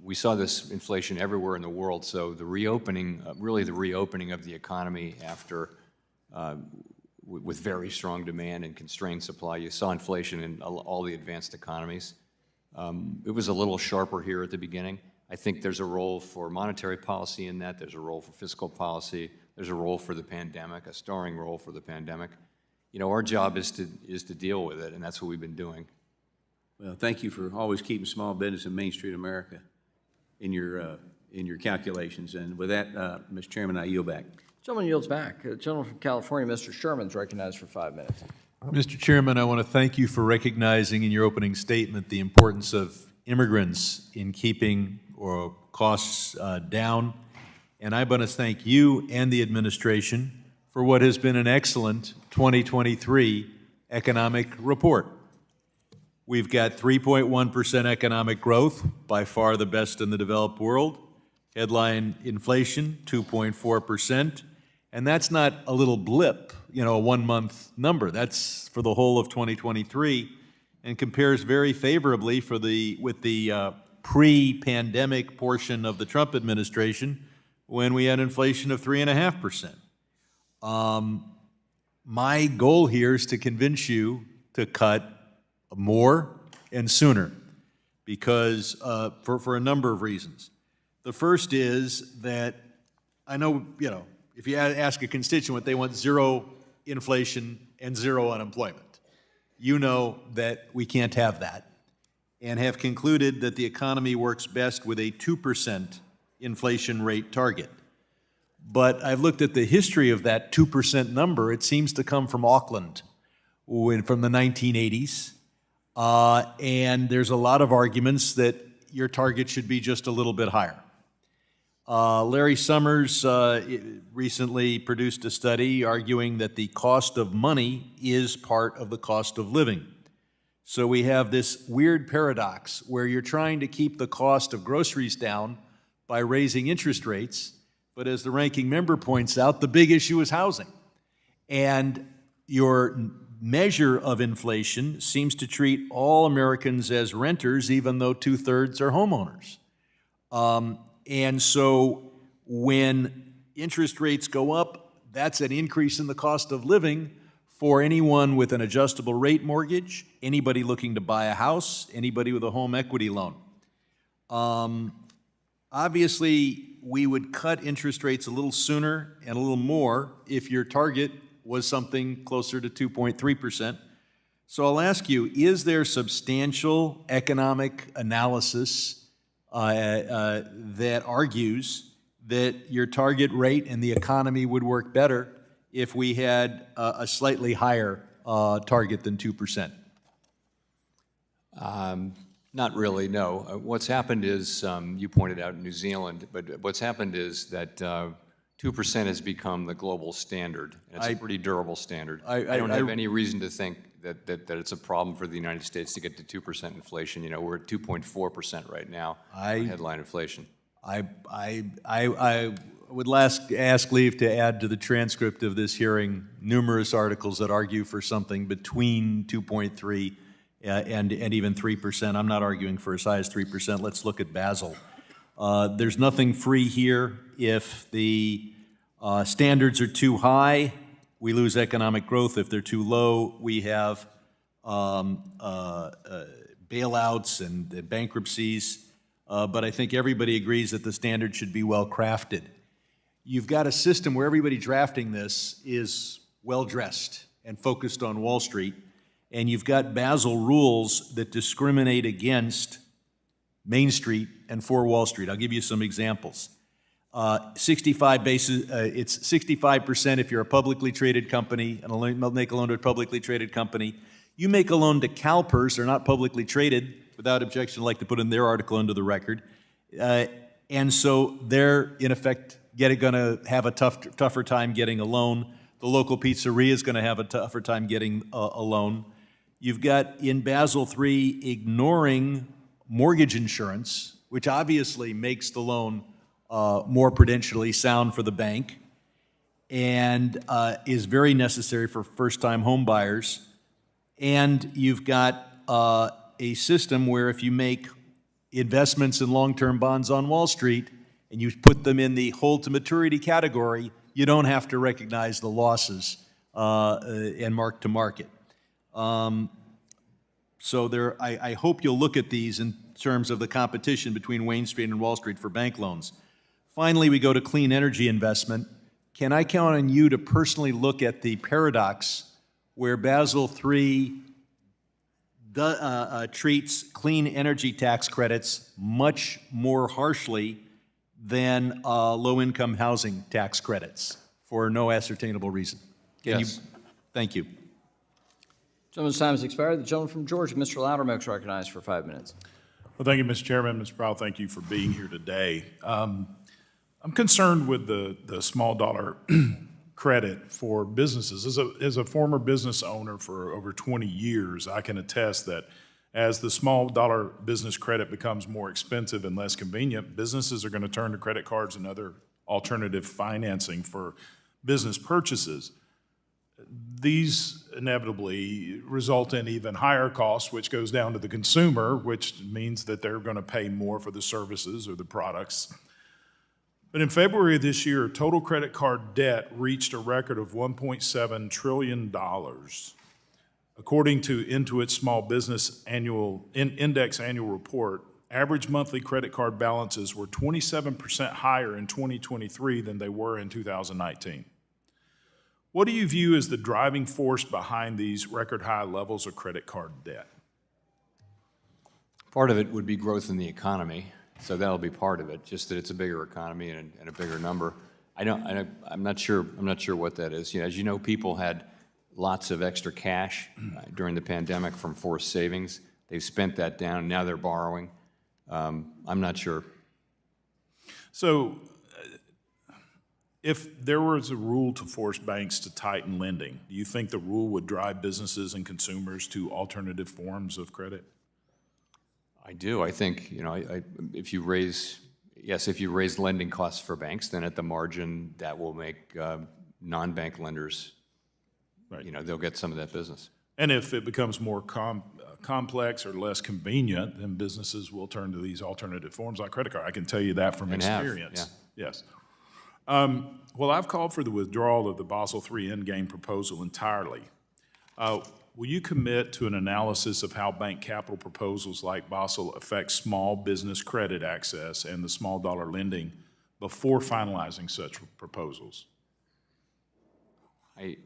We saw this inflation everywhere in the world, so the reopening of the economy after with very strong demand and constrained supply. You saw inflation in all the advanced economies. It was a little sharper here at the beginning. I think there's a role for monetary policy in that. There's a role for fiscal policy. There's a role for the pandemic, a starring role for the pandemic. Our job is to deal with it, and that's what we've been doing. Well, thank you for always keeping small business in Main Street America in your calculations. And with that, Mr. Chairman, I yield back. Gentleman yields back. The gentleman from California, Mr. Sherman, is recognized for 5 minutes. Mr. Chairman, I want to thank you for recognizing in your opening statement the importance of immigrants in keeping costs down. And I want to thank you and the administration for what has been an excellent 2023 economic report. We've got 3.1% economic growth, by far the best in the developed world. Headline inflation, 2.4%. And that's not a little blip, a 1-month number. That's for the whole of 2023 and compares very favorably with the pre-pandemic portion of the Trump administration when we had inflation of 3.5%. My goal here is to convince you to cut more and sooner because for a number of reasons. The first is that I know, if you ask a constituent, they want zero inflation and zero unemployment. You know that we can't have that and have concluded that the economy works best with a 2% inflation rate target. But I've looked at the history of that 2% number. It seems to come from Auckland from the 1980s. And there's a lot of arguments that your target should be just a little bit higher. Larry Summers recently produced a study arguing that the cost of money is part of the cost of living. So we have this weird paradox where you're trying to keep the cost of groceries down by raising interest rates, but as the ranking member points out, the big issue is housing. And your measure of inflation seems to treat all Americans as renters, even though 2/3 are homeowners. And so When interest rates go up, that's an increase in the cost of living for anyone with an adjustable rate mortgage, anybody looking to buy a house, anybody with a home equity loan. Obviously, we would cut interest rates a little sooner and a little more if your target was something closer to 2.3%. So I'll ask you, is there substantial economic analysis that argues that your target rate and the economy would work better if we had a slightly higher target than 2%? Not really, no. What's happened is, you pointed out New Zealand, but what's happened is that 2% has become the global standard. And it's a pretty durable standard. I don't have any reason to think that it's a problem for the United States to get to 2% inflation. You know, we're at 2.4% right now, headline inflation. I would ask leave to add to the transcript of this hearing numerous articles that argue for something between 2.3 and even 3%. I'm not arguing for as high as 3%. Let's look at Basel. There's nothing free here. If the standards are too high, we lose economic growth. If they're too low, we have bailouts and bankruptcies. But I think everybody agrees that the standard should be well crafted. You've got a system where everybody drafting this is well dressed and focused on Wall Street, and you've got Basel rules that discriminate against Main Street and for Wall Street. I'll give you some examples. 65 basis, it's 65% if you're a publicly traded company and make a loan to a publicly traded company. You make a loan to CalPERS, they're not publicly traded. Without objection, I'd like to put in their article into the record. And so they're, in effect, going to have a tougher time getting a loan. The local pizzeria is going to have a tougher time getting a loan. You've got, in Basel III, ignoring mortgage insurance, which obviously makes the loan more prudentially sound for the bank and is very necessary for first-time home buyers. And you've got a system where if you make investments in long-term bonds on Wall Street and you put them in the hold-to-maturity category, you don't have to recognize the losses and mark-to-market. So I hope you'll look at these in terms of the competition between Wayne Street and Wall Street for bank loans. Finally, we go to clean energy investment. Can I count on you to personally look at the paradox where Basel III treats clean energy tax credits much more harshly than low-income housing tax credits for no ascertainable reason? Yes. Thank you. Gentleman's time has expired. The gentleman from Georgia, Mr. Loudermilk, is recognized for 5 minutes. Well, thank you, Mr. Chairman. Mr. Powell, thank you for being here today. I'm concerned with the small dollar credit for businesses. As a former business owner for over 20 years, I can attest that as the small dollar business credit becomes more expensive and less convenient, businesses are going to turn to credit cards and other alternative financing for business purchases. These inevitably result in even higher costs, which goes down to the consumer, which means that they're going to pay more for the services or the products. But in February of this year, total credit card debt reached a record of $1.7 trillion. According to Intuit's Small Business Index annual report, average monthly credit card balances were 27% higher in 2023 than they were in 2019. What do you view as the driving force behind these record high levels of credit card debt? Part of it would be growth in the economy. So that'll be part of it, just that it's a bigger economy and a bigger number. I'm not sure what that is. You know, as you know, people had lots of extra cash during the pandemic from forced savings. They've spent that down, and now they're borrowing. I'm not sure. So if there was a rule to force banks to tighten lending, do you think the rule would drive businesses and consumers to alternative forms of credit? I do. I think, you know, if you raise lending costs for banks, then at the margin that will make non-bank lenders, right, you know, they'll get some of that business. And if it becomes more complex or less convenient, then businesses will turn to these alternative forms like credit card. I can tell you that from experience. Yeah. Yes. Well, I've called for the withdrawal of the Basel III endgame proposal entirely. Will you commit to an analysis of how bank capital proposals like Basel affect small business credit access and the small dollar lending before finalizing such proposals? I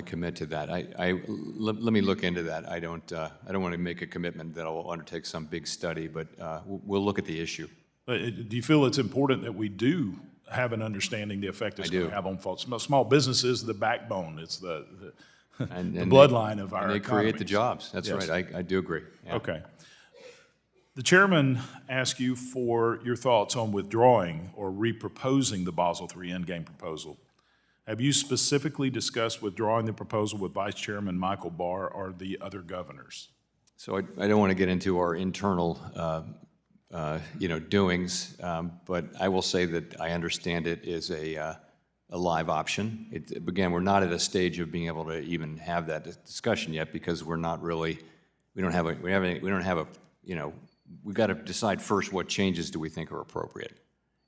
commit to that. Let me look into that. I don't want to make a commitment that I'll undertake some big study, but we'll look at the issue. Do you feel it's important that we do have an understanding the effect it's going to have on small businesses? The backbone. It's the bloodline of our and they economy. create the jobs. That's Yes. right. I do agree. Yeah. Okay. The chairman asked you for your thoughts on withdrawing or reproposing the Basel III endgame proposal. Have you specifically discussed withdrawing the proposal with Vice Chairman Michael Barr or the other governors? So I don't want to get into our internal, doings, but I will say that I understand it is a live option. Again, we're not at a stage of being able to even have that discussion yet because we're not really, we've got to decide first what changes do we think are appropriate,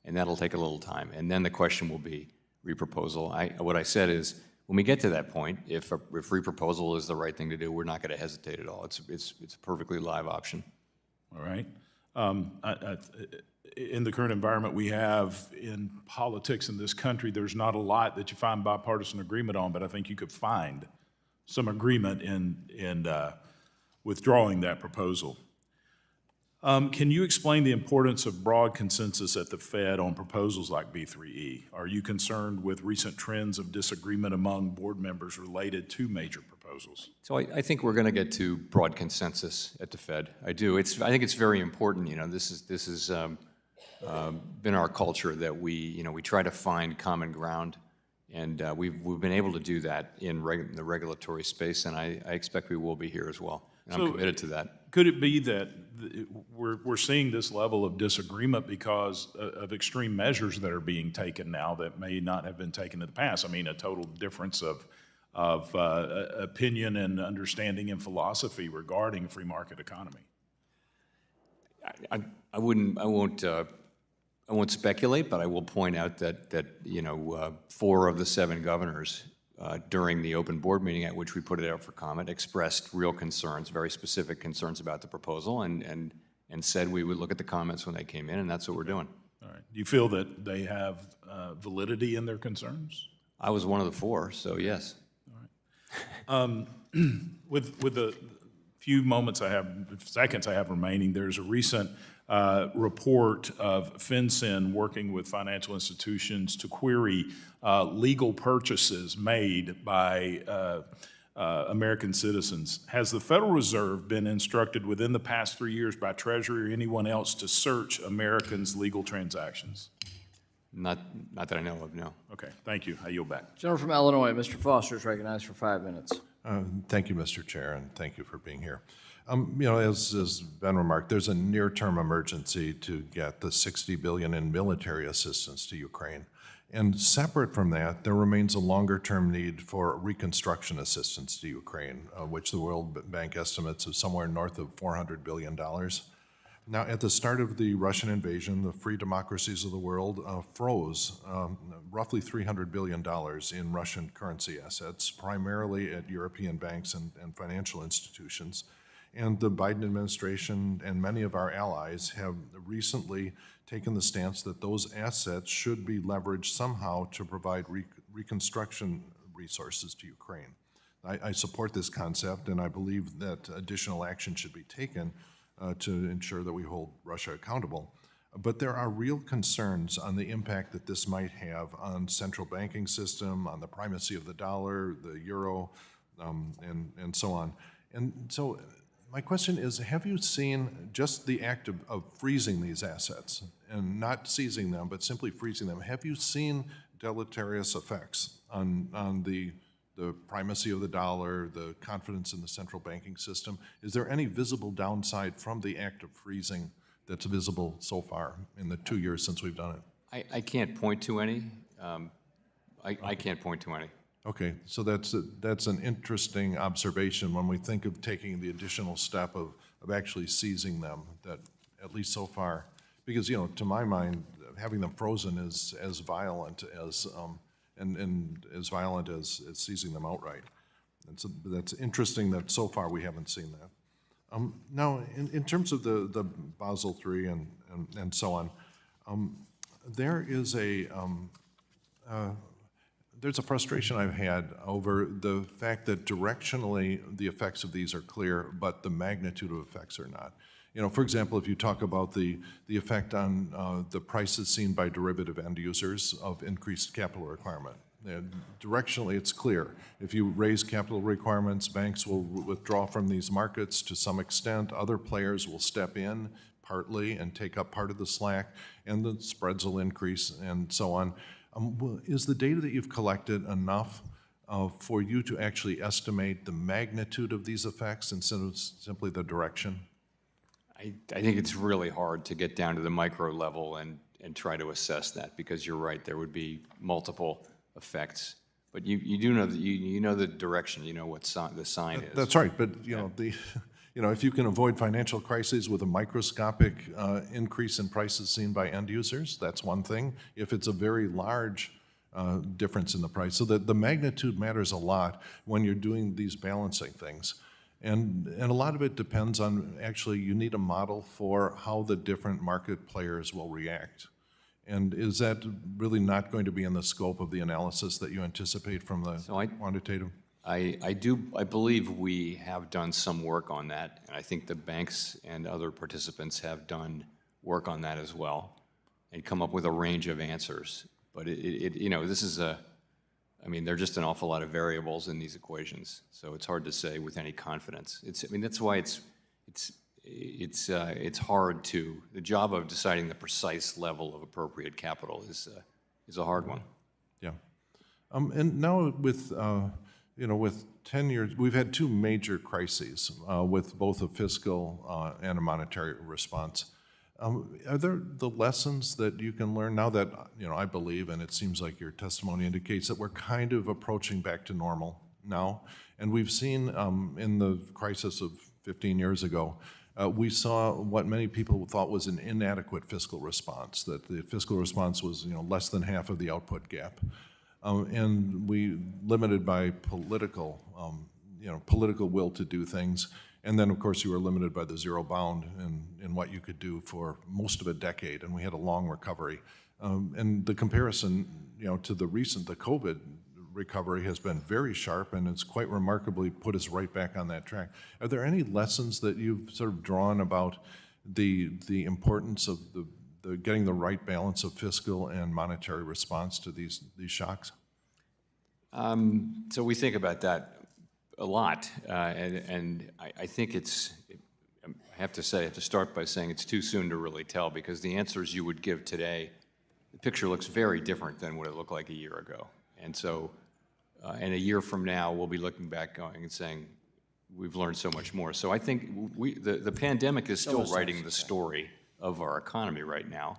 and that'll take a little time. And then the question will be reproposal. What I said is, when we get to that point, if reproposal is the right thing to do, we're not going to hesitate at all. It's a perfectly live option. All right. In the current environment we have in politics in this country, there's not a lot that you find bipartisan agreement on, but I think you could find some agreement in withdrawing that proposal. Can you explain the importance of broad consensus at the Fed on proposals like B3E? Are you concerned with recent trends of disagreement among board members related to major proposals? So I think we're going to get to broad consensus at the Fed. I do. I think it's very important. This has been our culture that we try to find common ground, and we've been able to do that in the regulatory space, and I expect we will be here as well. And I'm committed to that. Could it be that we're seeing this level of disagreement because of extreme measures that are being taken now that may not have been taken in the past? I mean, a total difference of opinion and understanding and philosophy regarding a free market economy. I won't speculate, but I will point out that 4 of the 7 governors during the open board meeting at which we put it out for comment expressed real concerns, very specific concerns about the proposal, and said we would look at the comments when they came in, and that's what we're doing. All right. Do you feel that they have validity in their concerns? I was one of the 4, so yes. All right. With the few seconds I have remaining, there's a recent report of FinCEN working with financial institutions to query legal purchases made by American citizens. Has the Federal Reserve been instructed within the past 3 years by Treasury or anyone else to search Americans' legal transactions? Not that I know of, no. Okay, thank you. I yield back. Gentleman from Illinois, Mr. Foster is recognized for 5 minutes. Thank you, Mr. Chair, and thank you for being here. As Ben remarked, there's a near-term emergency to get the $60 billion in military assistance to Ukraine. And separate from that, there remains a longer-term need for reconstruction assistance to Ukraine, which the World Bank estimates is somewhere north of $400 billion. Now, at the start of the Russian invasion, the free democracies of the world froze roughly $300 billion in Russian currency assets, primarily at European banks and financial institutions. And the Biden administration and many of our allies have recently taken the stance that those assets should be leveraged somehow to provide reconstruction resources to Ukraine. I support this concept, and I believe that additional action should be taken to ensure that we hold Russia accountable. But there are real concerns on the impact that this might have on central banking system, on the primacy of the dollar, the euro, and so on. And so my question is, have you seen just the act of freezing these assets, and not seizing them, but simply freezing them, have you seen deleterious effects on the primacy of the dollar, the confidence in the central banking system? Is there any visible downside from the act of freezing that's visible so far in the 2 years since we've done it? I can't point to any. I can't point to any. Okay, so that's an interesting observation when we think of taking the additional step of actually seizing them, that at least so far, because to my mind, having them frozen is as violent as, and as violent as seizing them outright. And so that's interesting that so far we haven't seen that. Now, in terms of the Basel III and so on, there is there's a frustration I've had over the fact that directionally the effects of these are clear, but the magnitude of effects are not. You know, for example, if you talk about the effect on the prices seen by derivative end users of increased capital requirement, directionally it's clear. If you raise capital requirements, banks will withdraw from these markets to some extent. Other players will step in partly and take up part of the slack, and the spreads will increase and so on. Is the data that you've collected enough for you to actually estimate the magnitude of these effects instead of simply the direction? I think it's really hard to get down to the micro level and try to assess that, because you're right, there would be multiple effects. But you do know that you know the direction, you know what the sign is. That's right, but you know, if you can avoid financial crises with a microscopic increase in prices seen by end users, that's one thing. If it's a very large difference in the price, so that the magnitude matters a lot when you're doing these balancing things. And a lot of it depends on, actually, you need a model for how the different market players will react. And is that really not going to be in the scope of the analysis that you anticipate from the quantitative? I believe we have done some work on that, and I think the banks and other participants have done work on that as well, and come up with a range of answers. But you know, this is I mean, there are just an awful lot of variables in these equations, so it's hard to say with any confidence. I mean, that's why it's hard to, the job of deciding the precise level of appropriate capital is a hard one. Yeah. And now with, you know, with 10 years, we've had two major crises with both a fiscal and a monetary response. Are there the lessons that you can learn now that, you know, I believe, and it seems like your testimony indicates that we're kind of approaching back to normal now, and we've seen in the crisis of 15 years ago, we saw what many people thought was an inadequate fiscal response, that the fiscal response was, you know, less than half of the output gap. And we limited by political, you know, political will to do things. And then, of course, you were limited by the zero bound in what you could do for most of a decade, and we had a long recovery. And the comparison, you know, to the COVID recovery has been very sharp, and it's quite remarkably put us right back on that track. Are there any lessons that you've sort of drawn about the importance of the getting the right balance of fiscal and monetary response to these shocks? So we think about that a lot, and I think I have to start by saying it's too soon to really tell, because the answers you would give today, the picture looks very different than what it looked like a year ago. And so, and a year from now, we'll be looking back going and saying, we've learned so much more. So I think the pandemic is still writing the story of our economy right now,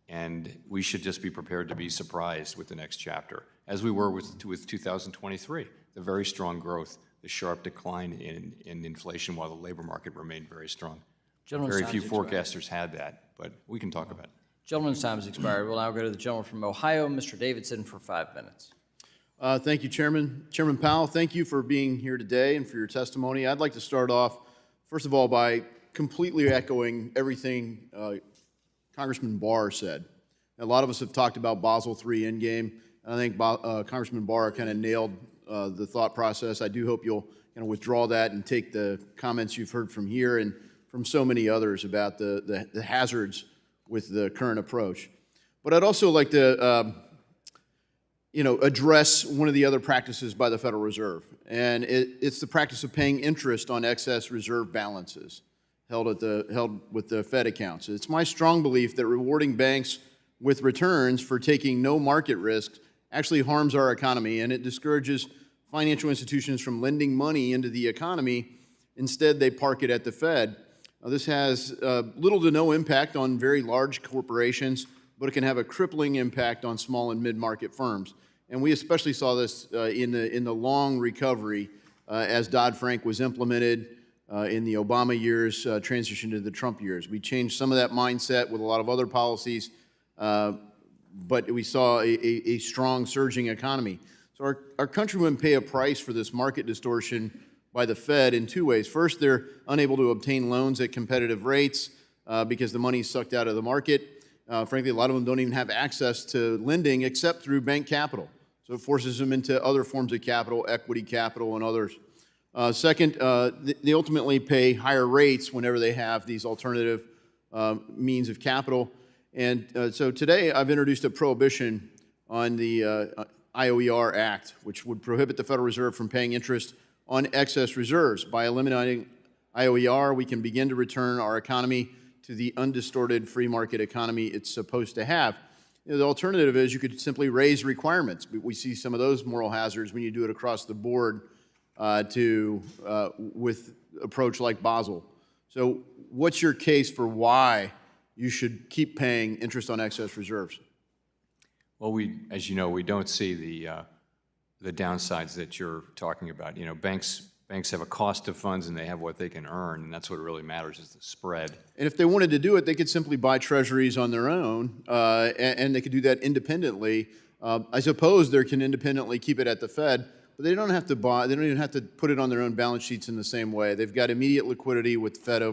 and we should just be prepared to be surprised with the next chapter, as we were with 2023, the very strong growth, the sharp decline in inflation while the labor market remained very strong. Very few forecasters had that, but we can talk about it. Gentleman's time has expired. We'll now go to the gentleman from Ohio, Mr. Davidson, for 5 minutes. Thank you, Chairman. Chairman Powell, thank you for being here today and for your testimony. I'd like to start off, first of all, by completely echoing everything Congressman Barr said. A lot of us have talked about Basel III endgame, and I think Congressman Barr kind of nailed the thought process. I do hope you'll kind of withdraw that and take the comments you've heard from here and from so many others about the hazards with the current approach. But I'd also like to address one of the other practices by the Federal Reserve, and it's the practice of paying interest on excess reserve balances held with the Fed accounts. It's my strong belief that rewarding banks with returns for taking no market risks actually harms our economy, and it discourages financial institutions from lending money into the economy. Instead, they park it at the Fed. This has little to no impact on very large corporations, but it can have a crippling impact on small and mid-market firms. And we especially saw this in the long recovery as Dodd-Frank was implemented in the Obama years, transition to the Trump years. We changed some of that mindset with a lot of other policies, but we saw a strong surging economy. So our country would pay a price for this market distortion by the Fed in two ways. First, they're unable to obtain loans at competitive rates because the money's sucked out of the market. Frankly, a lot of them don't even have access to lending except through bank capital. So it forces them into other forms of capital, equity capital, and others. Second, they ultimately pay higher rates whenever they have these alternative means of capital. And so today I've introduced a prohibition on the IOER Act, which would prohibit the Federal Reserve from paying interest on excess reserves. By eliminating IOER, we can begin to return our economy to the undistorted free market economy it's supposed to have. You know, the alternative is you could simply raise requirements. We see some of those moral hazards when you do it across the board with approach like Basel. So what's your case for why you should keep paying interest on excess reserves? Well, as you know, we don't see the downsides that you're talking about. You know, banks have a cost of funds and they have what they can earn, and that's what really matters is the spread. And if they wanted to do it, they could simply buy treasuries on their own, and they could do that independently. I suppose they can independently keep it at the Fed, but they don't have to buy. They don't even have to put it on their own balance sheets in the same way. They've got immediate liquidity with Fed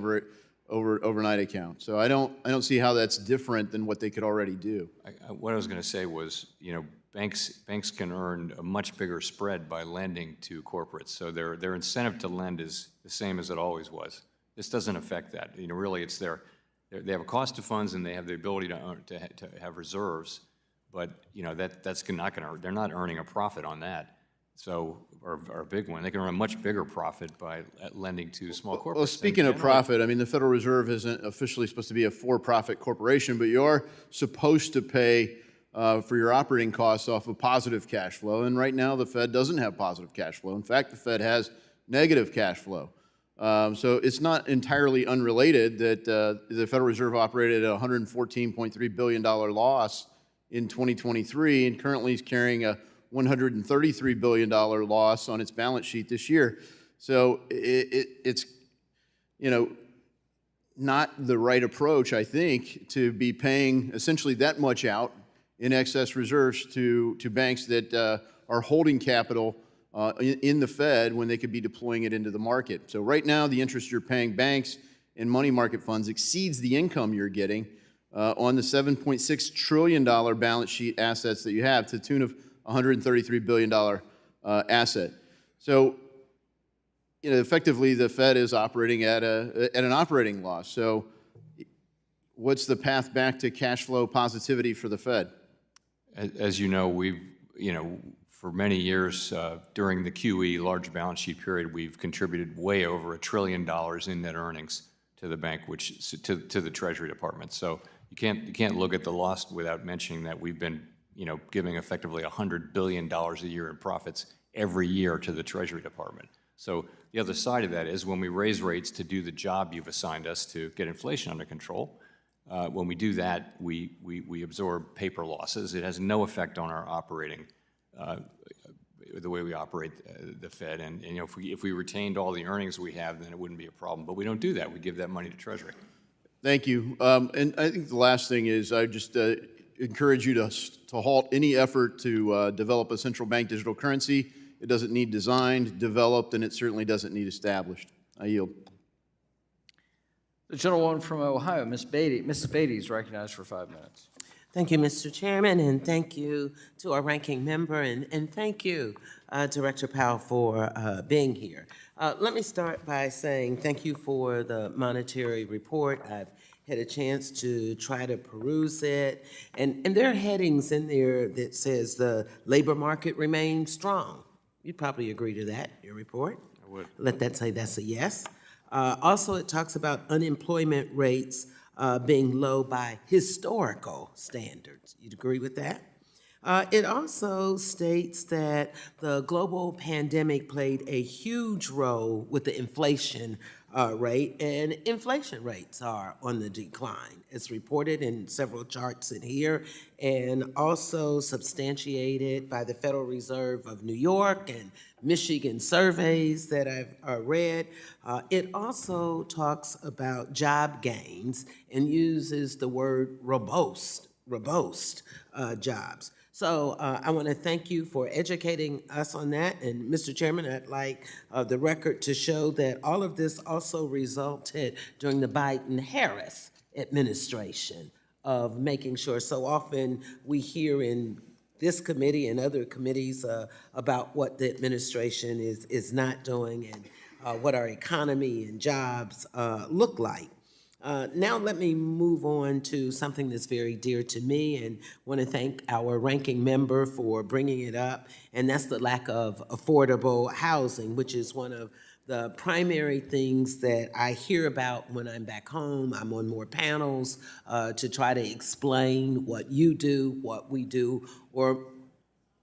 overnight account. So I don't see how that's different than what they could already do. What I was going to say was, you know, banks can earn a much bigger spread by lending to corporates. So their incentive to lend is the same as it always was. This doesn't affect that. You know, really, it's they have a cost of funds and they have the ability to have reserves, but you know that's not going to. They're not earning a profit on that. So, or a big one. They can earn a much bigger profit by lending to small corporates. Well, speaking of profit, I mean, the Federal Reserve isn't officially supposed to be a for-profit corporation, but you are supposed to pay for your operating costs off of positive cash flow. And right now, the Fed doesn't have positive cash flow. In fact, the Fed has negative cash flow. So it's not entirely unrelated that the Federal Reserve operated at a $114.3 billion loss in 2023 and currently is carrying a $133 billion loss on its balance sheet this year. So it's, you know, not the right approach, I think, to be paying essentially that much out in excess reserves to banks that are holding capital in the Fed when they could be deploying it into the market. So right now, the interest you're paying banks and money market funds exceeds the income you're getting on the $7.6 trillion balance sheet assets that you have, to the tune of $133 billion asset. So, you know, effectively, the Fed is operating at an operating loss. So what's the path back to cash flow positivity for the Fed? As you know, for many years during the QE, large balance sheet period, we've contributed way over $1 trillion in net earnings to the bank, which to the Treasury Department. So you can't look at the loss without mentioning that we've been, you know, giving effectively $100 billion a year in profits every year to the Treasury Department. So the other side of that is when we raise rates to do the job you've assigned us to get inflation under control, when we do that, we absorb paper losses. It has no effect on our operating, the way we operate the Fed. And you know, if we retained all the earnings we have, then it wouldn't be a problem. But we don't do that. We give that money to Treasury. Thank you. And I think the last thing is I just encourage you to halt any effort to develop a central bank digital currency. It doesn't need designed, developed, and it certainly doesn't need established. I yield. The gentlewoman from Ohio, Mrs. Beatty, is recognized for 5 minutes. Thank you, Mr. Chairman, and thank you to our ranking member, and thank you, Director Powell, for being here. Let me start by saying thank you for the monetary report. I've had a chance to try to peruse it, and there are headings in there that says the labor market remains strong. You'd probably agree to that, your report. I would. Let that say that's a yes. Also, it talks about unemployment rates being low by historical standards. You'd agree with that? It also states that the global pandemic played a huge role with the inflation rate, and inflation rates are on the decline. It's reported in several charts in here, and also substantiated by the Federal Reserve of New York and Michigan surveys that I've read. It also talks about job gains and uses the word robust robust jobs. So I want to thank you for educating us on that. And Mr. Chairman, I'd like the record to show that all of this also resulted during the Biden-Harris administration of making sure. So often we hear in this committee and other committees about what the administration is not doing and what our economy and jobs look like. Now let me move on to something that's very dear to me, and want to thank our ranking member for bringing it up, and that's the lack of affordable housing, which is one of the primary things that I hear about when I'm back home. I'm on more panels to try to explain what you do, what we do, or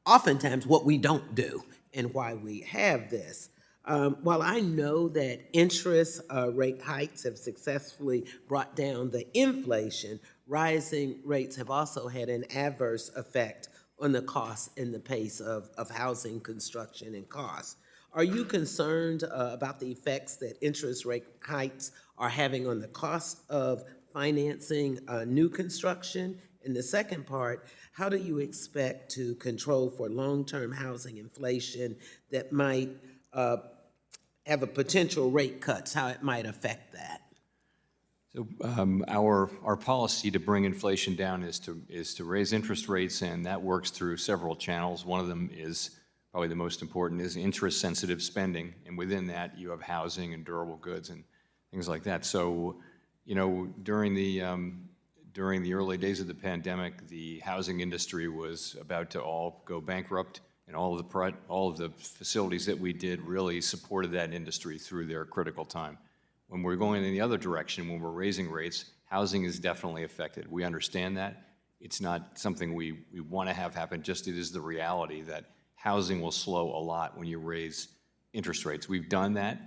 oftentimes what we don't do and why we have this. While I know that interest rate hikes have successfully brought down the inflation, rising rates have also had an adverse effect on the cost and the pace of housing construction and costs. Are you concerned about the effects that interest rate hikes are having on the cost of financing new construction? And the second part, how do you expect to control for long-term housing inflation that might have a potential rate cuts, how it might affect that? So our policy to bring inflation down is to raise interest rates, and that works through several channels. One of them is probably the most important, is interest-sensitive spending, and within that you have housing and durable goods and things like that. So, you know, during the early days of the pandemic, the housing industry was about to all go bankrupt, and all of the facilities that we did really supported that industry through their critical time. When we're going in the other direction, when we're raising rates, housing is definitely affected. We understand that. It's not something we want to have happen, just it is the reality that housing will slow a lot when you raise interest rates. We've done that,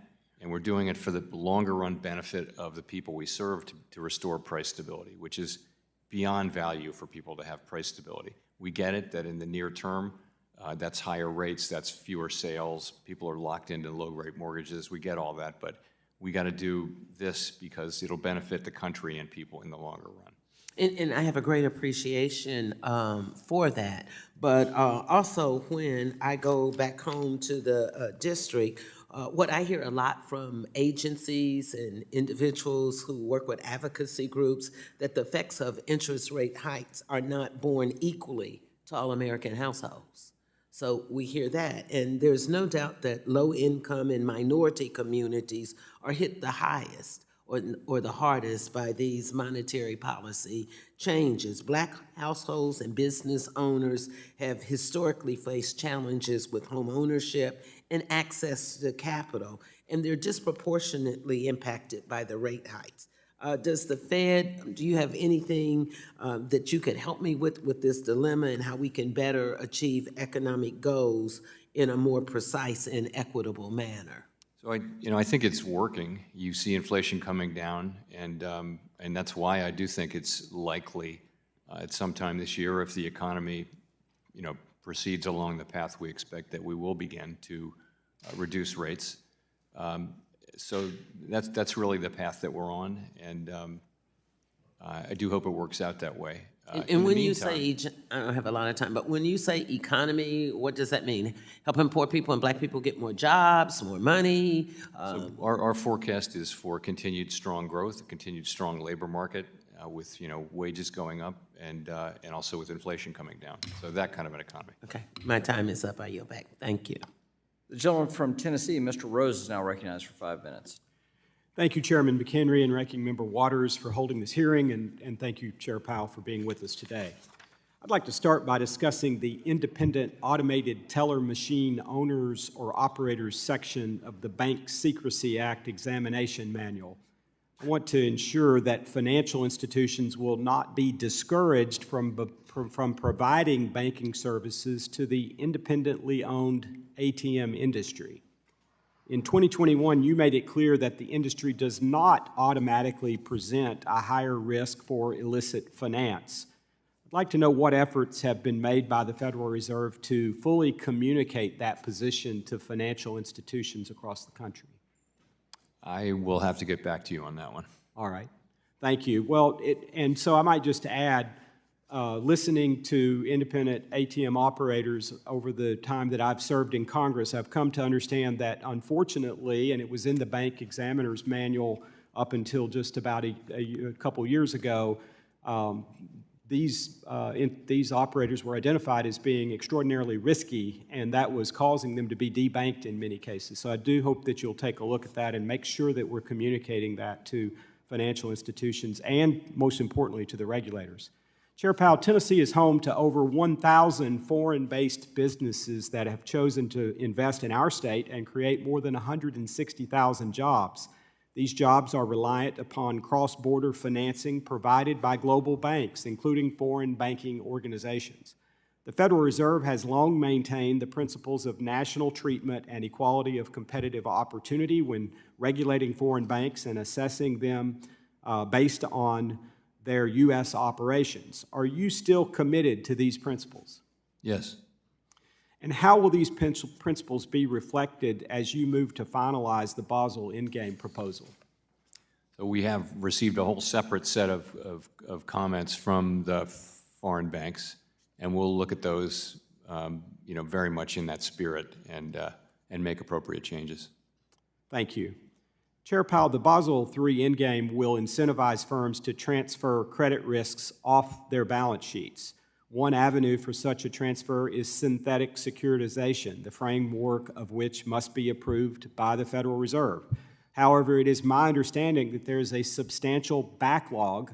and we're doing it for the longer run benefit of the people we serve to restore price stability, which is beyond value for people to have price stability. We get it that in the near term, that's higher rates, that's fewer sales, people are locked into low rate mortgages, we get all that, but we got to do this because it'll benefit the country and people in the longer run. And I have a great appreciation for that. But also when I go back home to the district, what I hear a lot from agencies and individuals who work with advocacy groups, that the effects of interest rate hikes are not borne equally to all American households. So we hear that, and there's no doubt that low-income and minority communities are hit the highest or the hardest by these monetary policy changes. Black households and business owners have historically faced challenges with home ownership and access to capital, and they're disproportionately impacted by the rate hikes. Does the Fed, do you have anything that you could help me with this dilemma and how we can better achieve economic goals in a more precise and equitable manner? So I think it's working. You see inflation coming down, and that's why I do think it's likely at some time this year, if the economy, proceeds along the path we expect, that we will begin to reduce rates. So that's really the path that we're on, and I do hope it works out that way. And when you say, I don't have a lot of time, but when you say economy, what does that mean? Helping poor people and black people get more jobs, more money? So our forecast is for continued strong growth, a continued strong labor market with wages going up and also with inflation coming down. So that kind of an economy. Okay, my time is up. I yield back. Thank you. The gentleman from Tennessee, Mr. Rose, is now recognized for 5 minutes. Thank you, Chairman McHenry and Ranking Member Waters, for holding this hearing, and thank you, Chair Powell, for being with us today. I'd like to start by discussing the Independent Automated Teller Machine Owners or Operators section of the Bank Secrecy Act Examination Manual. I want to ensure that financial institutions will not be discouraged from providing banking services to the independently owned ATM industry. In 2021, you made it clear that the industry does not automatically present a higher risk for illicit finance. I'd like to know what efforts have been made by the Federal Reserve to fully communicate that position to financial institutions across the country. I will have to get back to you on that one. All right. Thank you. Well, and so I might just add, listening to independent ATM operators over the time that I've served in Congress, I've come to understand that unfortunately, and it was in the Bank Examiner's Manual up until just about a couple years ago, these operators were identified as being extraordinarily risky, and that was causing them to be debanked in many cases. So I do hope that you'll take a look at that and make sure that we're communicating that to financial institutions and, most importantly, to the regulators. Chair Powell, Tennessee is home to over 1,000 foreign-based businesses that have chosen to invest in our state and create more than 160,000 jobs. These jobs are reliant upon cross-border financing provided by global banks, including foreign banking organizations. The Federal Reserve has long maintained the principles of national treatment and equality of competitive opportunity when regulating foreign banks and assessing them based on their U.S. operations. Are you still committed to these principles? Yes. And how will these principles be reflected as you move to finalize the Basel Endgame proposal? So we have received a whole separate set of comments from the foreign banks, and we'll look at those, very much in that spirit and make appropriate changes. Thank you. Chair Powell, the Basel III Endgame will incentivize firms to transfer credit risks off their balance sheets. One avenue for such a transfer is synthetic securitization, the framework of which must be approved by the Federal Reserve. However, it is my understanding that there is a substantial backlog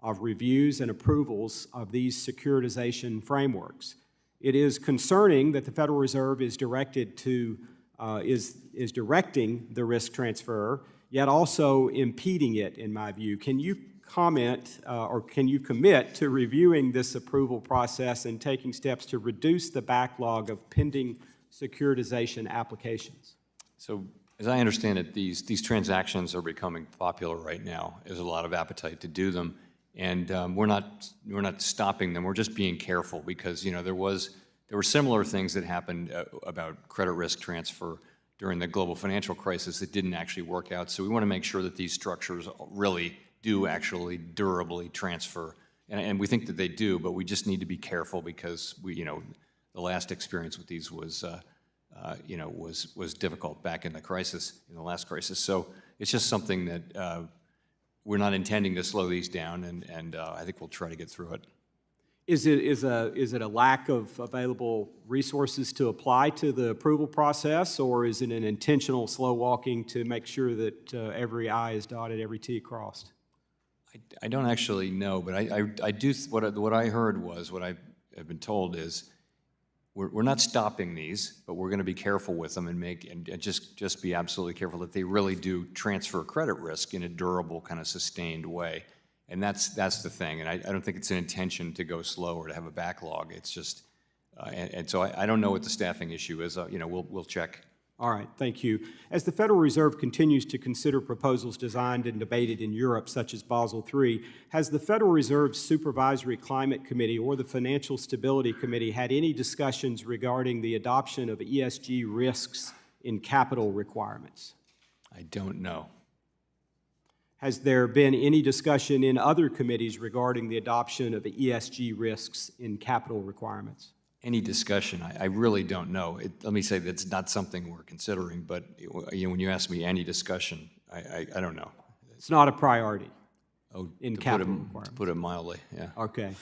of reviews and approvals of these securitization frameworks. It is concerning that the Federal Reserve is directing the risk transfer, yet also impeding it, in my view. Can you comment or can you commit to reviewing this approval process and taking steps to reduce the backlog of pending securitization applications? So as I understand it, these transactions are becoming popular right now. There's a lot of appetite to do them, and we're not stopping them. We're just being careful because there were similar things that happened about credit risk transfer during the global financial crisis that didn't actually work out. So we want to make sure that these structures really do actually durably transfer, and we think that they do, but we just need to be careful because the last experience with these was difficult back in the last crisis. So it's just something that we're not intending to slow these down, and I think we'll try to get through it. Is it a lack of available resources to apply to the approval process, or is it an intentional slow walking to make sure that every I is dotted, every T crossed? I don't actually know, but I do. What I heard was, what I have been told is, we're not stopping these, but we're going to be careful with them and just be absolutely careful that they really do transfer credit risk in a durable, kind of sustained way. And that's the thing. And I don't think it's an intention to go slow or to have a backlog. It's just, and so I don't know what the staffing issue is. We'll check. All right, thank you. As the Federal Reserve continues to consider proposals designed and debated in Europe, such as Basel III, has the Federal Reserve's Supervisory Climate Committee or the Financial Stability Committee had any discussions regarding the adoption of ESG risks in capital requirements? I don't know. Has there been any discussion in other committees regarding the adoption of ESG risks in capital requirements? Any discussion, I really don't know. Let me say that's not something we're considering, but when you ask me any discussion, I don't know. It's not a priority in to capital requirements. To put it mildly, yeah. Okay.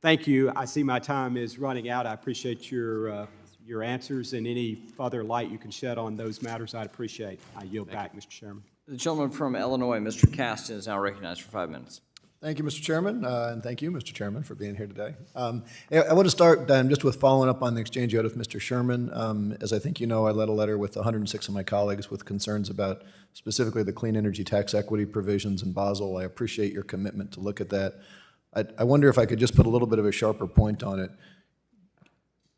Thank you. I see my time is running out. I appreciate your answers, and any further light you can shed on those matters, I'd appreciate. I yield back, Mr. Chairman. The gentleman from Illinois, Mr. Caston, is now recognized for 5 minutes. Thank you, Mr. Chairman, and thank you, Mr. Chairman, for being here today. I want to start just with following up on the exchange you had with Mr. Sherman. As I think you know, I led a letter with 106 of my colleagues with concerns about specifically the clean energy tax equity provisions in Basel. I appreciate your commitment to look at that. I wonder if I could just put a little bit of a sharper point on it.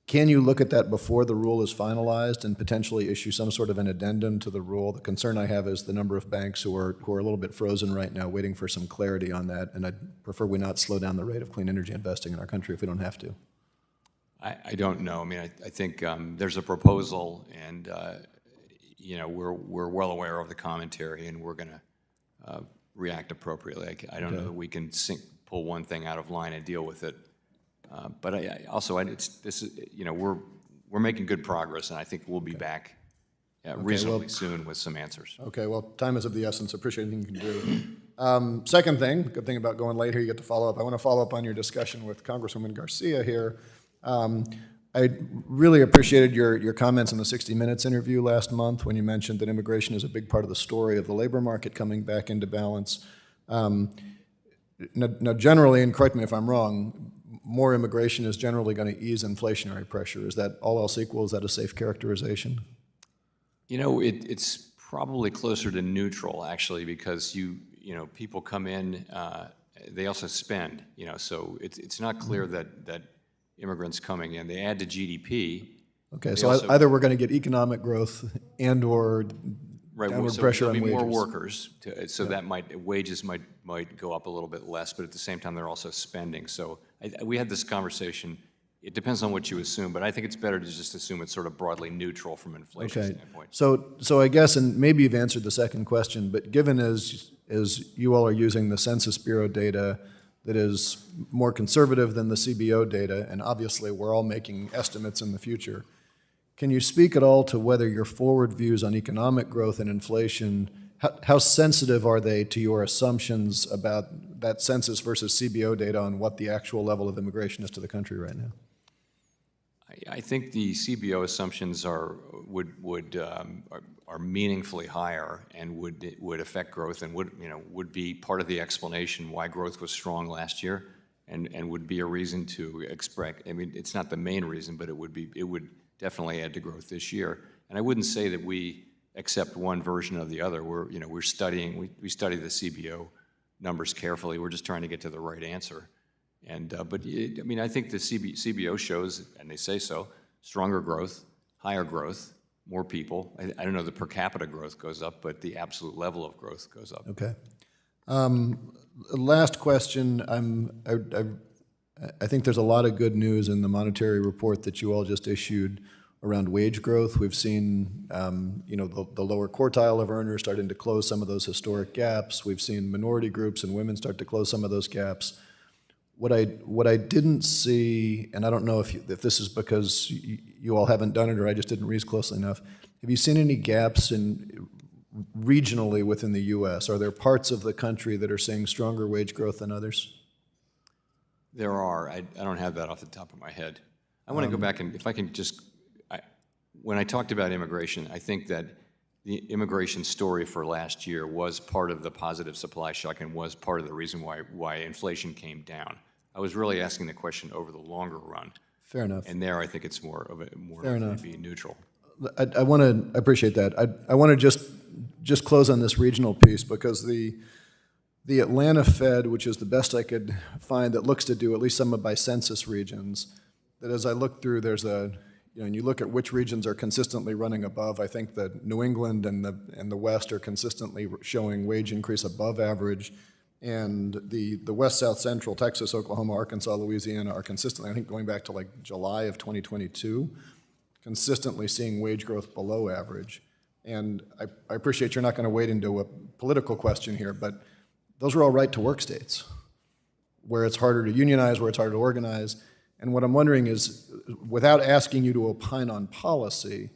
Can you look at that before the rule is finalized and potentially issue some sort of an addendum to the rule? The concern I have is the number of banks who are a little bit frozen right now, waiting for some clarity on that, and I'd prefer we not slow down the rate of clean energy investing in our country if we don't have to. I don't know. I mean, I think there's a proposal, and we're well aware of the commentary, and we're going to react appropriately. I don't know that we can pull one thing out of line and deal with it. But we're making good progress, and I think we'll be back reasonably soon with some answers. Okay, well, time is of the essence. Appreciate anything you can do. Second thing, good thing about going late here, you get to follow up. I want to follow up on your discussion with Congresswoman Garcia here. I really appreciated your comments in the 60 Minutes interview last month when you mentioned that immigration is a big part of the story of the labor market coming back into balance. Now, generally, and correct me if I'm wrong, more immigration is generally going to ease inflationary pressure. Is that all else equal? Is that a safe characterization? It's probably closer to neutral, actually, because people come in, they also spend, so it's not clear that immigrants coming in, they add to GDP. Okay, so either we're going to get economic growth and or downward pressure on wages. More workers, that wages might go up a little bit less, but at the same time, they're also spending. So we had this conversation. It depends on what you assume, but I think it's better to just assume it's sort of broadly neutral from an inflation standpoint. So I guess, and maybe you've answered the second question, but given as you all are using the Census Bureau data that is more conservative than the CBO data, and obviously we're all making estimates in the future, can you speak at all to whether your forward views on economic growth and inflation, how sensitive are they to your assumptions about that census versus CBO data on what the actual level of immigration is to the country right now? I think the CBO assumptions are meaningfully higher and would affect growth and would be part of the explanation why growth was strong last year and would be a reason to expect. I mean, it's not the main reason, but it would definitely add to growth this year. And I wouldn't say that we accept one version of the other. We study the CBO numbers carefully. We're just trying to get to the right answer. And I think the CBO shows, and they say so, stronger growth, higher growth, more people. I don't know the per capita growth goes up, but the absolute level of growth goes up. Okay. Last question. I think there's a lot of good news in the monetary report that you all just issued around wage growth. We've seen, the lower quartile of earners starting to close some of those historic gaps. We've seen minority groups and women start to close some of those gaps. What I didn't see, and I don't know if this is because you all haven't done it or I just didn't read closely enough, have you seen any gaps regionally within the U.S.? Are there parts of the country that are seeing stronger wage growth than others? There are. I don't have that off the top of my head. I want to go back and if I can when I talked about immigration, I think that the immigration story for last year was part of the positive supply shock and was part of the reason why inflation came down. I was really asking the question over the longer run. Fair enough. And there, I think it's more to be neutral. I appreciate that. I want to just close on this regional piece because the Atlanta Fed, which is the best I could find that looks to do at least some by census regions, that as I look through, there's and you look at which regions are consistently running above. I think that New England and the West are consistently showing wage increase above average. And the West, South, Central, Texas, Oklahoma, Arkansas, Louisiana are consistently, I think going back to like July of 2022, consistently seeing wage growth below average. And I appreciate you're not going to wade into a political question here, but those are all right-to-work states where it's harder to unionize, where it's harder to organize. And what I'm wondering is, without asking you to opine on policy,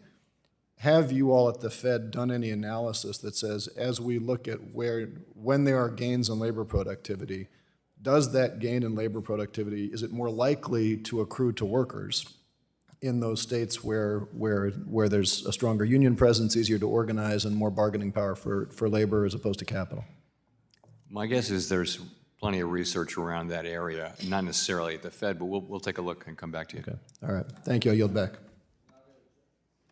have you all at the Fed done any analysis that says, as we look at when there are gains in labor productivity, does that gain in labor productivity, is it more likely to accrue to workers in those states where there's a stronger union presence, easier to organize, and more bargaining power for labor as opposed to capital? My guess is there's plenty of research around that area, not necessarily at the Fed, but we'll take a look and come back to you. Okay. All right. Thank you. I yield back.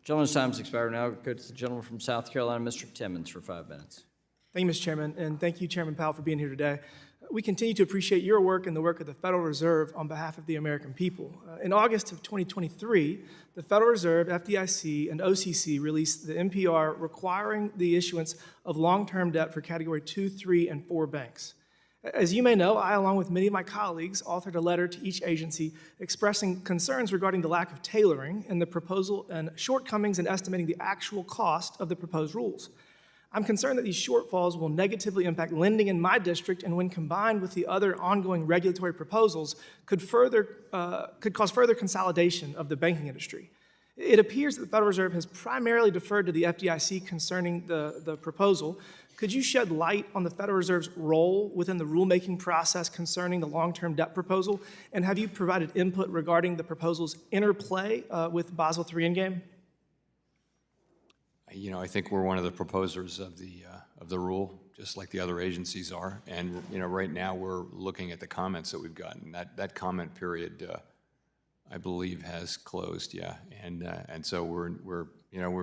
Gentleman's time's expired. Now go to the gentleman from South Carolina, Mr. Timmons, for 5 minutes. Thank you, Mr. Chairman, and thank you, Chairman Powell, for being here today. We continue to appreciate your work and the work of the Federal Reserve on behalf of the American people. In August of 2023, the Federal Reserve, FDIC, and OCC released the NPR requiring the issuance of long-term debt for Category 2, 3, and 4 banks. As you may know, I, along with many of my colleagues, authored a letter to each agency expressing concerns regarding the lack of tailoring in the proposal and shortcomings in estimating the actual cost of the proposed rules. I'm concerned that these shortfalls will negatively impact lending in my district, and when combined with the other ongoing regulatory proposals, could cause further consolidation of the banking industry. It appears that the Federal Reserve has primarily deferred to the FDIC concerning the proposal. Could you shed light on the Federal Reserve's role within the rulemaking process concerning the long-term debt proposal? And have you provided input regarding the proposal's interplay with Basel III Endgame? You know, I think we're one of the proposers of the rule, just like the other agencies are. And, you know, right now we're looking at the comments that we've gotten. That comment period, I believe, has closed, yeah. And so we're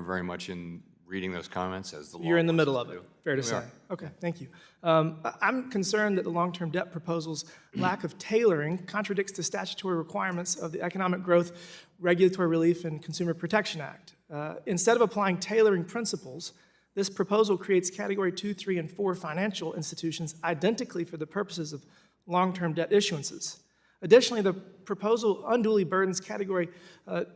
very much in reading those comments as the law. You're in the wants middle us of to it, do. fair to We say. are. Okay, thank you. I'm concerned that the long-term debt proposal's lack of tailoring contradicts the statutory requirements of the Economic Growth, Regulatory Relief, and Consumer Protection Act. Instead of applying tailoring principles, this proposal creates Category 2, 3, and 4 financial institutions identically for the purposes of long-term debt issuances. Additionally, the proposal unduly burdens Category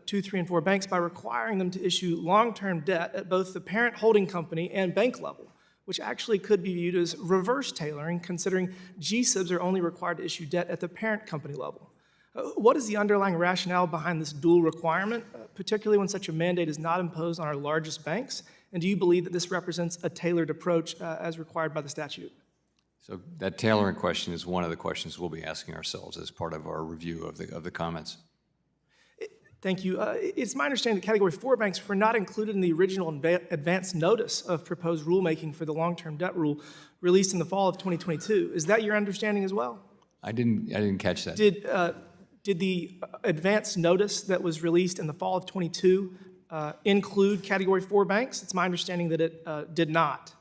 2, 3, and 4 banks by requiring them to issue long-term debt at both the parent holding company and bank level, which actually could be viewed as reverse tailoring, considering GSIBs are only required to issue debt at the parent company level. What is the underlying rationale behind this dual requirement, particularly when such a mandate is not imposed on our largest banks? And do you believe that this represents a tailored approach as required by the statute? So that tailoring question is one of the questions we'll be asking ourselves as part of our review of the comments. Thank you. It's my understanding that Category 4 banks were not included in the original advance notice of proposed rulemaking for the long-term debt rule released in the fall of 2022. Is that your understanding as well? I didn't catch that. Did the advance notice that was released in the fall of 22 include Category 4 banks? It's my understanding that it did not.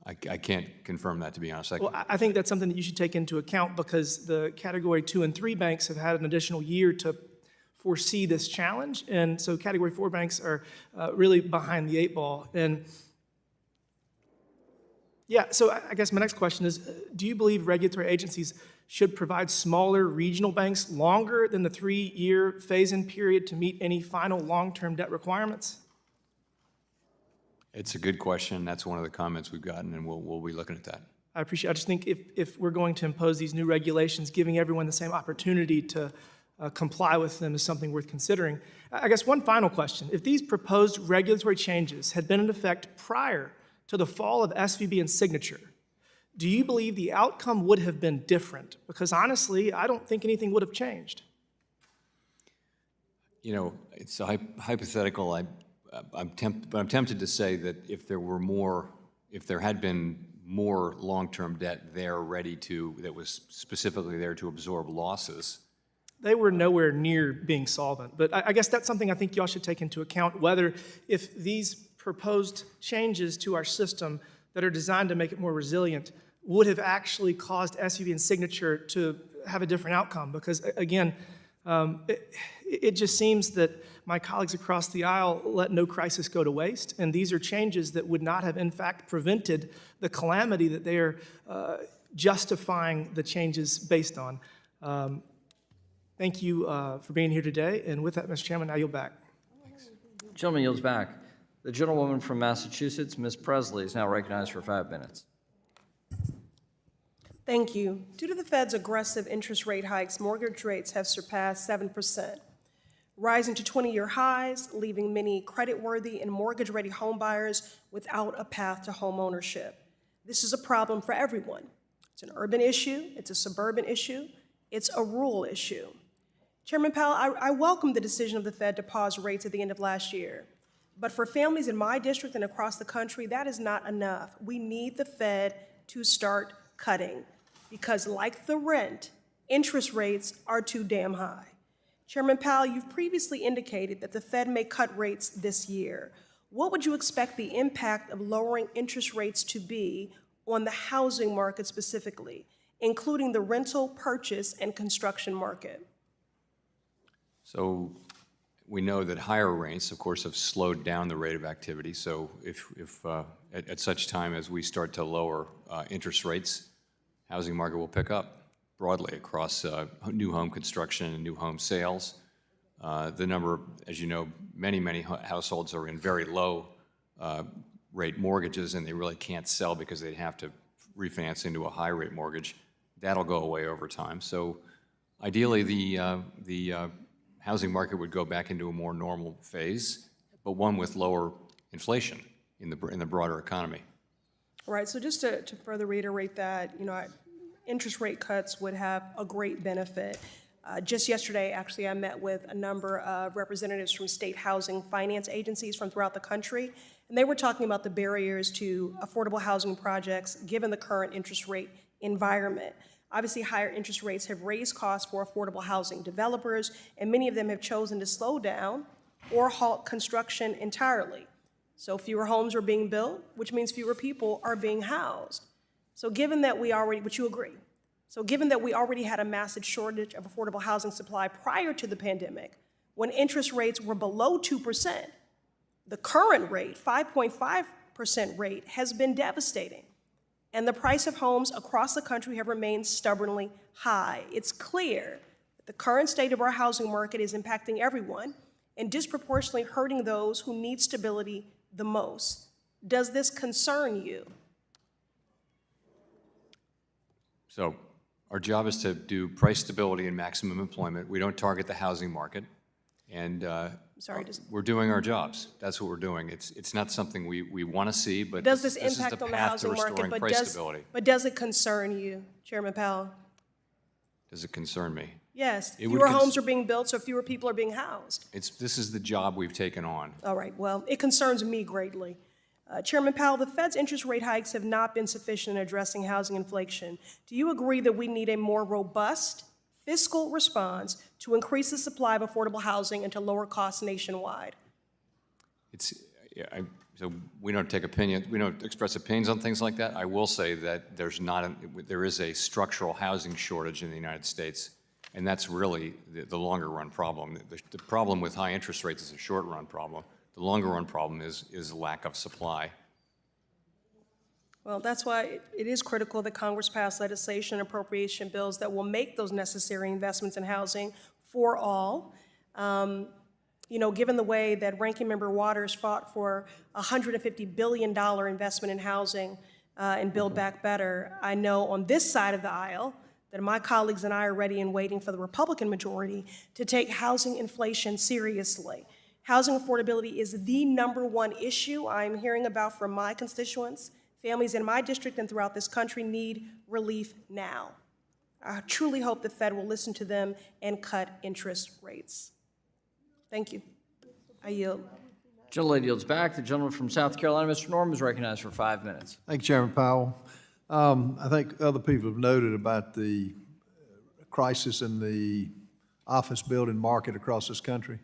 I can't confirm that, to be honest. Well, I think that's something that you should take into account because the Category 2 and 3 banks have had an additional year to foresee this challenge, and so Category 4 banks are really behind the 8 ball. And yeah, so I guess my next question is, do you believe regulatory agencies should provide smaller regional banks longer than the 3-year phase-in period to meet any final long-term debt requirements? It's a good question. That's one of the comments we've gotten, and we'll be looking at that. I just think if we're going to impose these new regulations, giving everyone the same opportunity to comply with them is something worth considering. I guess one final question. If these proposed regulatory changes had been in effect prior to the fall of SVB and Signature, do you believe the outcome would have been different? Because honestly, I don't think anything would have changed. You know, it's a hypothetical. I'm tempted to say that if there had been more long-term debt there that was specifically there to absorb losses. They were nowhere near being solvent. But I guess that's something I think y'all should take into account, whether if these proposed changes to our system that are designed to make it more resilient would have actually caused SVB and Signature to have a different outcome. Because again, it just seems that my colleagues across the aisle let no crisis go to waste, and these are changes that would not have, in fact, prevented the calamity that they are justifying the changes based on. Thank you for being here today, and with that, Mr. Chairman, I yield back. Gentleman yields back. The gentlewoman from Massachusetts, Ms. Presley, is now recognized for 5 minutes. Thank you. Due to the Fed's aggressive interest rate hikes, mortgage rates have surpassed 7%, rising to 20-year highs, leaving many credit-worthy and mortgage-ready homebuyers without a path to home ownership. This is a problem for everyone. It's an urban issue, it's a suburban issue, it's a rural issue. Chairman Powell, I welcome the decision of the Fed to pause rates at the end of last year. But for families in my district and across the country, that is not enough. We need the Fed to start cutting because, like the rent, interest rates are too damn high. Chairman Powell, you've previously indicated that the Fed may cut rates this year. What would you expect the impact of lowering interest rates to be on the housing market specifically, including the rental, purchase, and construction market? So we know that higher rates, of course, have slowed down the rate of activity. So if at such time as we start to lower interest rates, housing market will pick up broadly across new home construction and new home sales. The number, as you know, many households are in very low rate mortgages and they really can't sell because they'd have to refinance into a high rate mortgage. That'll go away over time. So ideally, the housing market would go back into a more normal phase, but one with lower inflation in the broader economy. Right, so just to further reiterate that, interest rate cuts would have a great benefit. Just yesterday, actually, I met with a number of representatives from state housing finance agencies from throughout the country, and they were talking about the barriers to affordable housing projects given the current interest rate environment. Obviously, higher interest rates have raised costs for affordable housing developers, and many of them have chosen to slow down or halt construction entirely. So fewer homes are being built, which means fewer people are being housed. So given that we already, would you agree? So given that we already had a massive shortage of affordable housing supply prior to the pandemic, when interest rates were below 2%, the current rate, 5.5% rate, has been devastating. And the price of homes across the country have remained stubbornly high. It's clear that the current state of our housing market is impacting everyone and disproportionately hurting those who need stability the most. Does this concern you? So our job is to do price stability and maximum employment. We don't target the housing market. And we're doing our jobs. That's what we're doing. It's not something we want to see, but does this is impact the on the path housing to restoring market? price stability. But does it concern you, Chairman Powell? Does it concern me? Yes. It would Fewer homes are being built, so fewer people are being housed. This is the job we've taken on. All right. Well, it concerns me greatly. Chairman Powell, the Fed's interest rate hikes have not been sufficient in addressing housing inflation. Do you agree that we need a more robust fiscal response to increase the supply of affordable housing and to lower costs nationwide? So we don't take opinions. We don't express opinions on things like that. I will say that there is a structural housing shortage in the United States, and that's really the longer run problem. The problem with high interest rates is a short run problem. The longer run problem is lack of supply. Well, that's why it is critical that Congress pass legislation and appropriation bills that will make those necessary investments in housing for all. Given the way that Ranking Member Waters fought for a $150 billion investment in housing and Build Back Better, I know on this side of the aisle that my colleagues and I are ready and waiting for the Republican majority to take housing inflation seriously. Housing affordability is the #1 issue I'm hearing about from my constituents. Families in my district and throughout this country need relief now. I truly hope the Fed will listen to them and cut interest rates. Thank you. I yield. Gentlelady yields back. The gentleman from South Carolina, Mr. Norm, is recognized for 5 minutes. Thank you, Chairman Powell. I think other people have noted about the crisis in the office building market across this country.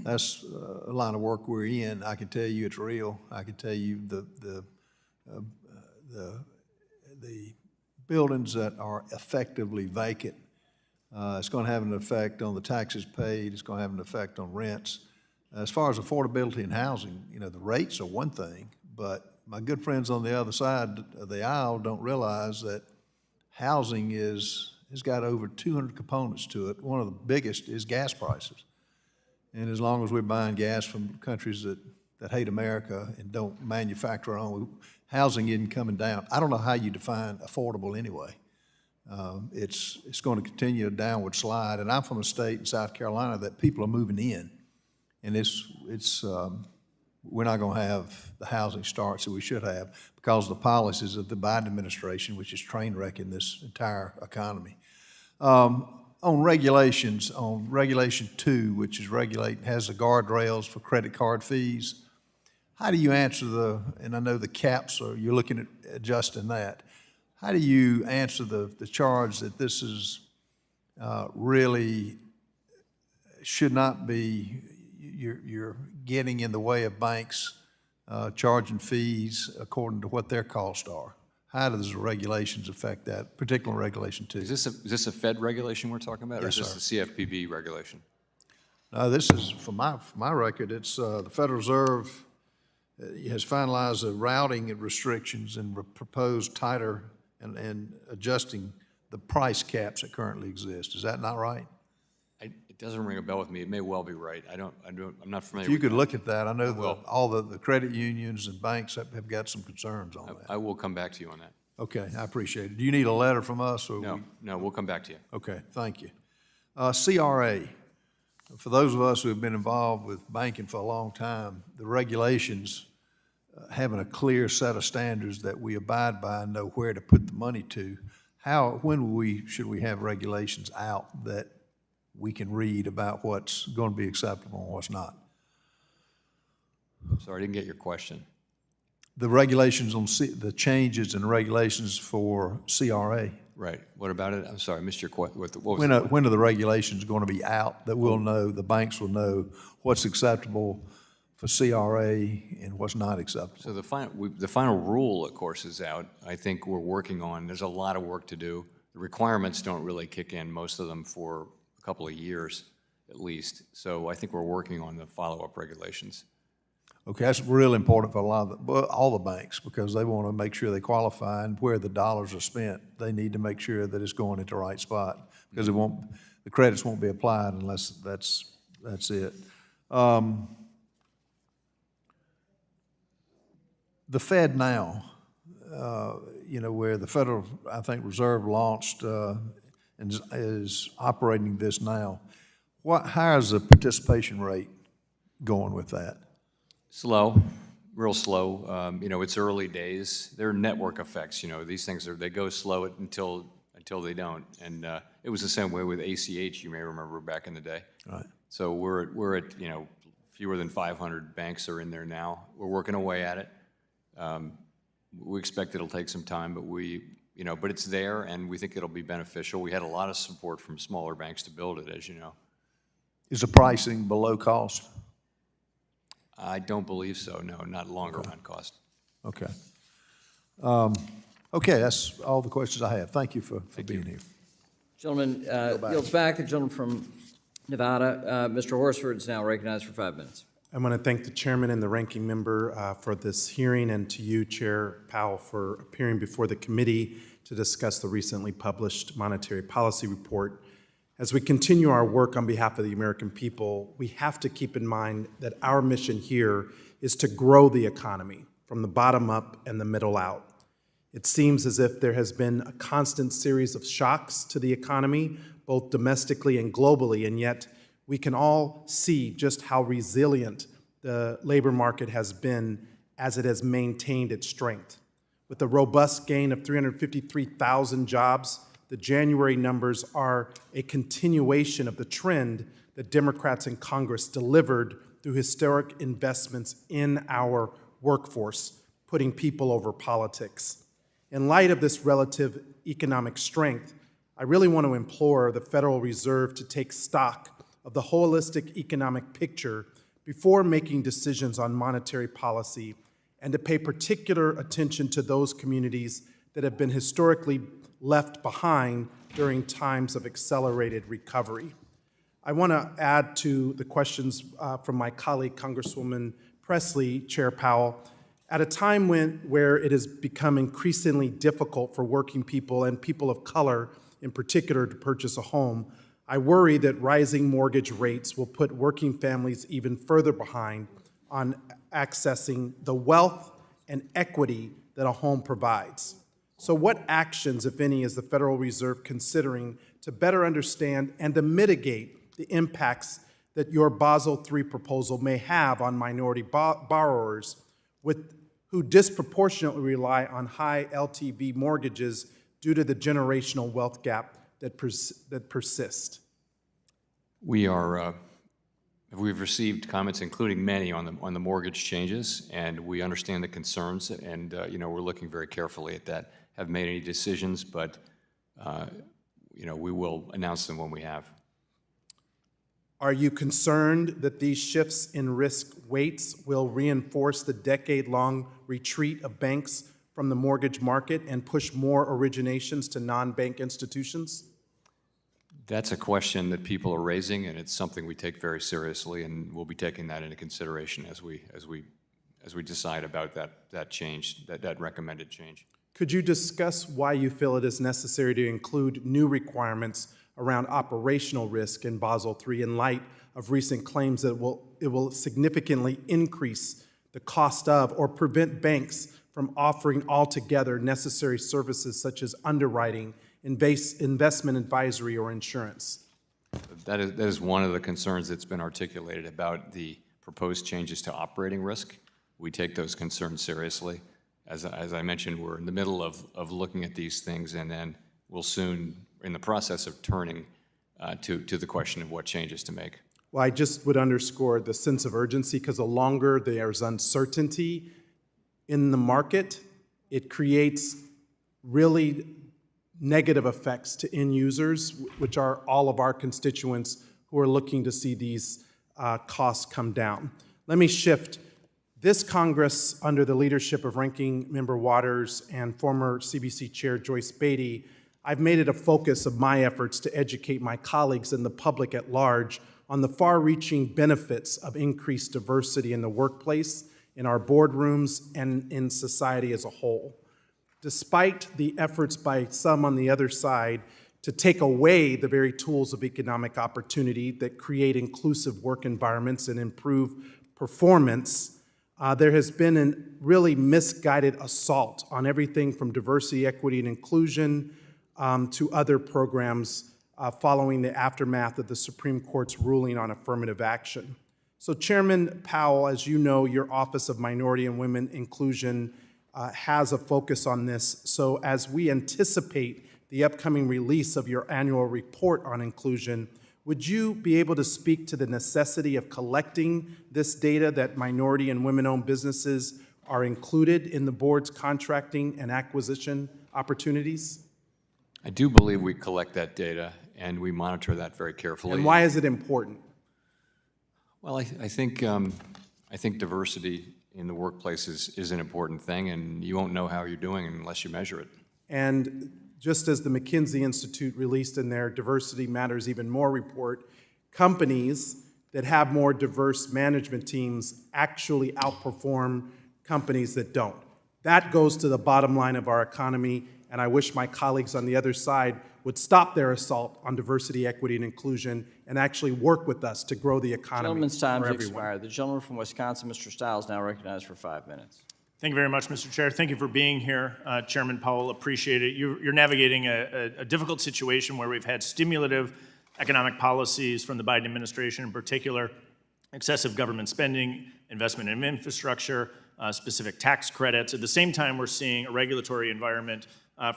That's a line of work we're in. I can tell you it's real. I can tell you the buildings that are effectively vacant, it's going to have an effect on the taxes paid. It's going to have an effect on rents. As far as affordability in housing, the rates are one thing, but my good friends on the other side of the aisle don't realize that housing has got over 200 components to it. One of the biggest is gas prices. And as long as we're buying gas from countries that hate America and don't manufacture our own, housing isn't coming down. I don't know how you define affordable anyway. It's going to continue a downward slide. And I'm from a state in South Carolina that people are moving in. And we're not going to have the housing starts that we should have because of the policies of the Biden administration, which is train wrecking this entire economy. On regulations, on Regulation 2, which is has the guardrails for credit card fees, how do you answer and I know the caps you're looking at adjusting that. How do you answer the charge that this is really should not be, you're getting in the way of banks charging fees according to what their costs are? How does the regulations affect that, particularly Regulation 2? Is this a Fed regulation we're talking about, Yes, or is this the CFPB regulation? No, this is, for my record, it's the Federal Reserve has finalized the routing restrictions and proposed tighter and adjusting the price caps that currently exist. Is that not right? doesn't ring a bell with me. It may well be right. I'm not familiar If you with could that. look at that, I know will. all the credit unions and banks have got some concerns on that. I will come back to you on that. Okay, I appreciate it. Do you need a letter from us, or? No, we'll come back to you. Okay, thank you. CRA, for those of us who have been involved with banking for a long time, the regulations, having a clear set of standards that we abide by and know where to put the money to, should we have regulations out that we can read about what's going to be acceptable and what's not? Sorry, I didn't get your question. The regulations on, the changes in regulations for CRA. Right. What about it? I'm sorry, I missed your question. When are the regulations going to be out that we'll know, the banks will know what's acceptable for CRA and what's not acceptable? So the final rule, of course, is out. I think we're working on, there's a lot of work to do. The requirements don't really kick in, most of them for a couple of years at least. So I think we're working on the follow-up regulations. Okay, that's really important for all the banks, because they want to make sure they qualify, and where the dollars are spent, they need to make sure that it's going at the right spot, because the credits won't be applied unless that's it. The Fed now, where the Federal, I think, Reserve launched and is operating this now, how is the participation rate going with that? Slow, real slow. It's early days. There are network effects. These things they go slow until they don't. And it was the same way with ACH. You may remember back in the day. Right. So we're at fewer than 500 banks are in there now. We're working away at it. We expect it'll take some time, but it's there, and we think it'll be beneficial. We had a lot of support from smaller banks to build it, as you know. Is the pricing below cost? I don't believe so, no, not longer run cost. Okay. Okay, that's all the questions I have. Thank you for being here. Gentleman yields back. The gentleman from Nevada, Mr. Horsford, is now recognized for 5 minutes. I want to thank the chairman and the ranking member for this hearing, and to you, Chair Powell, for appearing before the committee to discuss the recently published monetary policy report. As we continue our work on behalf of the American people, we have to keep in mind that our mission here is to grow the economy from the bottom up and the middle out. It seems as if there has been a constant series of shocks to the economy, both domestically and globally, and yet we can all see just how resilient the labor market has been as it has maintained its strength. With a robust gain of 353,000 jobs, the January numbers are a continuation of the trend that Democrats in Congress delivered through historic investments in our workforce, putting people over politics. In light of this relative economic strength, I really want to implore the Federal Reserve to take stock of the holistic economic picture before making decisions on monetary policy, and to pay particular attention to those communities that have been historically left behind during times of accelerated recovery. I want to add to the questions from my colleague, Congresswoman Presley, Chair Powell. At a time where it has become increasingly difficult for working people and people of color in particular to purchase a home, I worry that rising mortgage rates will put working families even further behind on accessing the wealth and equity that a home provides. So what actions, if any, is the Federal Reserve considering to better understand and to mitigate the impacts that your Basel III proposal may have on minority borrowers who disproportionately rely on high LTV mortgages due to the generational wealth gap that persists? We've received comments, including many, on the mortgage changes, and we understand the concerns, and we're looking very carefully at that. Haven't made any decisions, but we will announce them when we have. Are you concerned that these shifts in risk weights will reinforce the decade-long retreat of banks from the mortgage market and push more originations to non-bank institutions? That's a question that people are raising, and it's something we take very seriously, and we'll be taking that into consideration as we decide about that change, that recommended change. Could you discuss why you feel it is necessary to include new requirements around operational risk in Basel III in light of recent claims that it will significantly increase the cost of or prevent banks from offering altogether necessary services such as underwriting, investment advisory, or insurance? That is one of the concerns that's been articulated about the proposed changes to operating risk. We take those concerns seriously. As I mentioned, we're in the middle of looking at these things, and then we'll soon, in the process of turning to the question of what changes to make. Well, I just would underscore the sense of urgency, because the longer there's uncertainty in the market, it creates really negative effects to end users, which are all of our constituents who are looking to see these costs come down. Let me shift. This Congress, under the leadership of Ranking Member Waters and former CBC Chair Joyce Beatty, I've made it a focus of my efforts to educate my colleagues and the public at large on the far-reaching benefits of increased diversity in the workplace, in our boardrooms, and in society as a whole. Despite the efforts by some on the other side to take away the very tools of economic opportunity that create inclusive work environments and improve performance, there has been a really misguided assault on everything from diversity, equity, and inclusion to other programs following the aftermath of the Supreme Court's ruling on affirmative action. So Chairman Powell, as you know, your Office of Minority and Women Inclusion has a focus on this. So as we anticipate the upcoming release of your annual report on inclusion, would you be able to speak to the necessity of collecting this data that minority and women-owned businesses are included in the board's contracting and acquisition opportunities? I do believe we collect that data, and we monitor that very carefully. And why is it important? Well, I think diversity in the workplace is an important thing, and you won't know how you're doing unless you measure it. And just as the McKinsey Institute released in their Diversity Matters Even More report, companies that have more diverse management teams actually outperform companies that don't. That goes to the bottom line of our economy, and I wish my colleagues on the other side would stop their assault on diversity, equity, and inclusion and actually work with us to grow the economy Gentleman's time for to everyone. expire. The gentleman from Wisconsin, Mr. Stiles, now recognized for 5 minutes. Thank you very much, Mr. Chair. Thank you for being here, Chairman Powell. Appreciate it. You're navigating a difficult situation where we've had stimulative economic policies from the Biden administration, in particular, excessive government spending, investment in infrastructure, specific tax credits. At the same time, we're seeing a regulatory environment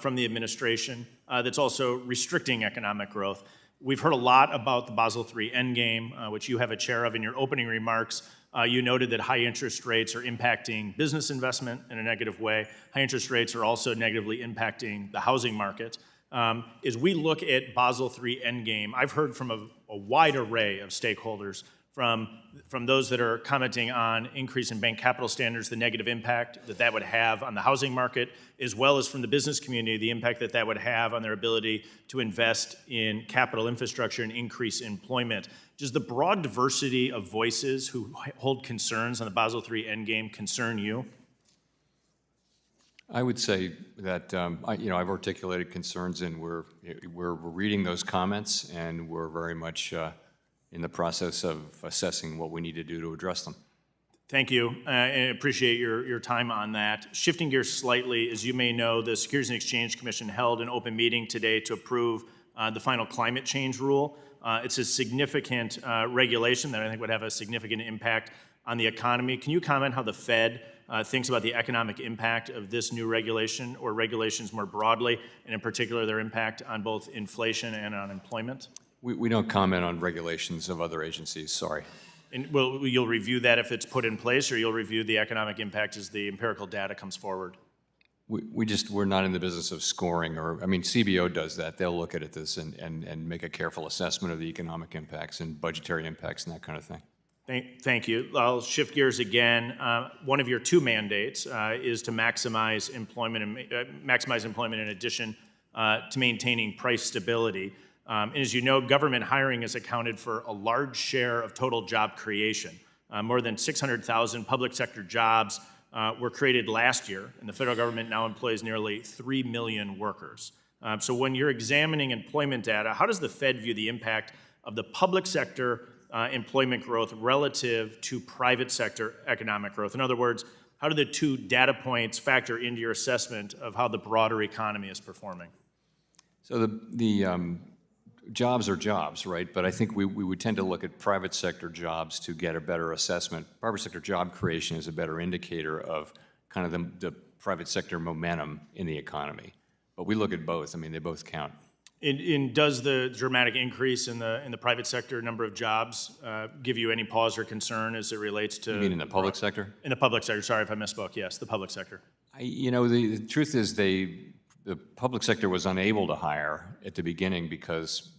from the administration that's also restricting economic growth. We've heard a lot about the Basel III endgame, which you have a chair of. In your opening remarks, you noted that high interest rates are impacting business investment in a negative way. High interest rates are also negatively impacting the housing market. As we look at Basel III endgame, I've heard from a wide array of stakeholders, from those that are commenting on increase in bank capital standards, the negative impact that would have on the housing market, as well as from the business community, the impact that would have on their ability to invest in capital infrastructure and increase employment. Does the broad diversity of voices who hold concerns on the Basel III endgame concern you? I would say that I've articulated concerns, and we're reading those comments, and we're very much in the process of assessing what we need to do to address them. Thank you. I appreciate your time on that. Shifting gears slightly, as you may know, the Securities and Exchange Commission held an open meeting today to approve the final climate change rule. It's a significant regulation that I think would have a significant impact on the economy. Can you comment how the Fed thinks about the economic impact of this new regulation, or regulations more broadly, and in particular their impact on both inflation and on employment? We don't comment on regulations of other agencies, sorry. And you'll review that if it's put in place, or you'll review the economic impact as the empirical data comes forward? We're not in the business of scoring, CBO does that. They'll look at this and make a careful assessment of the economic impacts and budgetary impacts and that kind of thing. Thank you. I'll shift gears again. One of your two mandates is to maximize employment in addition to maintaining price stability. And as you know, government hiring has accounted for a large share of total job creation. More than 600,000 public sector jobs were created last year, and the federal government now employs nearly 3 million workers. So when you're examining employment data, how does the Fed view the impact of the public sector employment growth relative to private sector economic growth? In other words, how do the two data points factor into your assessment of how the broader economy is performing? So the jobs are jobs, right? But I think we would tend to look at private sector jobs to get a better assessment. Private sector job creation is a better indicator of kind of the private sector momentum in the economy. But we look at both. I mean, they both count. Does the dramatic increase in the private sector number of jobs give you any pause or concern as it relates to? You mean in the public sector? In the public sector. Sorry if I misspoke. Yes, the public sector. The truth is the public sector was unable to hire at the beginning because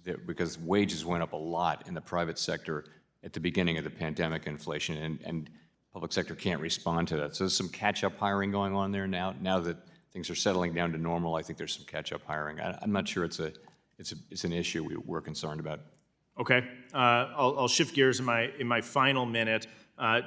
wages went up a lot in the private sector at the beginning of the pandemic inflation, and public sector can't respond to that. So there's some catch-up hiring going on there now. Now that things are settling down to normal, I think there's some catch-up hiring. I'm not sure it's an issue we're concerned about. Okay, I'll shift gears in my final minute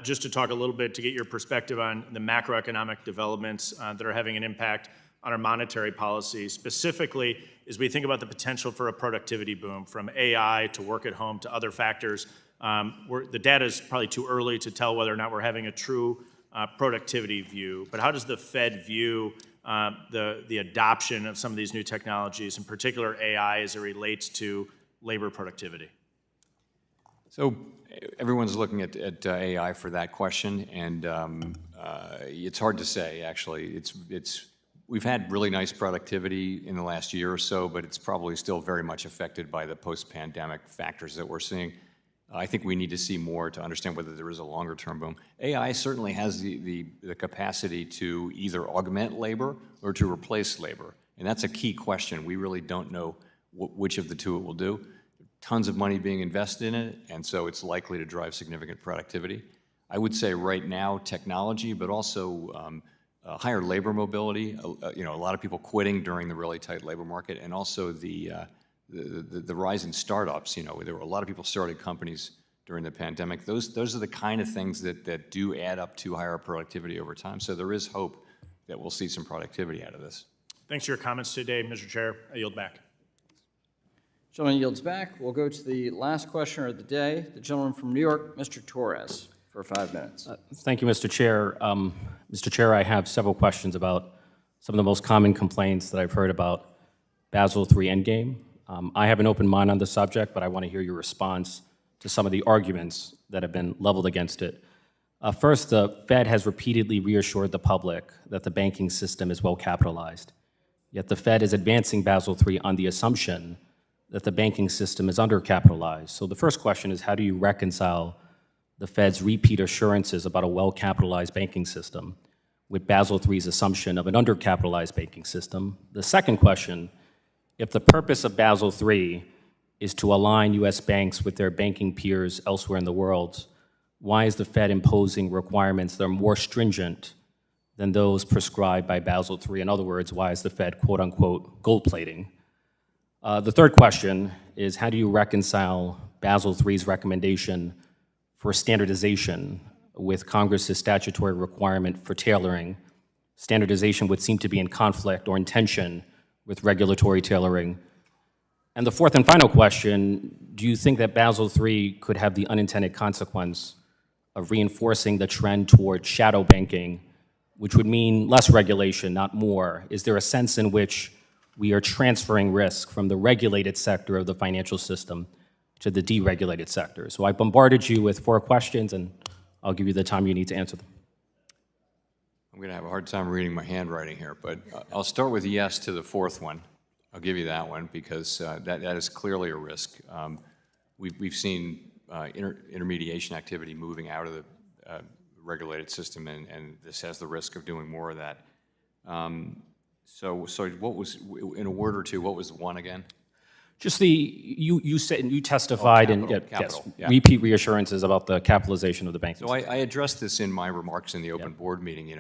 just to talk a little bit to get your perspective on the macroeconomic developments that are having an impact on our monetary policy, specifically as we think about the potential for a productivity boom from AI to work at home to other factors. The data is probably too early to tell whether or not we're having a true productivity view, but how does the Fed view the adoption of some of these new technologies, in particular AI, as it relates to labor productivity? So everyone's looking at AI for that question, and it's hard to say, actually. We've had really nice productivity in the last year or so, but it's probably still very much affected by the post-pandemic factors that we're seeing. I think we need to see more to understand whether there is a longer-term boom. AI certainly has the capacity to either augment labor or to replace labor, and that's a key question. We really don't know which of the two it will do. Tons of money being invested in it, and so it's likely to drive significant productivity. I would say right now technology, but also higher labor mobility. A lot of people quitting during the really tight labor market, and also the rise in startups. There were a lot of people started companies during the pandemic. Those are the kind of things that do add up to higher productivity over time. So there is hope that we'll see some productivity out of this. Thanks for your comments today, Mr. Chair. I yield back. Gentleman yields back. We'll go to the last questioner of the day, the gentleman from New York, Mr. Torres, for 5 minutes. Thank you, Mr. Chair. Mr. Chair, I have several questions about some of the most common complaints that I've heard about Basel III Endgame. I have an open mind on the subject, but I want to hear your response to some of the arguments that have been leveled against it. First, the Fed has repeatedly reassured the public that the banking system is well capitalized. Yet the Fed is advancing Basel III on the assumption that the banking system is undercapitalized. So the first question is, how do you reconcile the Fed's repeat assurances about a well-capitalized banking system with Basel III's assumption of an undercapitalized banking system? The second question, if the purpose of Basel III is to align U.S. banks with their banking peers elsewhere in the world, why is the Fed imposing requirements that are more stringent than those prescribed by Basel III? In other words, why is the Fed, quote unquote, gold plating? The third question is, how do you reconcile Basel III's recommendation for standardization with Congress's statutory requirement for tailoring? Standardization would seem to be in conflict or in tension with regulatory tailoring. And the fourth and final question, do you think that Basel III could have the unintended consequence of reinforcing the trend toward shadow banking, which would mean less regulation, not more? Is there a sense in which we are transferring risk from the regulated sector of the financial system to the deregulated sector? So I bombarded you with 4 questions, and I'll give you the time you need to answer them. I'm going to have a hard time reading my handwriting here, but I'll start with yes to the fourth one. I'll give you that one because that is clearly a risk. We've seen intermediation activity moving out of the regulated system, and this has the risk of doing more of that. So what was, in a word or two, what was the one again? Just you said, you testified and capital, yeah. repeat reassurances about the capitalization of the banking So system. I addressed this in my remarks in the open board meeting.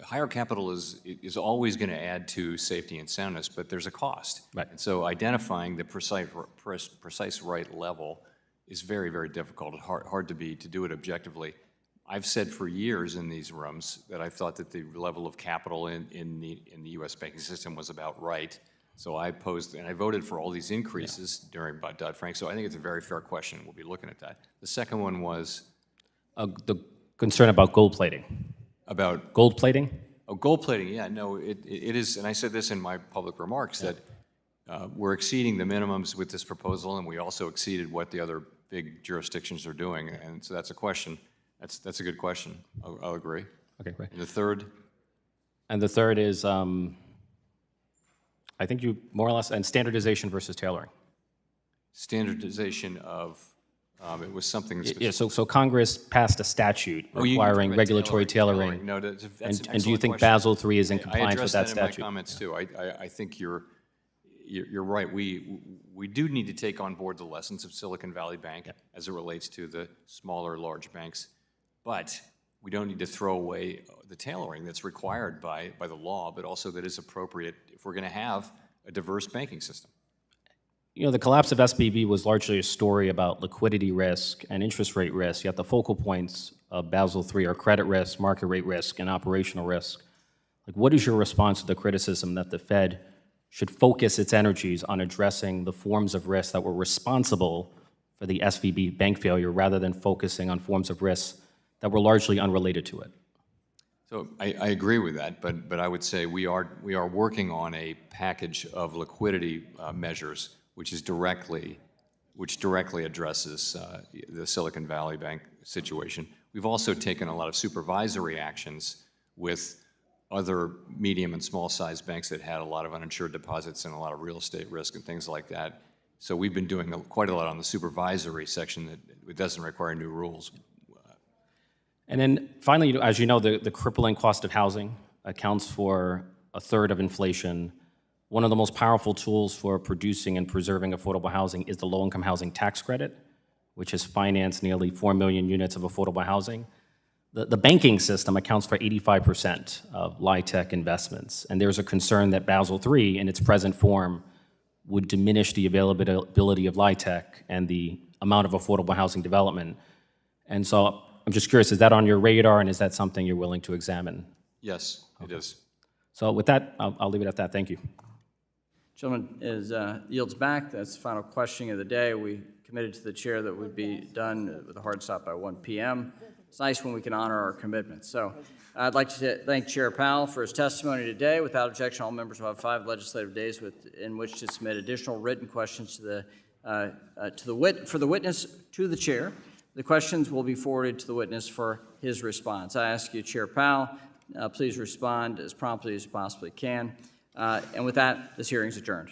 Higher capital is always going to add to safety and soundness, but there's a cost. Right. And so identifying the precise right level is very, very difficult. It's hard to do it objectively. I've said for years in these rooms that I thought that the level of capital in the U.S. banking system was about right. So I posed, and I voted for all these increases during Dodd-Frank, so I think it's a very fair question. We'll be looking at that. The second one was The concern about gold plating. about Gold plating? gold plating. Yeah, no, it is, and I said this in my public remarks, that we're exceeding the minimums with this proposal, and we also exceeded what the other big jurisdictions are doing, and so that's a question. That's a good question. I'll agree. Okay, great. And the third? And the third is, I think you more or less, and standardization versus tailoring. Standardization of, it was something Yeah, specific. so Congress passed a statute Oh, you requiring read regulatory tailoring. No, that's an And do you excellent think question. Basel III is in I compliance with addressed that in my statute? comments too. I think you're right. We do need to take on board the lessons of Silicon Valley Bank as it relates to the smaller, large banks, but we don't need to throw away the tailoring that's required by the law, but also that is appropriate if we're going to have a diverse banking system. You know, the collapse of SVB was largely a story about liquidity risk and interest rate risk, yet the focal points of Basel III are credit risk, market rate risk, and operational risk. Like, what is your response to the criticism that the Fed should focus its energies on addressing the forms of risk that were responsible for the SVB bank failure rather than focusing on forms of risk that were largely unrelated to it? So I agree with that, but I would say we are working on a package of liquidity measures which directly addresses the Silicon Valley Bank situation. We've also taken a lot of supervisory actions with other medium and small-sized banks that had a lot of uninsured deposits and a lot of real estate risk and things like that. So we've been doing quite a lot on the supervisory section that it doesn't require new rules. And then finally, as you know, the crippling cost of housing accounts for a third of inflation. One of the most powerful tools for producing and preserving affordable housing is the low-income housing tax credit, which has financed nearly 4 million units of affordable housing. The banking system accounts for 85% of LIHTC investments, and there's a concern that Basel III, in its present form, would diminish the availability of LIHTC and the amount of affordable housing development. And so I'm just curious, is that on your radar, and is that something you're willing to examine? Yes, it is. So with that, I'll leave it at that. Thank you. Gentleman yields back. That's the final questioning of the day. We committed to the chair that would be done with a hard stop by 1 p.m. It's nice when we can honor our commitments. So I'd like to thank Chair Powell for his testimony today. Without objection, all members will have 5 legislative days in which to submit additional written questions for the witness to the chair. The questions will be forwarded to the witness for his response. I ask you, Chair Powell, please respond as promptly as you possibly can. And with that, this hearing is adjourned.